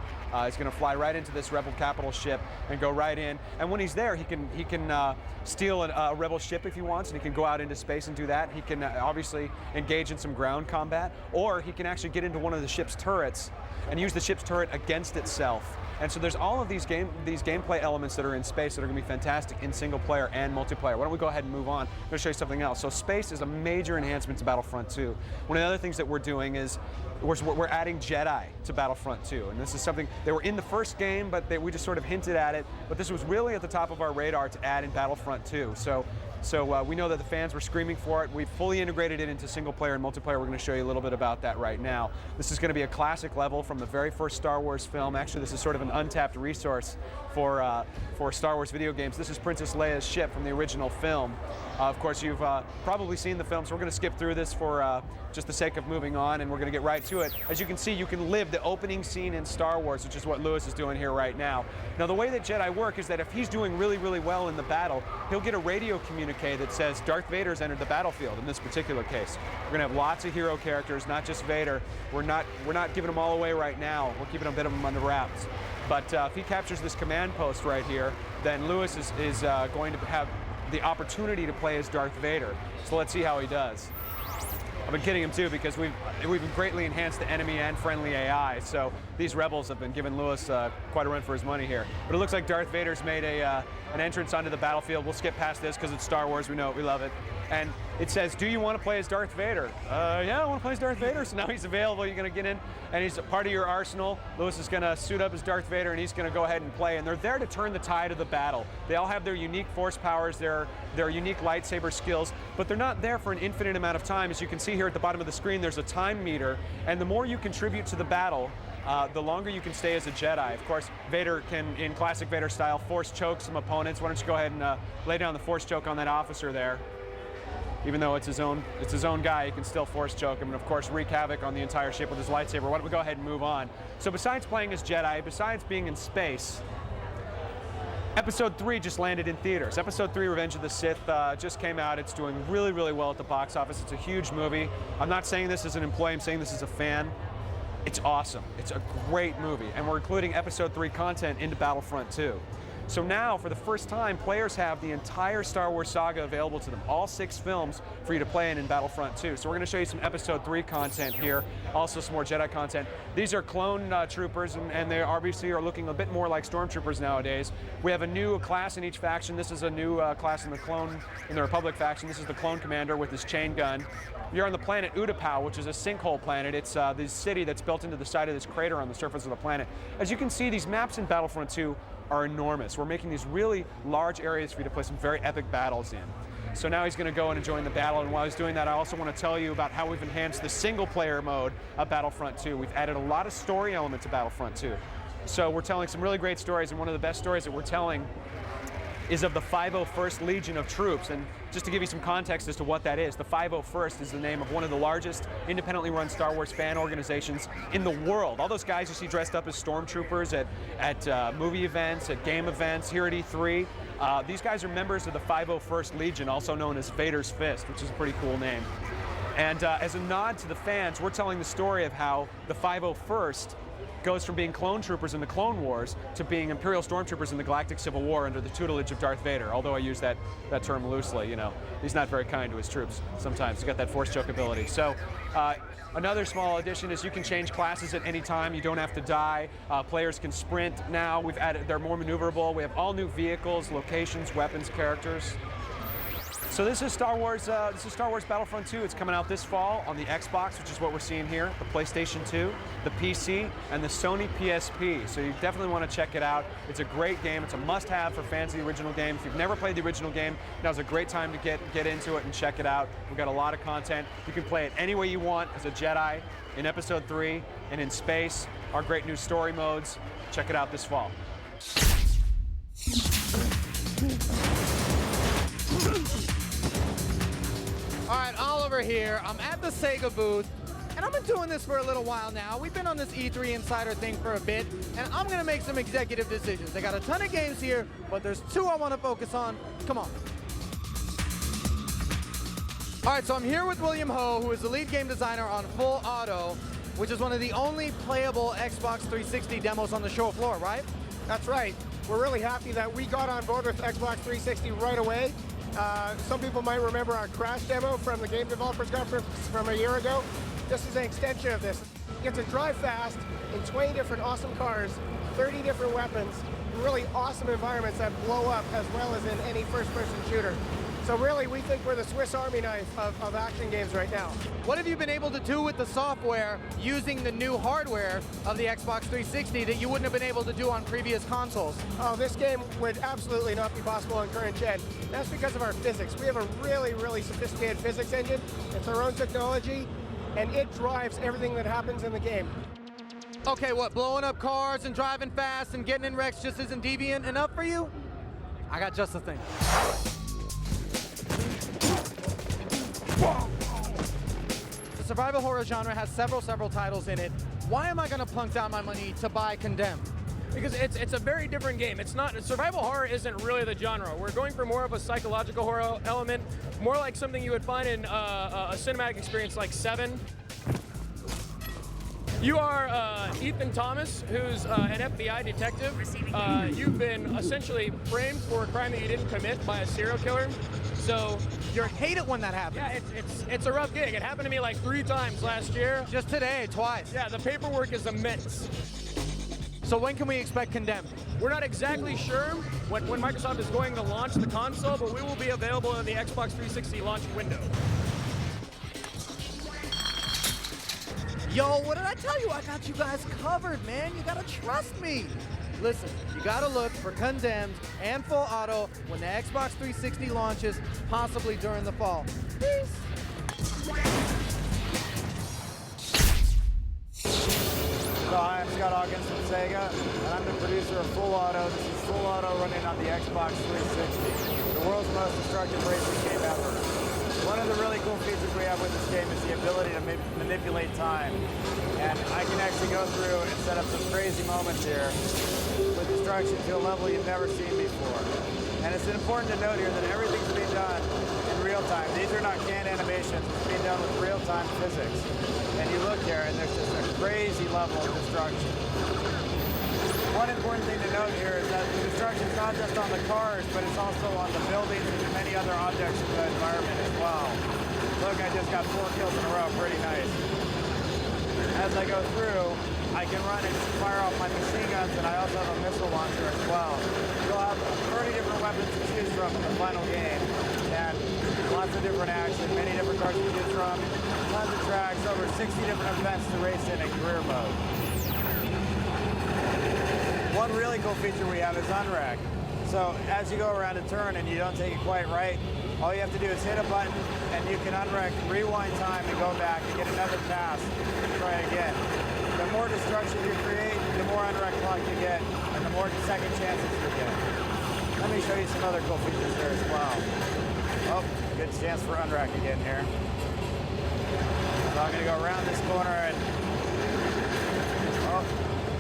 He's going to fly right into this rebel capital ship and go right in. And when he's there, he can steal a rebel ship if he wants, and he can go out into space and do that. He can obviously engage in some ground combat, or he can actually get into one of the ship's turrets and use the ship's turret against itself. And so there's all of these gameplay elements that are in space that are going to be fantastic in single player and multiplayer. Why don't we go ahead and move on? I'm going to show you something else. So space is a major enhancement to Battlefront 2. One of the other things that we're doing is we're adding Jedi to Battlefront 2. And this is something, they were in the first game, but we just sort of hinted at it. But this was really at the top of our radar to add in Battlefront 2. So we know that the fans were screaming for it. We've fully integrated it into single player and multiplayer. We're going to show you a little bit about that right now. This is going to be a classic level from the very first Star Wars film. Actually, this is sort of an untapped resource for Star Wars video games. This is Princess Leia's ship from the original film. Of course, you've probably seen the film, so we're going to skip through this for just the sake of moving on, and we're going to get right to it. As you can see, you can live the opening scene in Star Wars, which is what Lewis is doing here right now. Now, the way that Jedi work is that if he's doing really, really well in the battle, he'll get a radio communique that says Darth Vader's entered the battlefield in this particular case. We're going to have lots of hero characters, not just Vader. We're not giving them all away right now. We're keeping a bit of them under wraps. But if he captures this command post right here, then Lewis is going to have the opportunity to play as Darth Vader. So let's see how he does. I've been kidding him too, because we've greatly enhanced the enemy and friendly AI. So these rebels have been giving Lewis quite a run for his money here. But it looks like Darth Vader's made an entrance onto the battlefield. We'll skip past this because it's Star Wars. We know it. We love it. And it says, do you want to play as Darth Vader? Yeah, I want to play as Darth Vader. So now he's available. You're going to get in, and he's a part of your arsenal. Lewis is going to suit up as Darth Vader, and he's going to go ahead and play. And they're there to turn the tide of the battle. They all have their unique force powers, their unique lightsaber skills, but they're not there for an infinite amount of time. As you can see here at the bottom of the screen, there's a time meter, and the more you contribute to the battle, the longer you can stay as a Jedi. Of course, Vader can, in classic Vader style, force choke some opponents. Why don't you go ahead and lay down the force choke on that officer there? Even though it's his own guy, he can still force choke him and, of course, wreak havoc on the entire ship with his lightsaber. Why don't we go ahead and move on? So besides playing as Jedi, besides being in space, Episode 3 just landed in theaters. Episode 3, Revenge of the Sith, just came out. It's doing really, really well at the box office. It's a huge movie. I'm not saying this as an employee, I'm saying this as a fan. It's awesome. It's a great movie, and we're including Episode 3 content into Battlefront 2. So now, for the first time, players have the entire Star Wars saga available to them, all 6 films for you to play in Battlefront 2. So we're going to show you some Episode 3 content here, also some more Jedi content. These are clone troopers, and they obviously are looking a bit more like stormtroopers nowadays. We have a new class in each faction. This is a new class in the Republic faction. This is the clone commander with his chain gun. You're on the planet Utapau, which is a sinkhole planet. It's this city that's built into the side of this crater on the surface of the planet. As you can see, these maps in Battlefront 2 are enormous. We're making these really large areas for you to play some very epic battles in. So now he's going to go and join the battle, and while he's doing that, I also want to tell you about how we've enhanced the single-player mode of Battlefront 2. We've added a lot of story elements to Battlefront 2. So we're telling some really great stories, and one of the best stories that we're telling is of the 501st Legion of Troops. And just to give you some context as to what that is, the 501st is the name of one of the largest independently run Star Wars fan organizations in the world. All those guys you see dressed up as stormtroopers at movie events, at game events, here at E3, these guys are members of the 501st Legion, also known as Vader's Fist, which is a pretty cool name. And as a nod to the fans, we're telling the story of how the 501st goes from being clone troopers in the Clone Wars to being Imperial stormtroopers in the Galactic Civil War under the tutelage of Darth Vader, although I use that term loosely. You know, he's not very kind to his troops sometimes. He's got that Force choke ability. So another small addition is you can change classes at any time. You don't have to die. Players can sprint now. They're more maneuverable. We have all new vehicles, locations, weapons, characters. So this is Star Wars Battlefront 2. It's coming out this fall on the Xbox, which is what we're seeing here, the PlayStation 2, the PC, and the Sony PSP. So you definitely want to check it out. It's a great game. It's a must-have for fans of the original game. If you've never played the original game, now's a great time to get into it and check it out. We've got a lot of content. You can play it any way you want as a Jedi in Episode 3 and in space. Our great new story modes. Check it out this fall. All right, Oliver here. I'm at the Sega booth, and I've been doing this for a little while now. We've been on this E3 Insider thing for a bit, and I'm going to make some executive decisions. I got a ton of games here, but there's two I want to focus on. Come on. All right, so I'm here with William Ho, who is the lead game designer on Full Auto, which is one of the only playable Xbox 360 demos on the show floor, right? That's right. We're really happy that we got on board with Xbox 360 right away. Some people might remember our Crash demo from the Game Developers Conference from a year ago. This is an extension of this. You get to drive fast in 20 different awesome cars, 30 different weapons, really awesome environments that blow up as well as in any first-person shooter. So really, we think we're the Swiss Army knife of action games right now. What have you been able to do with the software using the new hardware of the Xbox 360 that you wouldn't have been able to do on previous consoles? Oh, this game would absolutely not be possible on current gen. That's because of our physics. We have a really, really sophisticated physics engine. It's our own technology, and it drives everything that happens in the game. Okay, what, blowing up cars and driving fast and getting in wrecks just isn't deviant enough for you? I got just the thing. The survival horror genre has several titles in it. Why am I going to plunk down my money to buy Condemned? Because it's a very different game. It's not, survival horror isn't really the genre. We're going for more of a psychological horror element, more like something you would find in a cinematic experience like Seven. You are Ethan Thomas, who's an FBI detective. You've been essentially framed for a crime that you didn't commit by a serial killer. So you hate it when that happens. Yeah, it's a rough gig. It happened to me like 3 times last year. Just today, twice. Yeah, the paperwork is immense. So when can we expect Condemned? We're not exactly sure when Microsoft is going to launch the console, but we will be available in the Xbox 360 launch window. Yo, what did I tell you? I got you guys covered, man. You gotta trust me. Listen, you gotta look for Condemned and Full Auto when the Xbox 360 launches, possibly during the fall. Peace. So hi, I'm Scott Hawkins from Sega, and I'm the producer of Full Auto. This is Full Auto running on the Xbox 360, the world's most destructive racing game ever. One of the really cool features we have with this game is the ability to manipulate time. And I can actually go through and set up some crazy moments here with destruction to a level you've never seen before. And it's important to note here that everything's being done in real time. These are not canned animations. It's being done with real-time physics. And you look here, and there's just a crazy level of destruction. One important thing to note here is that the destruction is not just on the cars, but it's also on the buildings and many other objects in the environment as well. Look, I just got 4 kills in a row, pretty nice. As I go through, I can run and fire off my machine guns, and I also have a missile launcher as well. You'll have 30 different weapons to choose from in the final game, and lots of different action, many different cars to choose from, tons of tracks, over 60 different events to race in career mode. One really cool feature we have is unrack. So as you go around a turn and you don't take it quite right, all you have to do is hit a button and you can unrack, rewind time and go back and get another pass and try again. The more destruction you create, the more unrack clock you get and the more second chances you get. Let me show you some other cool features there as well. Oh, good chance for unrack again here. So I'm going to go around this corner and oh,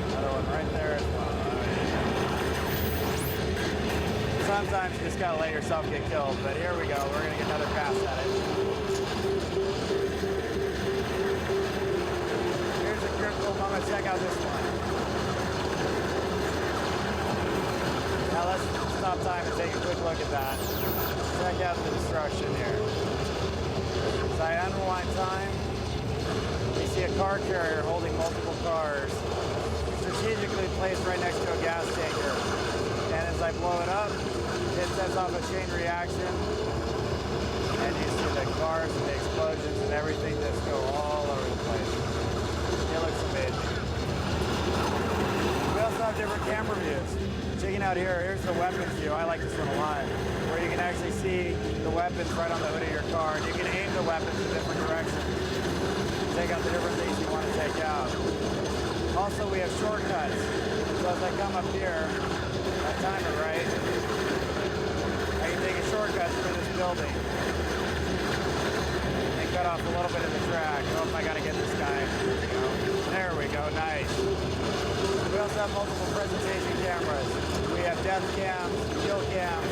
another one right there as well. Sometimes you just gotta let yourself get killed, but here we go. We're gonna get another pass at it. Here's a critical moment. Check out this one. real time and take a quick look at that. Check out the destruction here. As I unwind time, we see a car carrier holding multiple cars, strategically placed right next to a gas tanker. And as I blow it up, it sets off a chain reaction. And you see the cars and the explosions and everything just go all over the place. It looks amazing. We also have different camera views. Checking out here, here's the weapons view. I like this one a lot, where you can actually see the weapons right on the hood of your car, and you can aim the weapons in different directions. Take out the different things you want to take out. Also, we have shortcuts. So as I come up here, I time it right, I can take a shortcut through this building and cut off a little bit of the track. Oh, I gotta get this guy. There we go, nice. We also have multiple presentation cameras. We have death cams, kill cams,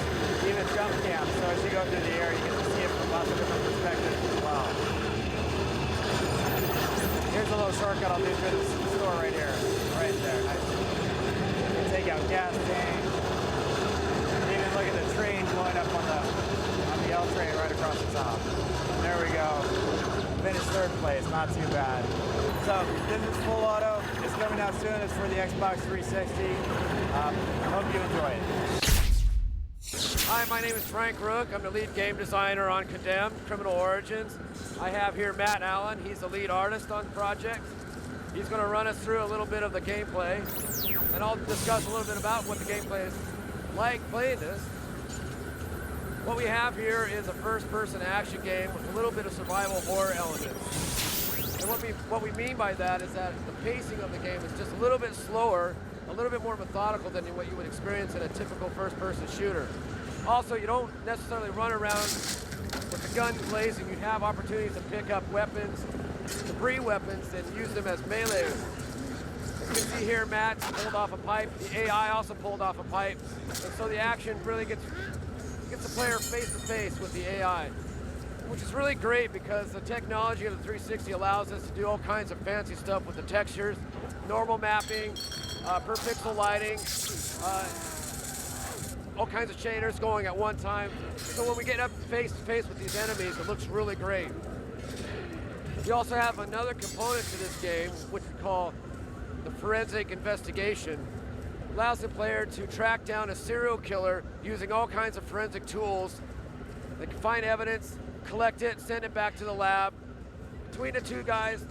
even jump cams. So as you go through the air, you get to see it from lots of different perspectives as well. Here's a little shortcut I'll do through the store right here. Right there, nice. You can take out gas tanks. Even look at the train blowing up on the L train right across the top. And there we go. Finished third place, not too bad. So this is Full Auto. It's coming out soon. It's for the Xbox 360. Hope you enjoy it. Hi, my name is Frank Rook. I'm the lead game designer on Condemned: Criminal Origins. I have here Matt Allen. He's the lead artist on the project. He's going to run us through a little bit of the gameplay, and I'll discuss a little bit about what the gameplay is like playing this. What we have here is a first-person action game with a little bit of survival horror elements. And what we mean by that is that the pacing of the game is just a little bit slower, a little bit more methodical than what you would experience in a typical first-person shooter. Also, you don't necessarily run around with the gun blazing. You have opportunities to pick up weapons, debris weapons, and use them as melee. As you can see here, Matt pulled off a pipe. The AI also pulled off a pipe. And so the action really gets the player face-to-face with the AI, which is really great because the technology of the 360 allows us to do all kinds of fancy stuff with the textures, normal mapping, per pixel lighting, all kinds of shaders going at one time. So when we get up face-to-face with these enemies, it looks really great. We also have another component to this game, which we call the forensic investigation. Allows the player to track down a serial killer using all kinds of forensic tools. They can find evidence, collect it, send it back to the lab. Between the two guys,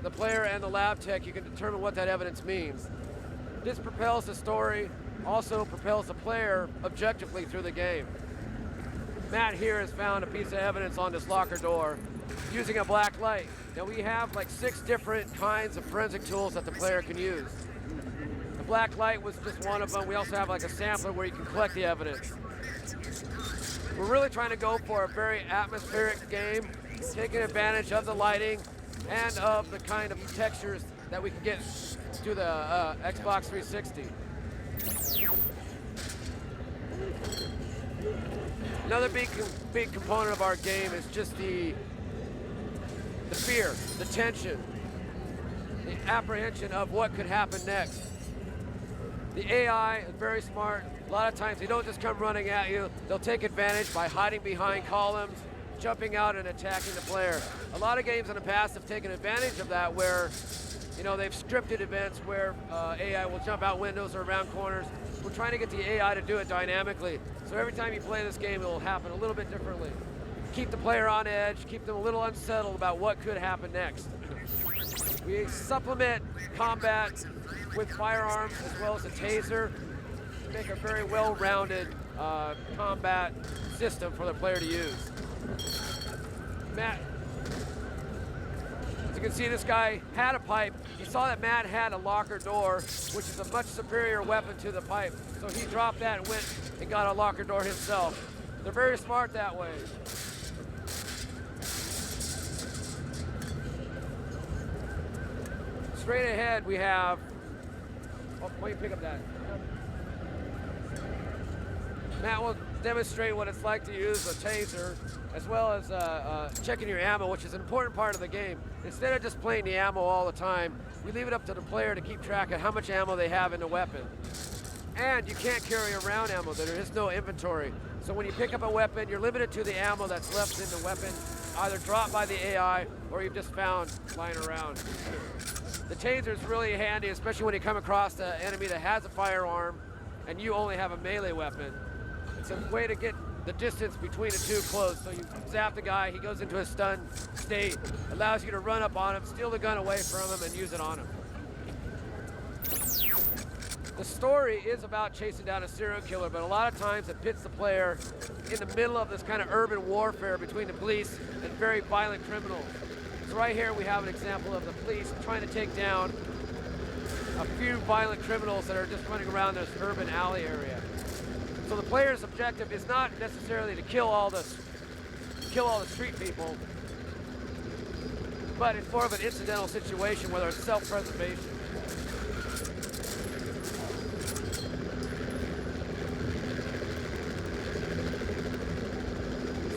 the player and the lab tech, you can determine what that evidence means. This propels the story, also propels the player objectively through the game. Matt here has found a piece of evidence on this locker door using a black light. Now we have like 6 different kinds of forensic tools that the player can use. The black light was just one of them. We also have like a sampler where you can collect the evidence. We're really trying to go for a very atmospheric game, taking advantage of the lighting and of the kind of textures that we can get to the Xbox 360. Another big component of our game is just the fear, the tension, the apprehension of what could happen next. The AI is very smart. A lot of times they don't just come running at you. They'll take advantage by hiding behind columns, jumping out and attacking the player. A lot of games in the past have taken advantage of that where, they've scripted events where AI will jump out windows or around corners. We're trying to get the AI to do it dynamically. So every time you play this game, it will happen a little bit differently. Keep the player on edge, keep them a little unsettled about what could happen next. We supplement combat with firearms as well as a taser to make a very well-rounded combat system for the player to use. Matt, as you can see, this guy had a pipe. He saw that Matt had a locker door, which is a much superior weapon to the pipe. So he dropped that and went and got a locker door himself. They're very smart that way. Straight ahead, we have, why don't you pick up that? Matt will demonstrate what it's like to use a taser, as well as checking your ammo, which is an important part of the game. Instead of just playing the ammo all the time, we leave it up to the player to keep track of how much ammo they have in the weapon. And you can't carry around ammo. There is no inventory. So when you pick up a weapon, you're limited to the ammo that's left in the weapon, either dropped by the AI or you've just found lying around. The taser is really handy, especially when you come across an enemy that has a firearm and you only have a melee weapon. It's a way to get the distance between the two close. So you zap the guy, he goes into a stun state, allows you to run up on him, steal the gun away from him, and use it on him. The story is about chasing down a serial killer, but a lot of times it pits the player in the middle of this kind of urban warfare between the police and very violent criminals. So right here we have an example of the police trying to take down a few violent criminals that are just running around this urban alley area. So the player's objective is not necessarily to kill all the street people, but it's more of an incidental situation, whether it's self-preservation.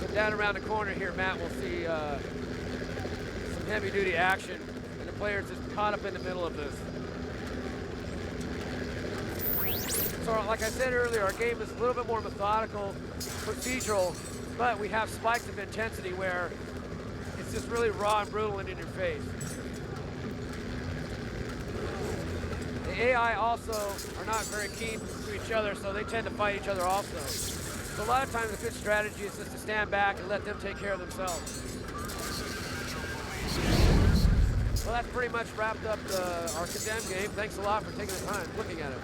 So down around the corner here, Matt will see some heavy-duty action, and the player's just caught up in the middle of this. So like I said earlier, our game is a little bit more methodical, procedural, but we have spikes of intensity where it's just really raw and brutal and in your face. The AI also are not very keen to each other, so they tend to fight each other also. So a lot of times a good strategy is just to stand back and let them take care of themselves. Well, that's pretty much wrapped up our Condemned game. Thanks a lot for taking the time looking at it.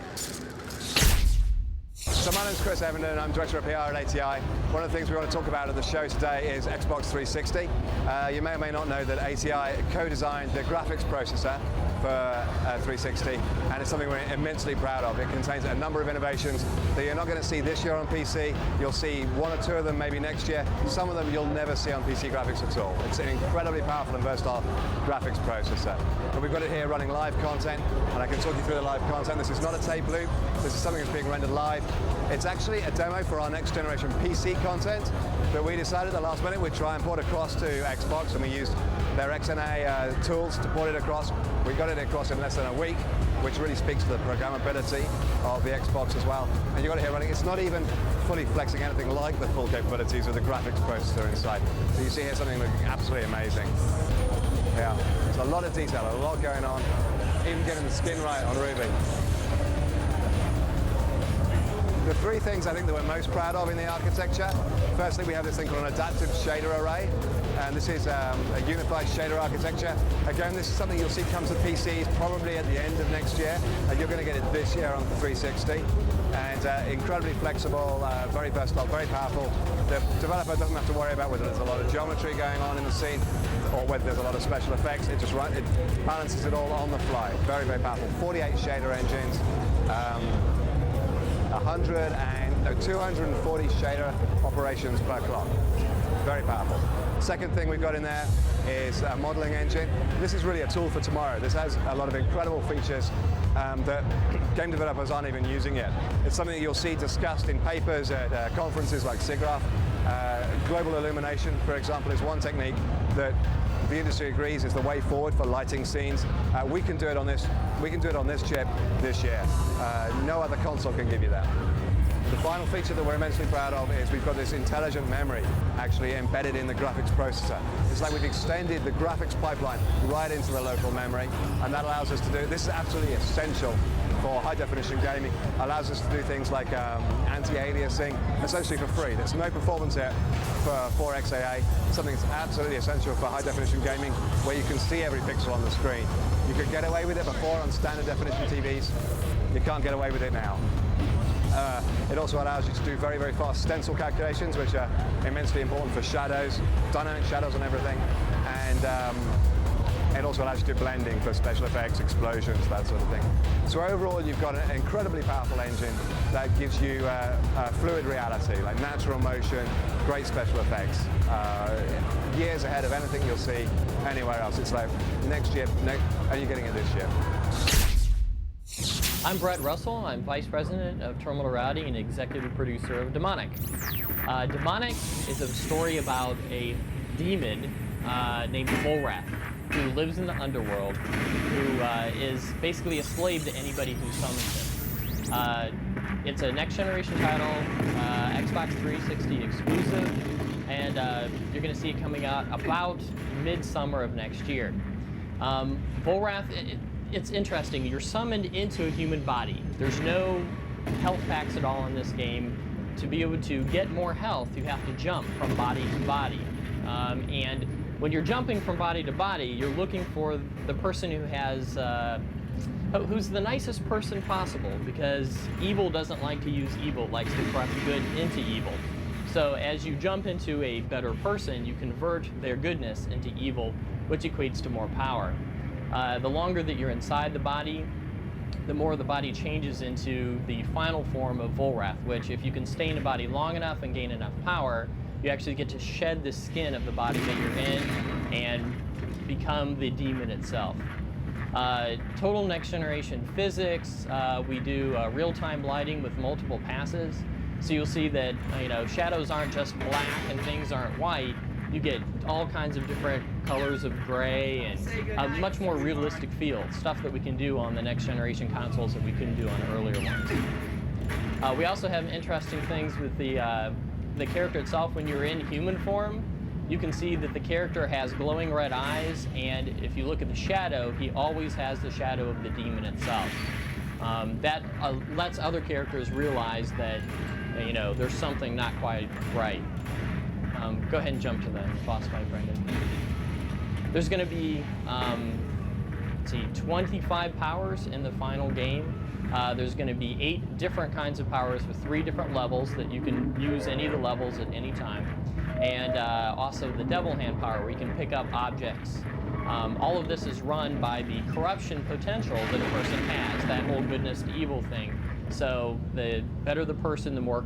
So my name's Chris Evenden, I'm Director of PR at ATI. One of the things we want to talk about at the show today is Xbox 360. You may or may not know that ATI co-designed the graphics processor for 360, and it's something we're immensely proud of. It contains a number of innovations that you're not going to see this year on PC. You'll see one or two of them maybe next year. Some of them you'll never see on PC graphics at all. It's an incredibly powerful and versatile graphics processor. But we've got it here running live content, and I can talk you through the live content. This is not a tape loop. This is something that's being rendered live. It's actually a demo for our next generation PC content that we decided at the last minute we'd try and port across to Xbox, and we used their XNA tools to port it across. We got it across in less than a week, which really speaks to the programmability of the Xbox as well. And you got it here running. It's not even fully flexing anything like the full capabilities of the graphics processor inside. So you see here something looking absolutely amazing. Yeah, there's a lot of detail, a lot going on, even getting the skin right on Ruby. The three things I think that we're most proud of in the architecture. Firstly, we have this thing called an adaptive shader array, and this is a unified shader architecture. Again, this is something you'll see come to PCs probably at the end of next year, and you're going to get it this year on the 360. And incredibly flexible, very versatile, very powerful. The developer doesn't have to worry about whether there's a lot of geometry going on in the scene or whether there's a lot of special effects. It just it balances it all on the fly. Very, very powerful. 48 shader engines. 240 shader operations per clock. Very powerful. Second thing we've got in there is a modeling engine. This is really a tool for tomorrow. This has a lot of incredible features that game developers aren't even using yet. It's something that you'll see discussed in papers at conferences like SIGGRAPH. Global illumination, for example, is one technique that the industry agrees is the way forward for lighting scenes. We can do it on this. We can do it on this chip this year. No other console can give you that. The final feature that we're immensely proud of is we've got this intelligent memory actually embedded in the graphics processor. It's like we've extended the graphics pipeline right into the local memory, and that allows us to do, this is absolutely essential for high-definition gaming. Allows us to do things like anti-aliasing, essentially for free. There's no performance here for XAA, something that's absolutely essential for high-definition gaming, where you can see every pixel on the screen. You could get away with it before on standard definition TVs. You can't get away with it now. It also allows you to do very, very fast stencil calculations, which are immensely important for shadows, dynamic shadows and everything. And it also allows you to do blending for special effects, explosions, that sort of thing. So overall, you've got an incredibly powerful engine that gives you fluid reality, like natural motion, great special effects. Years ahead of anything you'll see anywhere else. It's like next year, and you're getting it this year. I'm Brett Russell. I'm Vice President of Terminal Routing and Executive Producer of Demonic. Demonic is a story about a demon named Volrath, who lives in the underworld, who is basically a slave to anybody who summons him. It's a next generation title, Xbox 360 exclusive, and you're going to see it coming out about mid-summer of next year. Volrath, it's interesting. You're summoned into a human body. There's no health packs at all in this game. To be able to get more health, you have to jump from body to body. And when you're jumping from body to body, you're looking for the person who has, who's the nicest person possible, because evil doesn't like to use evil, it likes to corrupt good into evil. So as you jump into a better person, you convert their goodness into evil, which equates to more power. The longer that you're inside the body, the more the body changes into the final form of Volrath, which if you can stay in a body long enough and gain enough power, you actually get to shed the skin of the body that you're in and become the demon itself. Total next generation physics, we do real-time lighting with multiple passes. So you'll see that shadows aren't just black and things aren't white. You get all kinds of different colors of gray and a much more realistic feel, stuff that we can do on the next generation consoles that we couldn't do on earlier ones. We also have interesting things with the character itself. When you're in human form, you can see that the character has glowing red eyes, and if you look at the shadow, he always has the shadow of the demon itself. That lets other characters realize that there's something not quite right. Go ahead and jump to the boss fight, Brendan. There's going to be, 25 powers in the final game. There's going to be 8 different kinds of powers with 3 different levels that you can use any of the levels at any time. And also the Devil Hand power, where you can pick up objects. All of this is run by the corruption potential that a person has, that whole goodness to evil thing. So the better the person, the more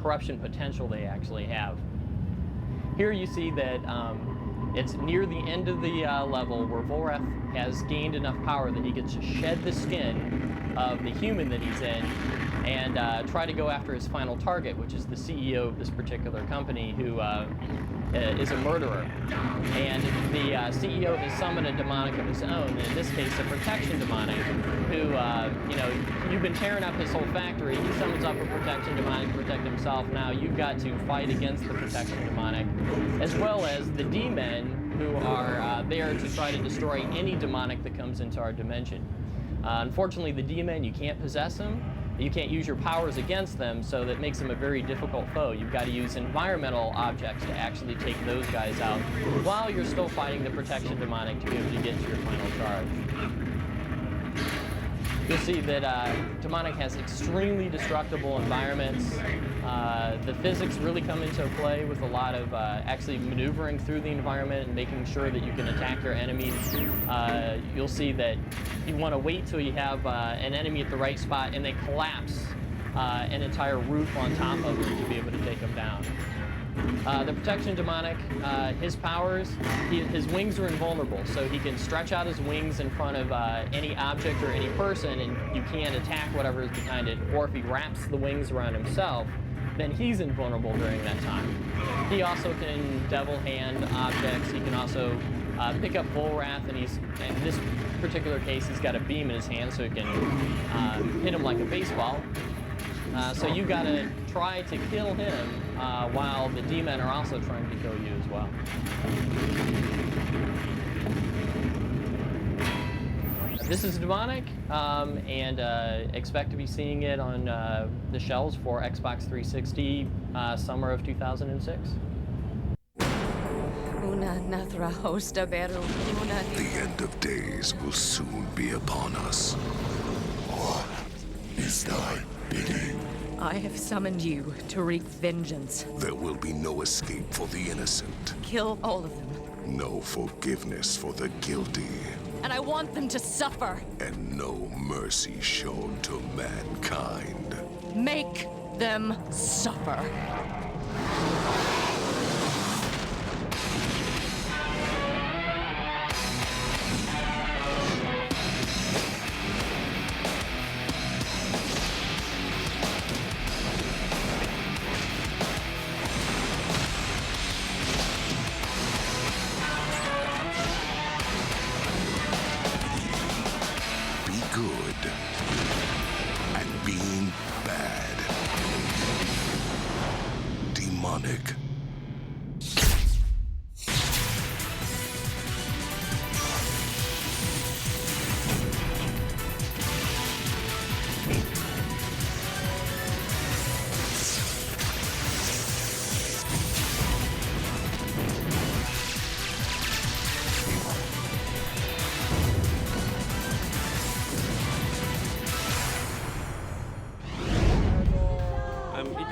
corruption potential they actually have. Here you see that it's near the end of the level where Volrath has gained enough power that he gets to shed the skin of the human that he's in and try to go after his final target, which is the CEO of this particular company, who is a murderer. And the CEO has summoned a demonic of his own, in this case a protection demonic, who, you've been tearing up his whole factory. He summons up a protection demonic to protect himself. Now you've got to fight against the protection demonic, as well as the demon, who are there to try to destroy any demonic that comes into our dimension. Unfortunately, the demon, you can't possess him. You can't use your powers against them, so that makes them a very difficult foe. You've got to use environmental objects to actually take those guys out while you're still fighting the protection demonic to be able to get to your final charge. You'll see that demonic has extremely destructible environments. The physics really come into play with a lot of actually maneuvering through the environment and making sure that you can attack your enemies. You'll see that you want to wait till you have an enemy at the right spot and they collapse an entire roof on top of them to be able to take them down. The protection demonic, his powers, his wings are invulnerable, so he can stretch out his wings in front of any object or any person, and you can't attack whatever is behind it. Or if he wraps the wings around himself, then he's invulnerable during that time. He also can devil hand objects. He can also pick up Volrath, and in this particular case, he's got a beam in his hand, so he can hit him like a baseball. So you got to try to kill him while the demon are also trying to kill you as well. This is demonic, and expect to be seeing it on the shelves for Xbox 360 summer of 2006. The end of days will soon be upon us. What is thy bidding? I have summoned you to wreak vengeance. There will be no escape for the innocent. Kill all of them. No forgiveness for the guilty. And I want them to suffer. And no mercy shown to mankind. Make them suffer.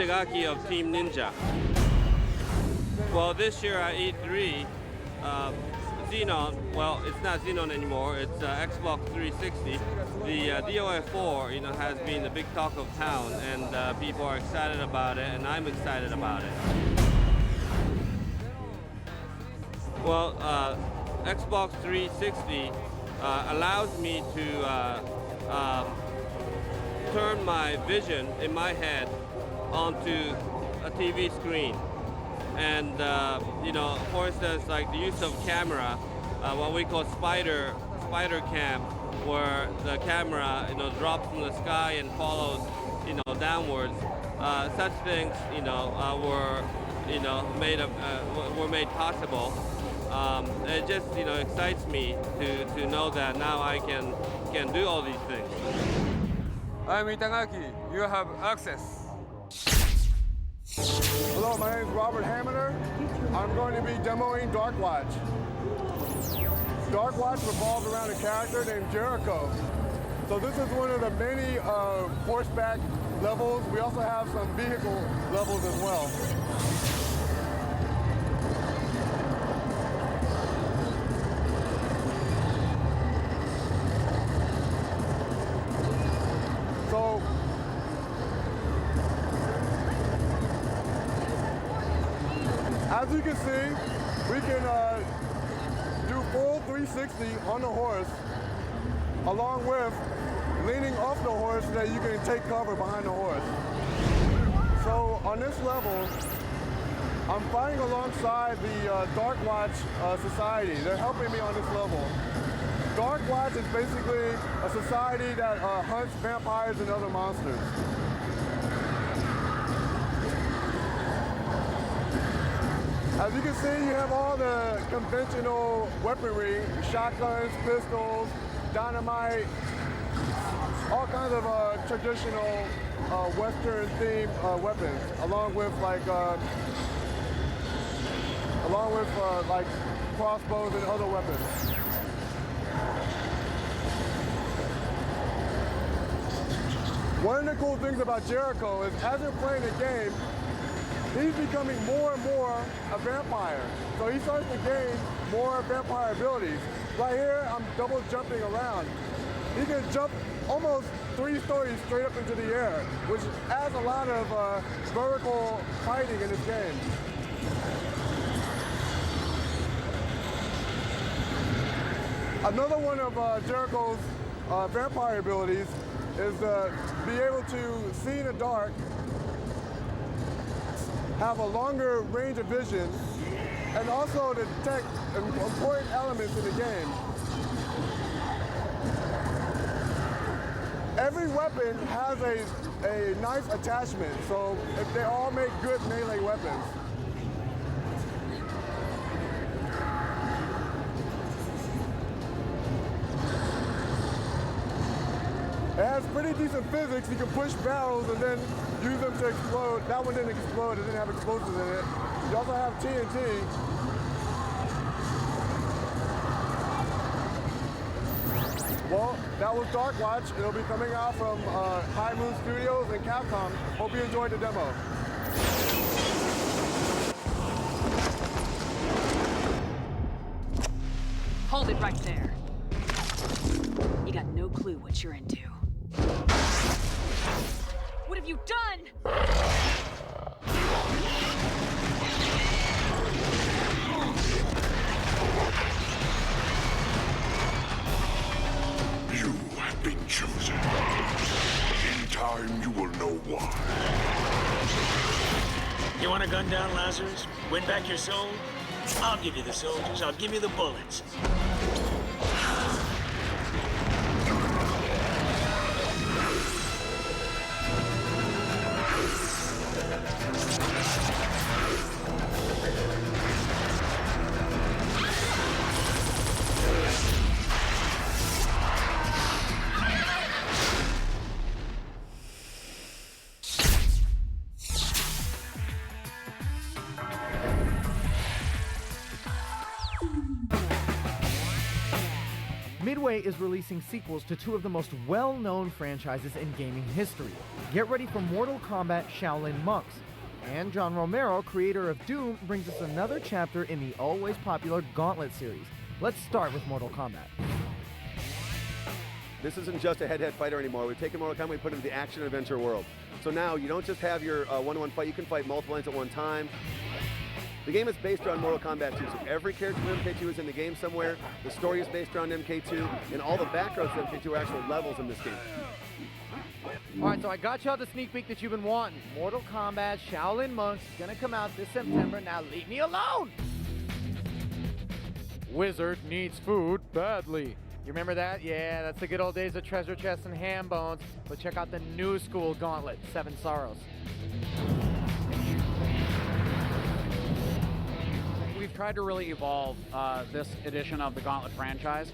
Itagaki of Team Ninja. Well, this year at E3, Xenon, well, it's not Xenon anymore, it's Xbox 360. The DOF4, has been the big talk of town, and people are excited about it, and I'm excited about it. Well, Xbox 360 allows me to turn my vision in my head onto a TV screen. And, for instance, like the use of camera, what we call spider cam, where the camera, drops from the sky and follows, downwards. Such things, were made possible. It just, excites me to know that now I can do all these things. I'm Itagaki. You have access. Hello, my name is Robert Haminer. I'm going to be demoing Darkwatch. Darkwatch revolves around a character named Jericho. So this is one of the many horseback levels. We also have some vehicle levels as well. So as you can see, we can do full 360 on the horse, along with leaning off the horse so that you can take cover behind the horse. So on this level, I'm fighting alongside the Darkwatch Society. They're helping me on this level. Darkwatch is basically a society that hunts vampires and other monsters. As you can see, you have all the conventional weaponry, shotguns, pistols, dynamite, all kinds of traditional Western-themed weapons, along with crossbows and other weapons. One of the cool things about Jericho is as you're playing the game, he's becoming more and more a vampire. So he starts to gain more vampire abilities. Right here, I'm double jumping around. He can jump almost 3 stories straight up into the air, which adds a lot of vertical fighting in this game. Another one of Jericho's vampire abilities is be able to see in the dark, have a longer range of vision, and also to detect important elements in the game. Every weapon has a knife attachment, so they all make good melee weapons. It has pretty decent physics. You can push barrels and then use them to explode. That one didn't explode, it didn't have explosives in it. You also have TNT. Well, that was Darkwatch. It'll be coming out from High Moon Studios and Capcom. Hope you enjoyed the demo. Hold it right there. You got no clue what you're into. What have you done? You have been chosen. In time, you will know why. You want to gun down Lazarus? Win back your soul? I'll give you the soldiers. I'll give you the bullets. Midway is releasing sequels to two of the most well-known franchises in gaming history. Get ready for Mortal Kombat Shaolin Monks. And John Romero, creator of Doom, brings us another chapter in the always popular Gauntlet series. Let's start with Mortal Kombat. This isn't just a head-to-head fighter anymore. We've taken Mortal Kombat and put it into the action-adventure world. So now you don't just have your one-on-one fight, you can fight multiple lanes at one time. The game is based around Mortal Kombat 2, so every character from MK2 is in the game somewhere. The story is based around MK2, and all the backgrounds of MK2 are actual levels in this game. All right, so I got y'all the sneak peek that you've been wanting. Mortal Kombat Shaolin Monks is gonna come out this September. Now leave me alone! Wizard needs food badly. You remember that? Yeah, that's the good old days of treasure chests and ham bones. But check out the new school Gauntlet, Seven Sorrows. We've tried to really evolve this edition of the Gauntlet franchise.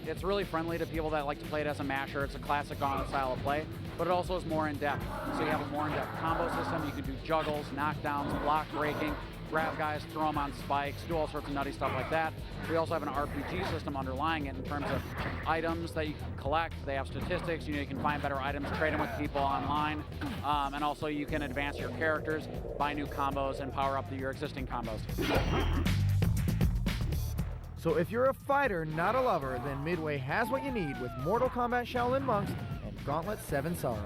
It's really friendly to people that like to play it as a masher. It's a classic Gauntlet style of play, but it also is more in-depth. So you have a more in-depth combo system. You can do juggles, knockdowns, block breaking, grab guys, throw them on spikes, do all sorts of nutty stuff like that. We also have an RPG system underlying it in terms of items that you can collect. They have statistics. You can find better items, trade them with people online, and also you can advance your characters, buy new combos, and power up your existing combos. So if you're a fighter, not a lover, then Midway has what you need with Mortal Kombat Shaolin Monks and Gauntlet 7 Sorrows.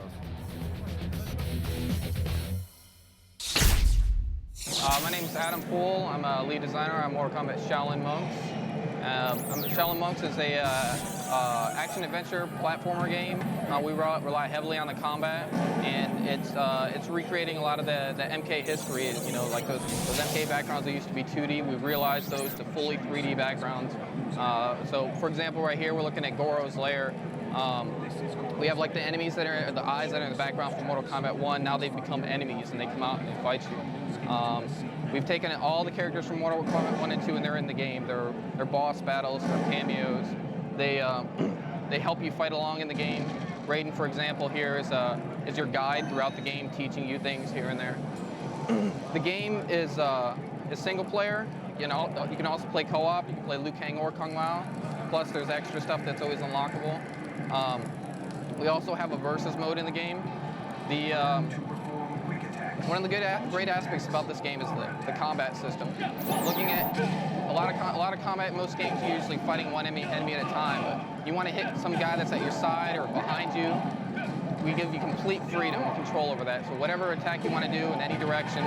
My name is Adam Poole. I'm a lead designer on Mortal Kombat Shaolin Monks. Shaolin Monks is a action-adventure platformer game. We rely heavily on the combat, and it's recreating a lot of the MK history. You know, like those MK backgrounds that used to be 2D, we've realized those to fully 3D backgrounds. So, for example, right here we're looking at Goro's lair. We have like the enemies that are the eyes that are in the background from Mortal Kombat 1. Now they've become enemies and they come out and they fight you. We've taken all the characters from Mortal Kombat 1 and 2 and they're in the game. They're boss battles, they're cameos. They help you fight along in the game. Raiden, for example, here is your guide throughout the game, teaching you things here and there. The game is single player. You can also play co-op. You can play Liu Kang or Kung Lao. Plus, there's extra stuff that's always unlockable. We also have a versus mode in the game. One of the great aspects about this game is the combat system. Looking at a lot of combat in most games, you're usually fighting one enemy at a time. But you want to hit some guy that's at your side or behind you. We give you complete freedom and control over that. So whatever attack you want to do in any direction,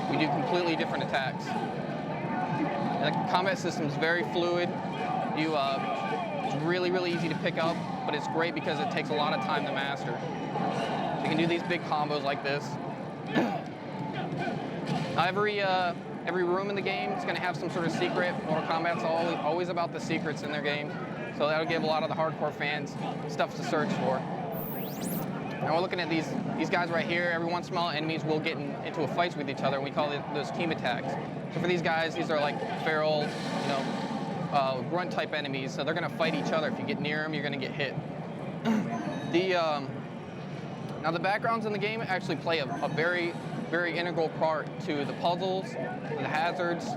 we do completely different attacks. And the combat system is very fluid. It's really, really easy to pick up, but it's great because it takes a lot of time to master. So you can do these big combos like this. Every room in the game is going to have some sort of secret. Mortal Kombat's always about the secrets in their game, so that'll give a lot of the hardcore fans stuff to search for. Now we're looking at these guys right here. Every once in a while, enemies will get into a fight with each other, and we call those team attacks. So for these guys, these are like feral, grunt type enemies, so they're going to fight each other. If you get near them, you're going to get hit. Now the backgrounds in the game actually play a very, very integral part to the puzzles, the hazards.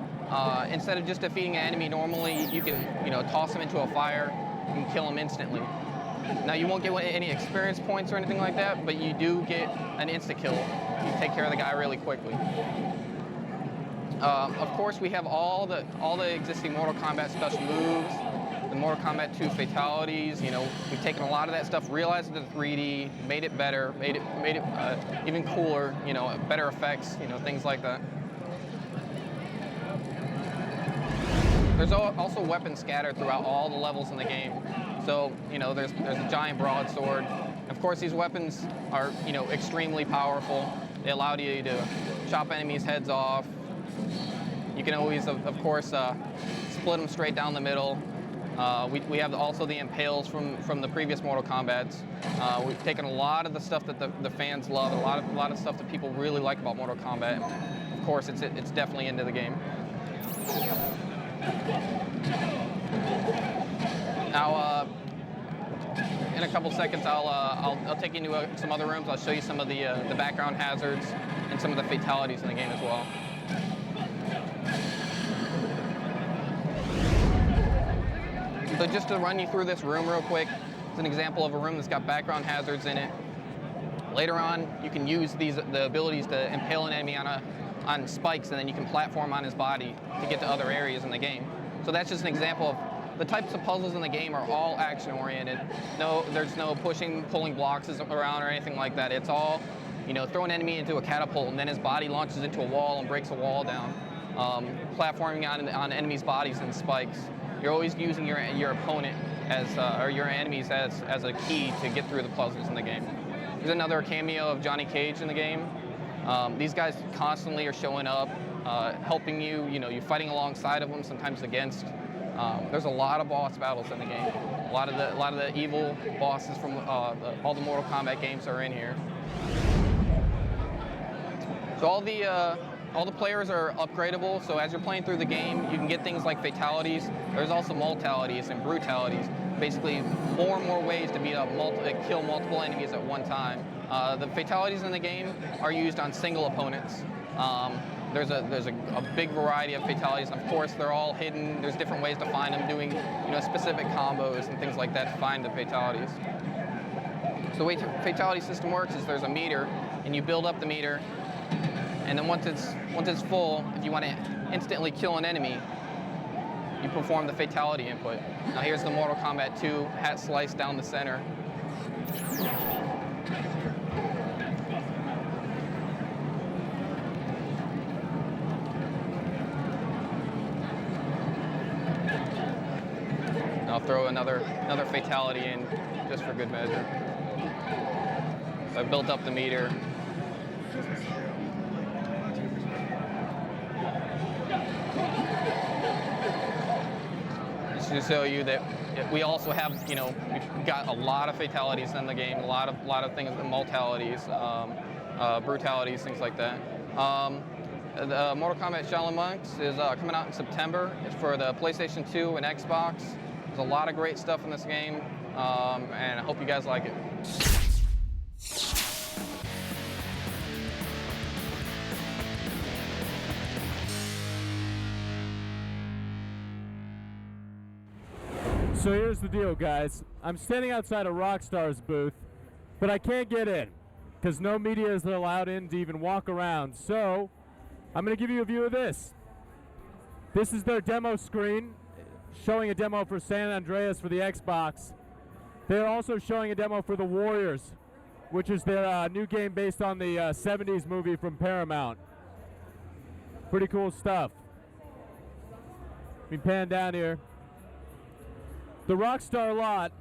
Instead of just defeating an enemy normally, you can toss them into a fire and kill them instantly. Now you won't get any experience points or anything like that, but you do get an insta-kill. You take care of the guy really quickly. Of course, we have all the existing Mortal Kombat special moves, the Mortal Kombat 2 fatalities. We've taken a lot of that stuff, realized it in 3D, made it better, made it even cooler. Better effects, things like that. There's also weapons scattered throughout all the levels in the game. So, there's a giant broadsword. Of course, these weapons are, extremely powerful. They allow you to chop enemies' heads off. You can always, of course, split them straight down the middle. We have also the impales from the previous Mortal Kombats. We've taken a lot of the stuff that the fans love, a lot of stuff that people really like about Mortal Kombat. Of course, it's definitely into the game. Now, in a couple seconds, I'll take you into some other rooms. I'll show you some of the background hazards and some of the fatalities in the game as well. So just to run you through this room real quick, it's an example of a room that's got background hazards in it. Later on, you can use the abilities to impale an enemy on spikes, and then you can platform on his body to get to other areas in the game. So that's just an example of the types of puzzles in the game are all action-oriented. There's no pushing, pulling blocks around or anything like that. It's all, throw an enemy into a catapult, and then his body launches into a wall and breaks a wall down. Platforming on enemies' bodies and spikes. You're always using your opponent or your enemies as a key to get through the puzzles in the game. There's another cameo of Johnny Cage in the game. These guys constantly are showing up, helping you. You're fighting alongside of them, sometimes against. There's a lot of boss battles in the game. A lot of the evil bosses from all the Mortal Kombat games are in here. So all the players are upgradable. So as you're playing through the game, you can get things like fatalities. There's also multalities and brutalities. Basically, more and more ways to kill multiple enemies at one time. The fatalities in the game are used on single opponents. There's a big variety of fatalities. Of course, they're all hidden. There's different ways to find them, doing specific combos and things like that to find the fatalities. So the way the fatality system works is there's a meter, and you build up the meter, and then once it's full, if you want to instantly kill an enemy, you perform the fatality input. Now here's the Mortal Kombat 2 hat slice down the center. I'll throw another fatality in just for good measure. So I built up the meter. Just to show you that we also have, we've got a lot of fatalities in the game, a lot of things, multalities, brutalities, things like that. The Mortal Kombat Shaolin Monks is coming out in September. It's for the PlayStation 2 and Xbox. There's a lot of great stuff in this game, and I hope you guys like it. So here's the deal, guys. I'm standing outside of Rockstar's booth, but I can't get in because no media is allowed in to even walk around. So I'm going to give you a view of this. This is their demo screen, showing a demo for San Andreas for the Xbox. They're also showing a demo for The Warriors, which is their new game based on the 70s movie from Paramount. Pretty cool stuff. Let me pan down here. The Rockstar lot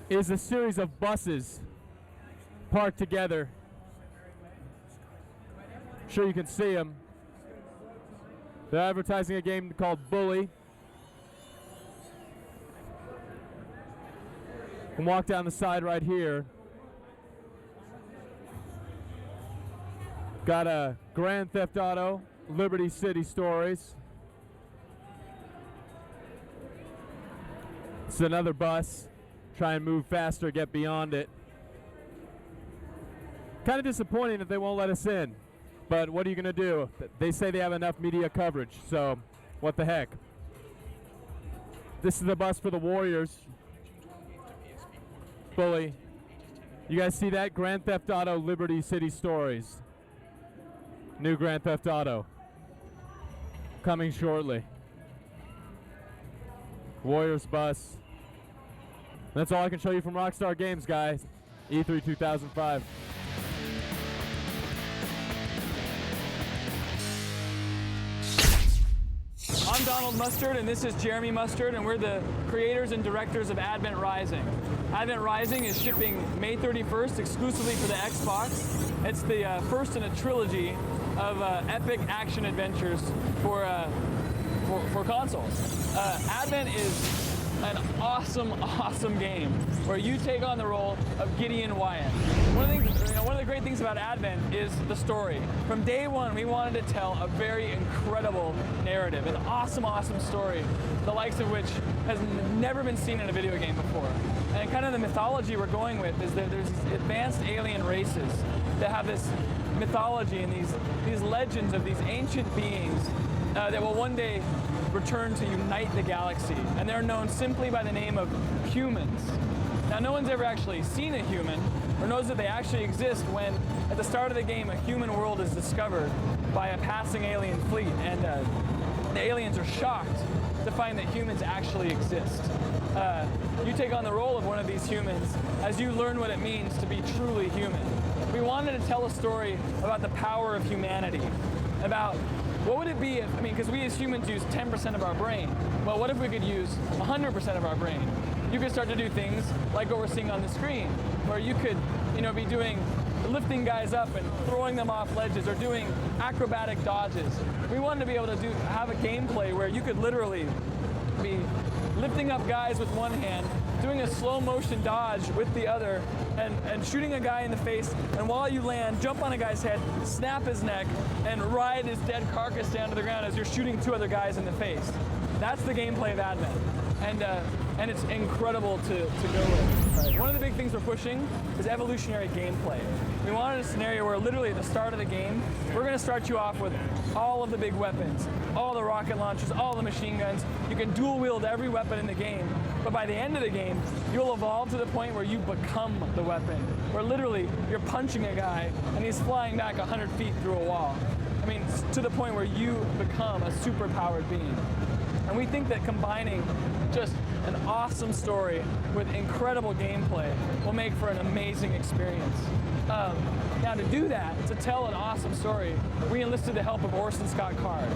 is a series of buses parked together. I'm sure you can see them. They're advertising a game called Bully. You can walk down the side right here. Got a Grand Theft Auto, Liberty City Stories. It's another bus. Try and move faster, get beyond it. Kind of disappointing that they won't let us in. But what are you going to do? They say they have enough media coverage, so what the heck. This is the bus for the Warriors. Bully. You guys see that? Grand Theft Auto Liberty City Stories. New Grand Theft Auto. Coming shortly. Warriors bus. That's all I can show you from Rockstar Games, guys. E3 2005. I'm Donald Mustard, and this is Jeremy Mustard, and we're the creators and directors of Advent Rising. Advent Rising is shipping May 31st exclusively for the Xbox. It's the first in a trilogy of epic action adventures for consoles. Advent is an awesome game where you take on the role of Gideon Wyatt. One of the great things about Advent is the story. From day one, we wanted to tell a very incredible narrative, an awesome story, the likes of which has never been seen in a video game before. And kind of the mythology we're going with is that there's these advanced alien races that have this mythology and these legends of these ancient beings that will one day return to unite the galaxy, and they're known simply by the name of humans. Now, no one's ever actually seen a human or knows that they actually exist when, at the start of the game, a human world is discovered by a passing alien fleet, and the aliens are shocked to find that humans actually exist. You take on the role of one of these humans as you learn what it means to be truly human. We wanted to tell a story about the power of humanity, about what would it be if, because we as humans use 10% of our brain. Well, what if we could use 100% of our brain? You could start to do things like what we're seeing on the screen, where you could, be lifting guys up and throwing them off ledges or doing acrobatic dodges. We wanted to be able to have a gameplay where you could literally be lifting up guys with one hand, doing a slow motion dodge with the other, and shooting a guy in the face, and while you land, jump on a guy's head, snap his neck, and ride his dead carcass down to the ground as you're shooting 2 other guys in the face. That's the gameplay of Advent. And it's incredible to go with. Right. One of the big things we're pushing is evolutionary gameplay. We wanted a scenario where literally at the start of the game, we're going to start you off with all of the big weapons, all the rocket launchers, all the machine guns. You can dual wield every weapon in the game, but by the end of the game, you'll evolve to the point where you become the weapon, where literally you're punching a guy and he's flying back 100 feet through a wall. To the point where you become a super-powered being. And we think that combining just an awesome story with incredible gameplay will make for an amazing experience. Now to do that, to tell an awesome story, we enlisted the help of Orson Scott Card.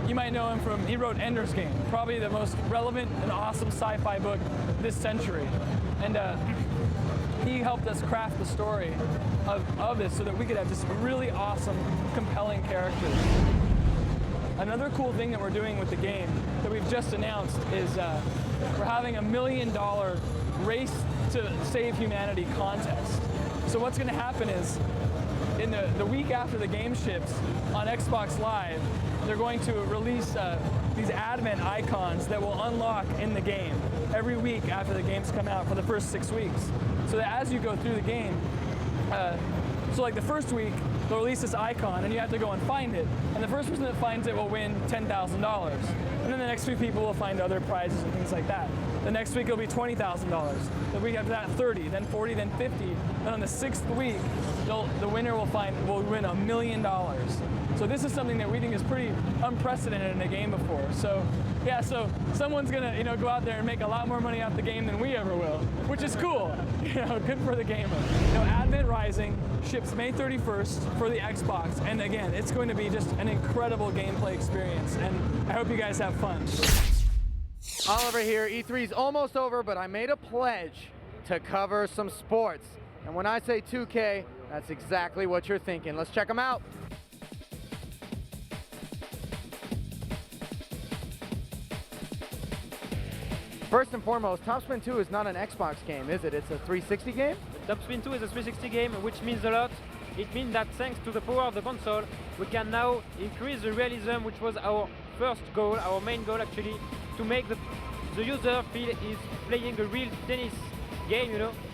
You might know him he wrote Ender's Game, probably the most relevant and awesome sci-fi book this century. And he helped us craft the story of this so that we could have just really awesome, compelling characters. Another cool thing that we're doing with the game that we've just announced is we're having $1 million Race to Save Humanity contest. So what's going to happen is, in the week after the game ships on Xbox Live, they're going to release these Advent icons that will unlock in the game every week after the games come out for the first 6 weeks. So that as you go through the game, so like the first week, they'll release this icon and you have to go and find it. And the first person that finds it will win $10,000. And then the next few people will find other prizes and things like that. The next week it'll be $20,000. The week after that, 30, then 40, then 50. And on the 6th week, the winner will win $1 million. So this is something that we think is pretty unprecedented in a game before. So yeah, so someone's gonna go out there and make a lot more money off the game than we ever will, which is cool. Good for the gamer. Advent Rising ships May 31st for the Xbox, and again, it's going to be just an incredible gameplay experience, and I hope you guys have fun. Oliver here. E3's almost over, but I made a pledge to cover some sports. And when I say 2K, that's exactly what you're thinking. Let's check them out. First and foremost, Top Spin 2 is not an Xbox game, is it? It's a 360 game? Top Spin 2 is a 360 game, which means a lot. It means that thanks to the power of the console, we can now increase the realism, which was our first goal, our main goal actually, to make the user feel he's playing a real tennis game,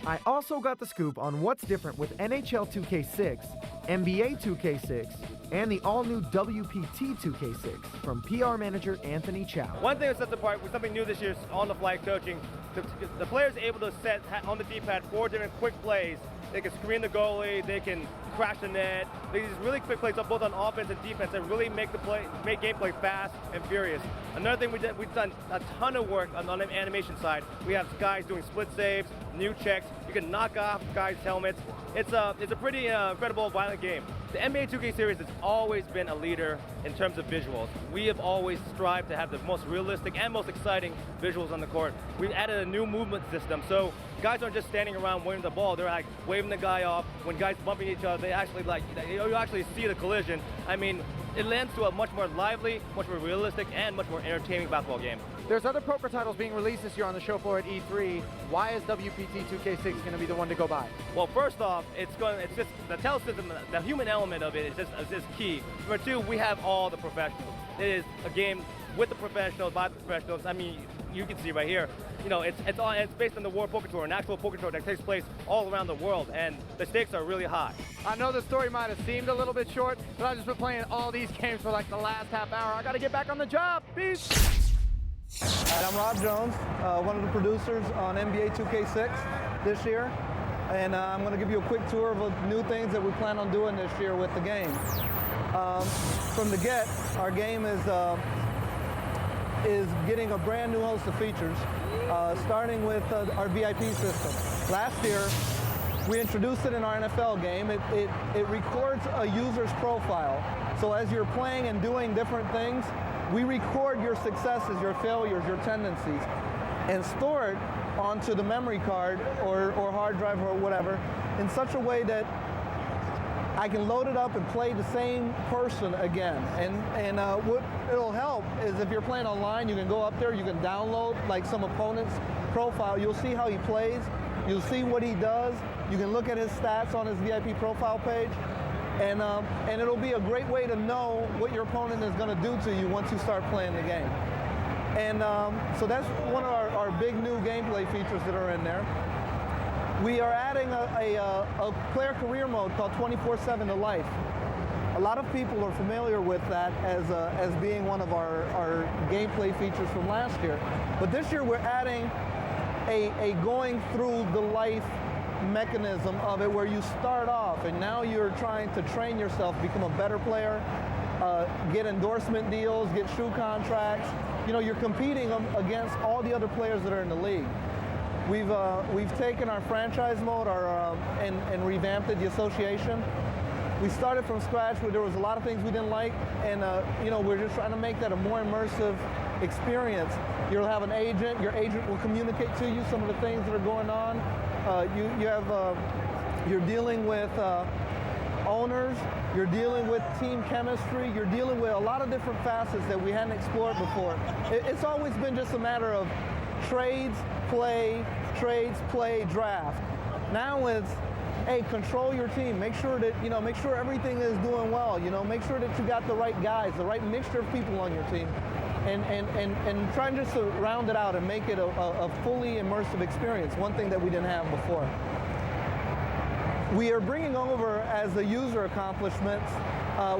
I also got the scoop on what's different with NHL 2K6, NBA 2K6, and the all-new WPT 2K6 from PR manager Anthony Chow. One thing that sets apart with something new this year is on-the-fly coaching. The players are able to set on the D-pad 4 different quick plays. They can screen the goalie, they can crash the net. These really quick plays both on offense and defense that really make gameplay fast and furious. Another thing we've done a ton of work on the animation side. We have guys doing split saves, new checks. You can knock off guys' helmets. It's a pretty incredible, violent game. The NBA 2K series has always been a leader in terms of visuals. We have always strived to have the most realistic and most exciting visuals on the court. We've added a new movement system, so guys aren't just standing around waving the ball. They're like waving the guy off. When guys bumping each other, you actually see the collision. It lends to a much more lively, much more realistic, and much more entertaining basketball game. There's other Poker titles being released this year on the show floor at E3. Why is WPT 2K6 going to be the one to go by? Well, first off, it's just the tell system, the human element of it is just key. Number two, we have all the professionals. It is a game with the professionals, by the professionals. You can see right here. you know, it's based on the World Poker Tour, an actual poker tour that takes place all around the world, and the stakes are really high. I know the story might have seemed a little bit short, but I've just been playing all these games for like the last half hour. I got to get back on the job. Peace. I'm Rob Jones, one of the producers on NBA 2K6 this year, and I'm going to give you a quick tour of the new things that we plan on doing this year with the game. From the get, our game is getting a brand new host of features, starting with our VIP system. Last year, we introduced it in our NFL game. It records a user's profile. So as you're playing and doing different things, we record your successes, your failures, your tendencies, and store it onto the memory card or hard drive or whatever in such a way that I can load it up and play the same person again. And what it'll help is if you're playing online, you can go up there, you can download like some opponent's profile. You'll see how he plays. You'll see what he does. You can look at his stats on his VIP profile page. And it'll be a great way to know what your opponent is going to do to you once you start playing the game. And so that's one of our big new gameplay features that are in there. We are adding a player career mode called 24/7 to Life. A lot of people are familiar with that as being one of our gameplay features from last year. But this year we're adding a going through the life mechanism of it, where you start off and now you're trying to train yourself, become a better player, get endorsement deals, get shoe contracts. You know, you're competing against all the other players that are in the league. We've taken our franchise mode and revamped it, the association. We started from scratch where there was a lot of things we didn't like, and you know, we're just trying to make that a more immersive experience. You'll have an agent. Your agent will communicate to you some of the things that are going on. You're dealing with owners. You're dealing with team chemistry. You're dealing with a lot of different facets that we hadn't explored before. It's always been just a matter of trades, play, draft. Now it's, hey, control your team. Make sure that, you know, make sure everything is doing well. You know, make sure that you got the right guys, the right mixture of people on your team. And trying just to round it out and make it a fully immersive experience, one thing that we didn't have before. We are bringing over, as the user accomplishments,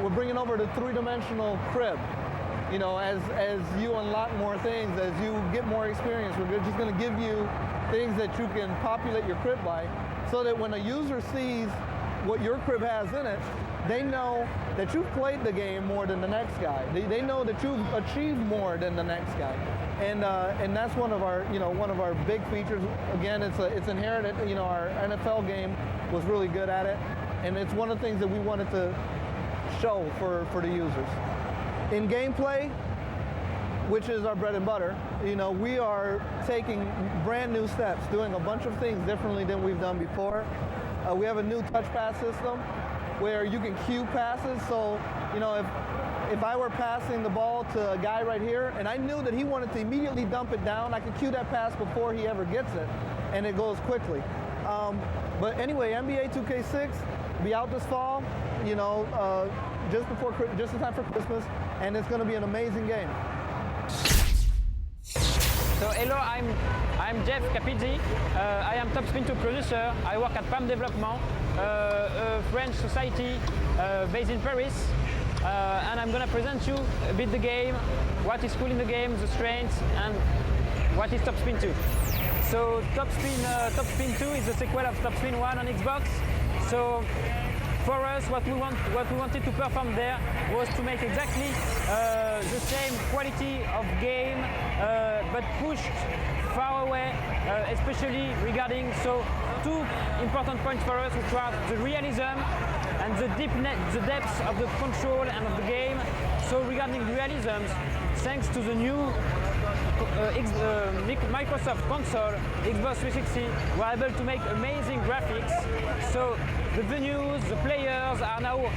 we're bringing over the three-dimensional crib. You know, as you unlock more things, as you get more experience, we're just going to give you things that you can populate your crib by, so that when a user sees what your crib has in it, they know that you've played the game more than the next guy. They know that you've achieved more than the next guy, and that's one of our big features. Again, it's inherited. You know, our NFL game was really good at it, and it's one of the things that we wanted to show for the users. In gameplay, which is our bread and butter, you know, we are taking brand new steps, doing a bunch of things differently than we've done before. We have a new touch pass system where you can queue passes. So, you know, if I were passing the ball to a guy right here and I knew that he wanted to immediately dump it down, I could queue that pass before he ever gets it, and it goes quickly. But anyway, NBA 2K6 be out this fall, you know, just in time for Christmas, and it's going to be an amazing game. So hello, I'm Jeff Capizzi. I am Top Spin 2 producer. I work at PAM Development, a French society based in Paris. And I'm gonna present you a bit the game, what is cool in the game, the strengths, and what is Top Spin 2. So Top Spin 2 is the sequel of Top Spin 1 on Xbox. So for us, what we wanted to perform there was to make exactly the same quality of game, but pushed far away, especially regarding two important points for us, which were the realism and the depth of the control and of the game. So regarding realism, thanks to the new Microsoft console, Xbox 360, we're able to make amazing graphics. So the venues, the players are now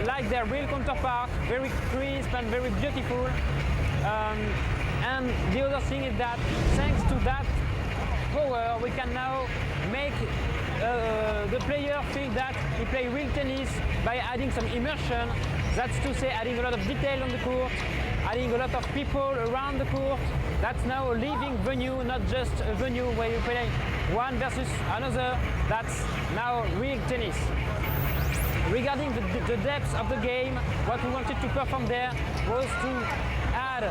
like their real counterpart, very crisp and very beautiful. And the other thing is that thanks to that power, we can now make the player feel that he plays real tennis by adding some immersion. That's to say, adding a lot of detail on the court, adding a lot of people around the court. That's now a living venue, not just a venue where you play one versus another. That's now real tennis. Regarding the depth of the game, what we wanted to perform there was to add,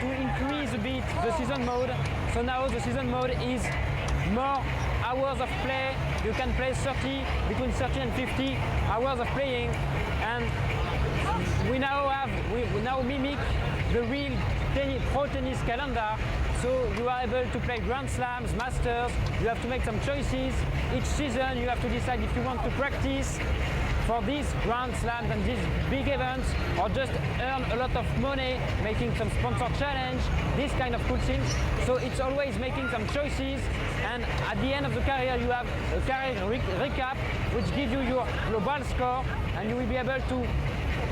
to increase a bit the season mode. So now the season mode is more hours of play. You can play between 30 and 50 hours of playing, and we now mimic the real pro tennis calendar. So you are able to play Grand Slams, Masters. You have to make some choices. Each season you have to decide if you want to practice for these Grand Slams and these big events, or just earn a lot of money making some sponsor challenge, these kind of cool things. So it's always making some choices, and at the end of the career you have a career recap which gives you your global score, and you will be able to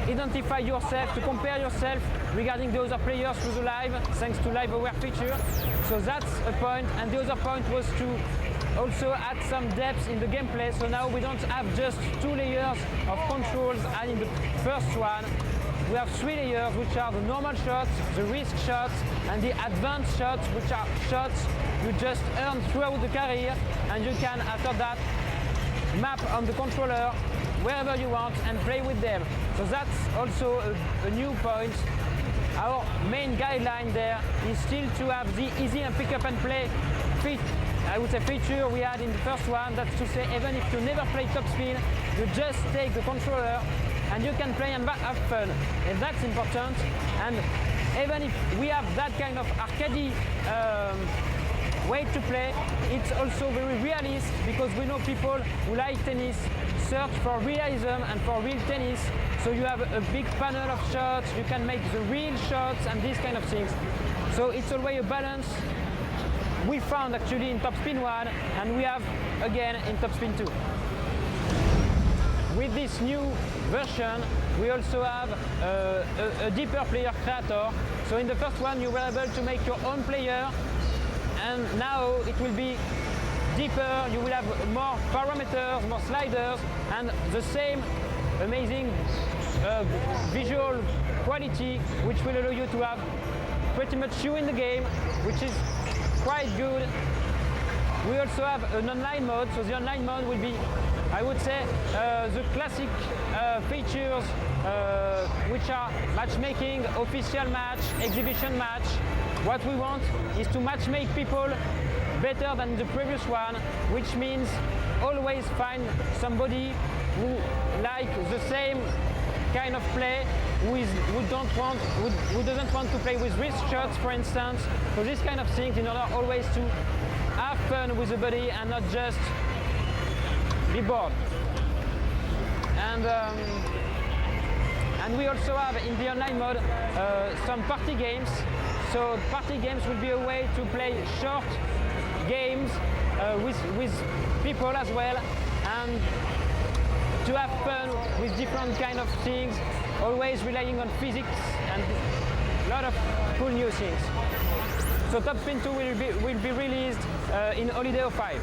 identify yourself, to compare yourself regarding the other players through the live, thanks to Live Aware feature. So that's a point, and the other point was to also add some depth in the gameplay. So now we don't have just 2 layers of controls as in the first one. We have 3 layers, which are the normal shots, the risk shots, and the advanced shots, which are shots you just earn throughout the career, and you can, after that, map on the controller wherever you want and play with them. So that's also a new point. Our main guideline there is still to have the easy and pick up and play feature we had in the first one. That's to say, even if you never play top spin, you just take the controller and you can play and have fun. And that's important. And even if we have that kind of arcade way to play, it's also very realist, because we know people who like tennis search for realism and for real tennis. So you have a big panel of shots, you can make the real shots and these kind of things. So it's always a balance we found actually in Top Spin 1, and we have again in Top Spin 2. With this new version, we also have a deeper player creator. So in the first one you were able to make your own player, and now it will be deeper. You will have more parameters, more sliders, and the same amazing visual quality, which will allow you to have pretty much you in the game, which is quite good. We also have an online mode, so the online mode will be, I would say, the classic features which are matchmaking, official match, exhibition match. What we want is to matchmake people better than the previous one, which means always find somebody who like the same kind of play, who doesn't want to play with wrist shots, for instance. So this kind of things, in order always to have fun with the body and not just be bored. And we also have in the online mode some party games. So party games will be a way to play short games with people as well, and to have fun with different kind of things, always relying on physics and a lot of cool new things. So Top Spin 2 will be released in Holiday 05.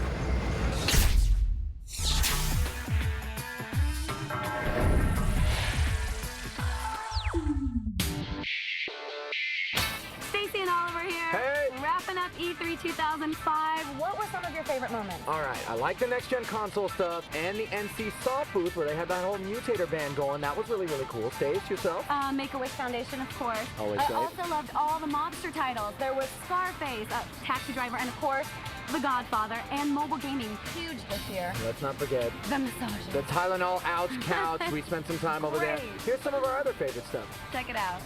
Stacy and Oliver here. Hey. Wrapping up E3 2005. What were some of your favorite moments? All right, I like the next-gen console stuff and the NC Soft booth where they had that whole Mutator band going. That was really, really cool. Stace, yourself? Make-A-Wish Foundation, of course. Always I great. also loved all the monster titles. There was Scarface, Taxi Driver, and of course, The Godfather, and mobile gaming. Huge this year. Let's not forget The massages. the Tylenol Ouch Couch. We spent some time over there. Great. Here's some of our other favorite stuff. Check it out.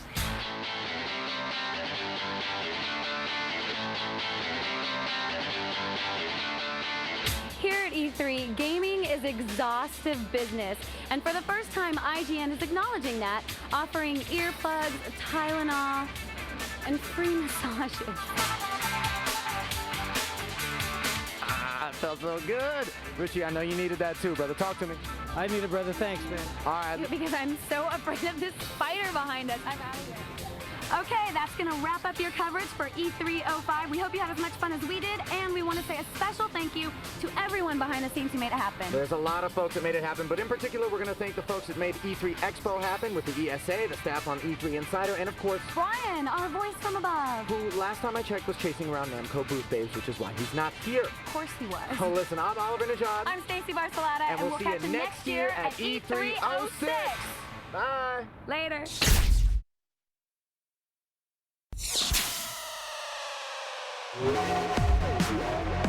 Here at E3, gaming is exhaustive business, and for the first time, IGN is acknowledging that, offering earplugs, Tylenol, and free massages. Ah, it felt so good. Richie, I know you needed that too, brother. Talk to me. I need it, brother. Thanks, man. All right. Because I'm so afraid of this spider behind us. I'm out of here. Okay, that's going to wrap up your coverage for E305. We hope you had as much fun as we did, and we want to say a special thank you to everyone behind the scenes who made it happen. There's a lot of folks that made it happen, but in particular, we're going to thank the folks that made E3 Expo happen with the ESA, the staff on E3 Insider, and of course, Brian, our voice from above. Who, last time I checked, was chasing around Namco booth babes, which is why he's not here. Of course he was. Oh, listen, I'm Oliver Najad. I'm Stacey Barcelata, and we'll see catch you next year at E306. Bye. Later. Thank you.